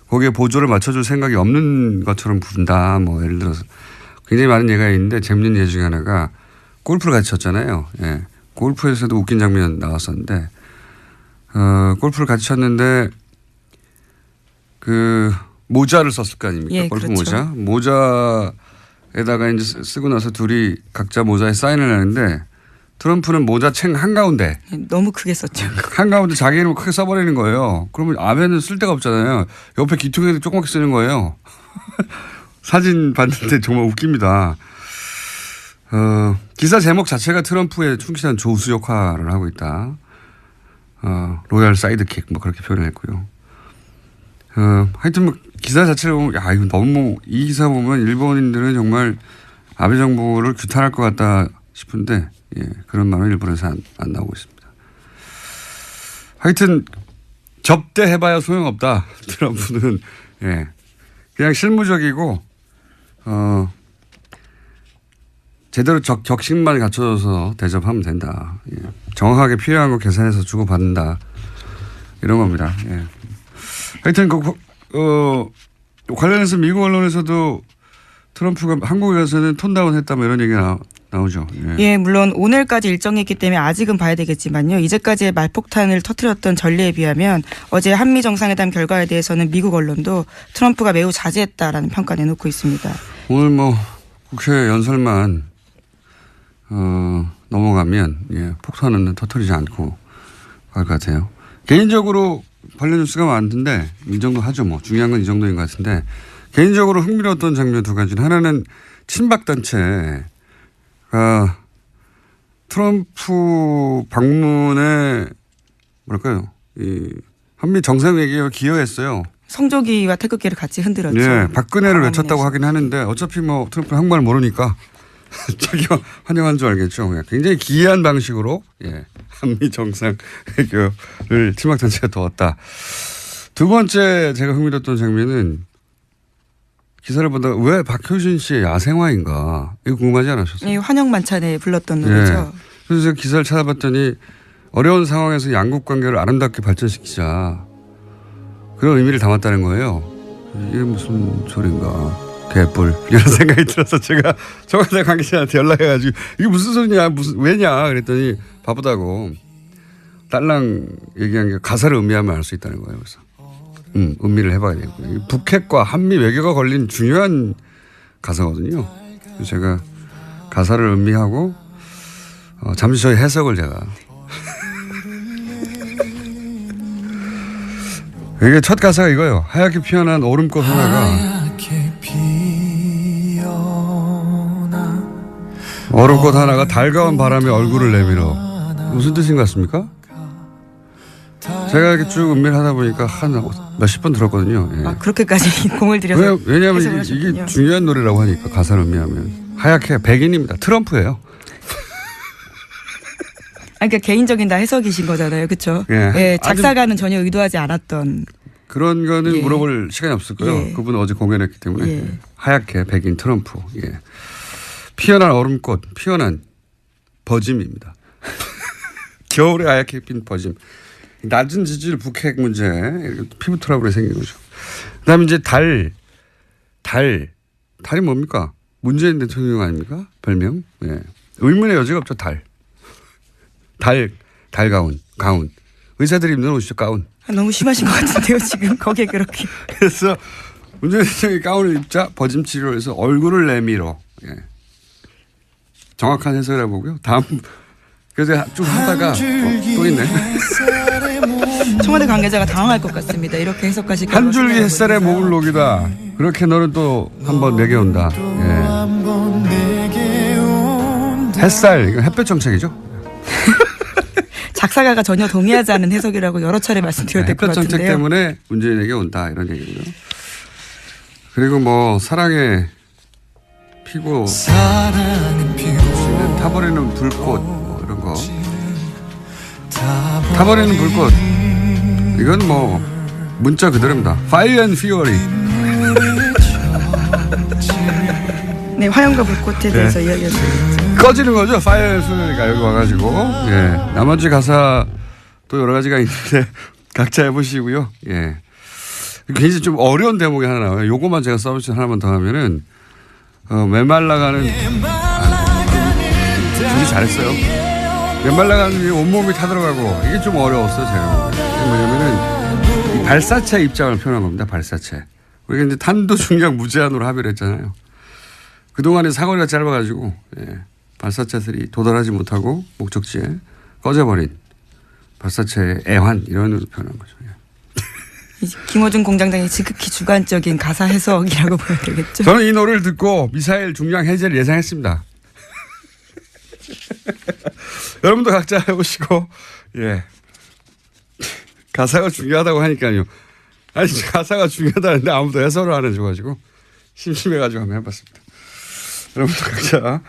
거기에 보조를 맞춰줄 생각이 없는 것처럼 부른다. 뭐 예를 들어서 굉장히 많은 예가 있는데 재밌는 예 중에 하나가 골프를 같이 쳤잖아요. 예. 골프에서도 웃긴 장면 나왔었는데 골프를 같이 쳤는데 그 모자를 썼을 거 아닙니까? 예, 골프 그렇죠. 모자에다가 이제 쓰고 나서 둘이 각자 모자에 사인을 하는데 트럼프는 모자 챙 한가운데 너무 크게 썼죠. 한가운데 자기 이름을 크게 써버리는 거예요. 그러면 아베는 쓸 데가 없잖아요. 옆에 귀퉁이를 조그맣게 쓰는 거예요. 사진 봤는데 정말 웃깁니다. 기사 제목 자체가 트럼프의 충실한 조수 역할을 하고 있다. 로얄 사이드킥 뭐 그렇게 표현했고요. 하여튼 뭐 기사 자체를 보면 야 이거 너무 이 기사 보면 일본인들은 정말 아베 정부를 규탄할 것 같다 싶은데 그런 말은 일본에서 안 나오고 있습니다. 하여튼 접대해봐야 소용없다. 트럼프는 그냥 실무적이고 제대로 격식만 갖춰져서 대접하면 된다. 정확하게 필요한 거 계산해서 주고받는다. 이런 겁니다. 하여튼 관련해서 미국 언론에서도 트럼프가 한국에 가서는 톤다운 했다 뭐 이런 얘기가 나오죠. 예, 물론 오늘까지 일정이 있기 때문에 아직은 봐야 되겠지만요. 이제까지의 말폭탄을 터뜨렸던 전례에 비하면 어제 한미 정상회담 결과에 대해서는 미국 언론도 트럼프가 매우 자제했다라는 평가 내놓고 있습니다. 오늘 뭐 국회 연설만 넘어가면 폭탄은 터뜨리지 않고 갈 것 같아요. 개인적으로 관련 뉴스가 많은데 이 정도 하죠. 뭐 중요한 건 이 정도인 것 같은데 개인적으로 흥미로웠던 장면 두 가지는 하나는 친박단체가 트럼프 방문에 뭐랄까요 이 한미 정상회담에 기여했어요. 성조기와 태극기를 같이 흔들었죠. 네, 박근혜를 외쳤다고 하긴 하는데 어차피 뭐 트럼프 한국말 모르니까 자기가 환영한 줄 알겠죠. 굉장히 기이한 방식으로 한미 정상회담을 친박단체가 도왔다. 두 번째 제가 흥미로웠던 장면은 기사를 보다가 왜 박효신 씨의 야생화인가 이거 궁금하지 않으셨어요? 네, 환영 만찬에 불렀던 노래죠. 그래서 제가 기사를 찾아봤더니 어려운 상황에서 양국 관계를 아름답게 발전시키자 그런 의미를 담았다는 거예요. 이게 무슨 소린가. 개뿔 이런 생각이 들어서 제가 청와대 관계자한테 연락해가지고 이게 무슨 소리냐 왜냐 그랬더니 바쁘다고 딸랑 얘기한 게 가사를 음미하면 알 수 있다는 거예요. 그래서 음미를 해봐야 되고요. 북핵과 한미 외교가 걸린 중요한 가사거든요. 그래서 제가 가사를 음미하고 잠시 저희 해석을 제가 이게 첫 가사가 이거예요. 하얗게 피어난 오름꽃 하나가 얼음꽃 하나가 달가운 바람에 얼굴을 내밀어. 무슨 뜻인 것 같습니까? 제가 이렇게 쭉 음미를 하다 보니까 한 몇십 번 들었거든요. 그렇게까지 공을 들여서. 왜냐하면 이게 중요한 노래라고 하니까 가사를 음미하면. 하얗게 백인입니다. 트럼프예요. 그러니까 개인적인 다 해석이신 거잖아요. 그렇죠? 작사가는 전혀 의도하지 않았던. 그런 거는 물어볼 시간이 없을 거예요. 그분은 어제 공연했기 때문에. 하얗게 백인 트럼프. 피어난 얼음꽃, 피어난 버짐입니다. 겨울에 하얗게 핀 버짐. 낮은 지질 북핵 문제, 피부 트러블이 생긴 거죠. 그 다음에 이제 달이 뭡니까? 문재인 대통령 아닙니까? 별명. 예. 의문의 여지가 없죠. 가운. 의사들이 입는 옷이죠. 가운. 너무 심하신 것 같은데요. 지금 거기에 그렇게. 그래서 문재인 대통령이 가운을 입자 버짐 치료를 해서 얼굴을 내밀어. 예. 정확한 해석을 해보고요. 다음 그래서 쭉 하다가 또 있네. 청와대 관계자가 당황할 것 같습니다. 이렇게 해석하시고 한 줄기 햇살에 몸을 녹이다. 그렇게 너는 또 한번 내게 온다. 예. 햇살 이거 햇볕 정책이죠. 작사가가 전혀 동의하지 않은 해석이라고 여러 차례 말씀드려야 될 것 같은데요. 햇볕 정책 때문에 문재인에게 온다 이런 얘기고요. 그리고 뭐 사랑의 피고 타버리는 불꽃 뭐 이런 거. 타버리는 불꽃 이건 뭐 문자 그대로입니다. Fire and Fury. 네, 화염과 불꽃에 대해서 이야기했습니다. 꺼지는 거죠. Fire and Fury가 여기 와가지고. 예. 나머지 가사 또 여러 가지가 있는데 각자 해보시고요. 예. 굉장히 좀 어려운 대목이 하나 나와요. 요거만 제가 서비스 하나만 더 하면은 메말라가는 되게 잘했어요. 메말라가는 게 온몸이 타들어가고 이게 좀 어려웠어요. 제가. 뭐냐면은 이 발사체 입장을 표현한 겁니다. 발사체. 우리가 이제 탄도 중량 무제한으로 합의를 했잖아요. 그동안에 사거리가 짧아가지고 발사체들이 도달하지 못하고 목적지에 꺼져버린 발사체의 애환 이런 으로 표현한 거죠. 김어준 공장장의 지극히 주관적인 가사 해석이라고 보여야 되겠죠. 저는 이 노래를 듣고 미사일 중량 해제를 예상했습니다. 여러분도 각자 해보시고 예 가사가 중요하다고 하니까요. 아니 가사가 중요하다는데 아무도 해설을 안 해줘가지고 심심해가지고 한번 해봤습니다. 여러분도 각자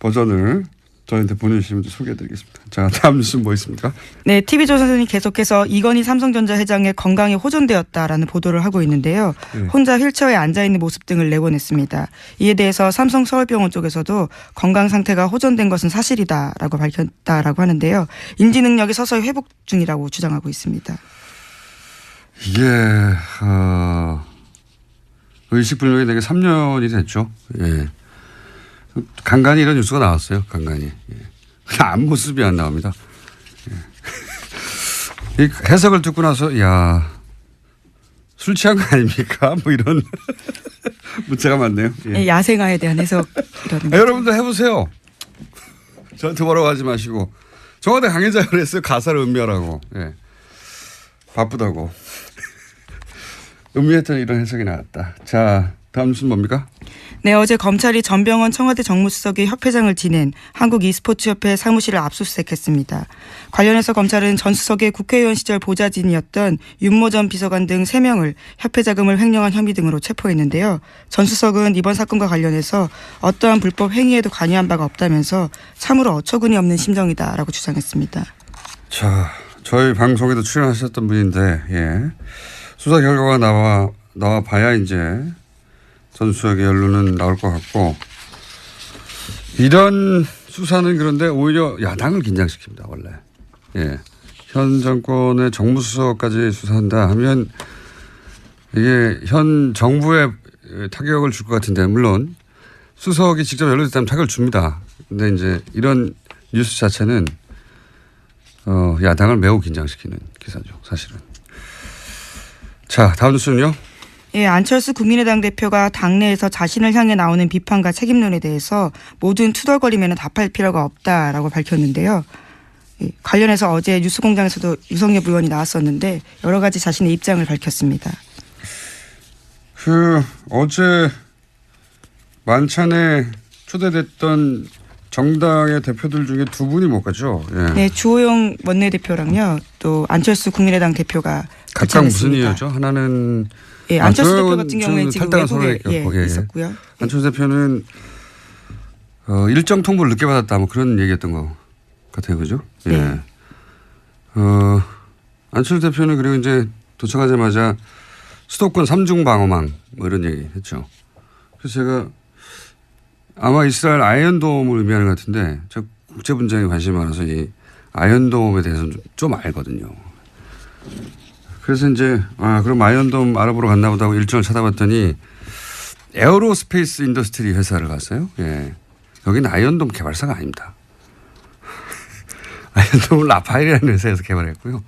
버전을 저희한테 보내주시면 소개해드리겠습니다. 자, 다음 뉴스는 뭐 있습니까? 네, TV조선이 계속해서 이건희 삼성전자 회장의 건강이 호전되었다라는 보도를 하고 있는데요. 혼자 휠체어에 앉아있는 모습 등을 내보냈습니다. 이에 대해서 삼성 서울병원 쪽에서도 건강 상태가 호전된 것은 사실이다라고 밝혔다라고 하는데요. 인지 능력이 서서히 회복 중이라고 주장하고 있습니다. 이게 의식불명이 되게 3년이 됐죠. 예. 간간히 이런 뉴스가 나왔어요. 간간히. 예. 앞모습이 안 나옵니다. 예. 이 해석을 듣고 나서 야, 술 취한 거 아닙니까? 뭐 이런 문자가 많네요. 예. 야생화에 대한 해석이라는 여러분도 해보세요. 저한테 뭐라고 하지 마시고. 청와대 관계자가 그랬어요. 가사를 음미하라고. 예. 바쁘다고. 음미했더니 이런 해석이 나왔다. 자, 다음 뉴스는 뭡니까? 네, 어제 검찰이 전병헌 청와대 정무수석의 협회장을 지낸 한국e스포츠협회 사무실을 압수수색했습니다. 관련해서 검찰은 전 수석의 국회의원 시절 보좌진이었던 윤모 전 비서관 등 3명을 협회 자금을 횡령한 혐의 등으로 체포했는데요. 전 수석은 이번 사건과 관련해서 어떠한 불법 행위에도 관여한 바가 없다면서 참으로 어처구니 없는 심정이다라고 주장했습니다. 자, 저희 방송에도 출연하셨던 분인데 예. 수사 결과가 나와 봐야 이제 전 수석의 연루는 나올 것 같고 이런 수사는 그런데 오히려 야당을 긴장시킵니다. 원래. 예. 현 정권의 정무수석까지 수사한다 하면 이게 현 정부에 타격을 줄 것 같은데 물론 수석이 직접 연루됐다면 타격을 줍니다. 근데 이제 이런 뉴스 자체는 야당을 매우 긴장시키는 기사죠. 사실은. 자, 다음 뉴스는요. 예, 안철수 국민의당 대표가 당내에서 자신을 향해 나오는 비판과 책임론에 대해서 모든 투덜거림에는 답할 필요가 없다라고 밝혔는데요. 예, 관련해서 어제 뉴스공장에서도 유성엽 의원이 나왔었는데 여러 가지 자신의 입장을 밝혔습니다. 어제 만찬에 초대됐던 정당의 대표들 중에 2분이 못 갔죠. 예. 네, 주호영 원내대표랑요, 또 안철수 국민의당 대표가 각각 무슨 이유죠? 하나는 예, 안철수 대표 같은 경우에 지금 외국에 예. 있었고요. 안철수 대표는 일정 통보를 늦게 받았다, 뭐 그런 얘기했던 것 같아요, 그죠? 예. 네. 안철수 대표는 그리고 이제 도착하자마자 수도권 3중 방어망 뭐 이런 얘기했죠. 그래서 제가 아마 이스라엘 아이언돔을 의미하는 것 같은데 저 국제 분쟁에 관심이 많아서 이 아이언돔에 대해서는 좀 알거든요. 그래서 이제 그럼 아이언돔 알아보러 갔나 보다 하고 일정을 찾아봤더니 에어로스페이스 인더스트리 회사를 갔어요. 예. 여기는 아이언돔 개발사가 아닙니다. 아이언돔을 라파엘이라는 회사에서 개발했고요.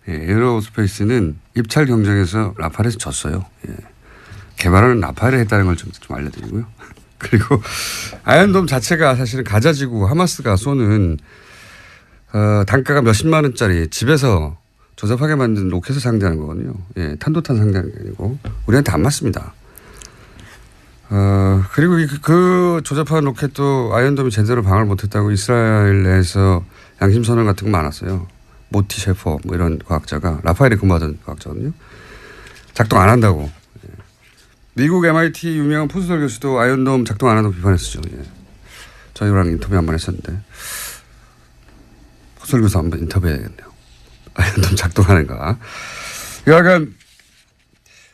예, 에어로스페이스는 입찰 경쟁에서 라파엘에서 졌어요. 예. 개발은 라파엘이 했다는 걸 좀 알려드리고요. 그리고 아이언돔 자체가 사실은 가자지구 하마스가 쏘는 단가가 몇십만 원짜리 집에서 조잡하게 만든 로켓을 상대하는 거거든요. 예, 탄도탄 상대하는 게 아니고 우리한테 안 맞습니다. 그리고 그 조잡한 로켓도 아이언돔이 제대로 방어를 못했다고 이스라엘 내에서 양심선언 같은 거 많았어요. 모티 셰퍼 뭐 이런 과학자가 라파엘에 근무하던 과학자거든요. 작동 안 한다고. 예. 미국 MIT 유명한 포스덜 교수도 아이언돔 작동 안 한다고 비판했었죠. 예. 저희랑 인터뷰 한번 했었는데 포스덜 교수 한번 인터뷰해야겠네요. 아이언돔 작동하는가. 약간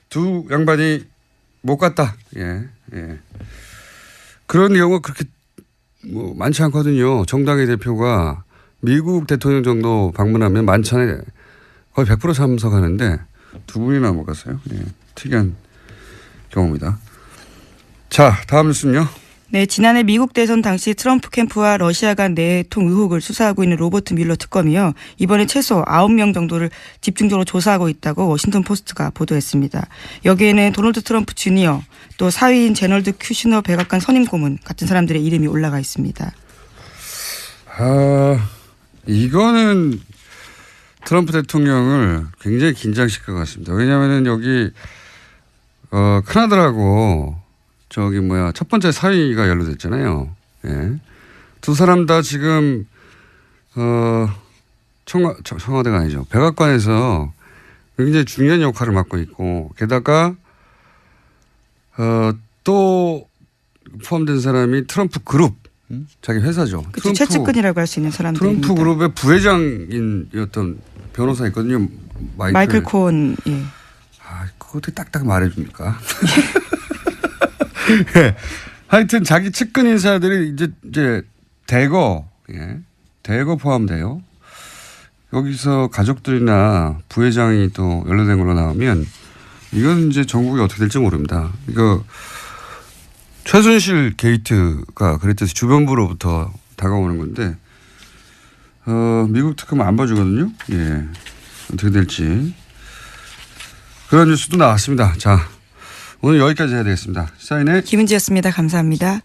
두 양반이 못 갔다. 예, 예. 그런 경우가 그렇게 뭐 많지 않거든요. 정당의 대표가 미국 대통령 정도 방문하면 만찬에 거의 100% 참석하는데 두 분이나 못 갔어요. 예, 특이한 경우입니다. 자, 다음 뉴스는요. 네, 지난해 미국 대선 당시 트럼프 캠프와 러시아 간 내통 의혹을 수사하고 있는 로버트 뮬러 특검이요. 이번에 최소 9명 정도를 집중적으로 조사하고 있다고 워싱턴 포스트가 보도했습니다. 여기에는 도널드 트럼프 주니어 또 사위인 제널드 큐시너 백악관 선임 고문 같은 사람들의 이름이 올라가 있습니다. 이거는 트럼프 대통령을 굉장히 긴장시킬 것 같습니다. 왜냐하면 여기 큰아들하고 첫 번째 사위가 연루됐잖아요. 예. 두 사람 다 지금, 청와대가 아니죠. 백악관에서 굉장히 중요한 역할을 맡고 있고, 게다가, 또 포함된 사람이 트럼프 그룹, 자기 회사죠. 그렇죠. 최측근이라고 할 수 있는 사람들입니다. 트럼프 그룹의 부회장이었던 변호사 있거든요. 마이클 코온. 예. 그것도 딱딱 말해줍니까? 예. 하여튼 자기 측근 인사들이 이제 대거 포함돼요. 여기서 가족들이나 부회장이 또 연루된 걸로 나오면 이건 이제 전국이 어떻게 될지 모릅니다. 이거 최순실 게이트가 그랬듯이 주변부로부터 다가오는 건데 미국 특검 안 봐주거든요. 예. 어떻게 될지. 그런 뉴스도 나왔습니다. 자, 오늘 여기까지 해야 되겠습니다. 시사인의 김은지였습니다. 감사합니다.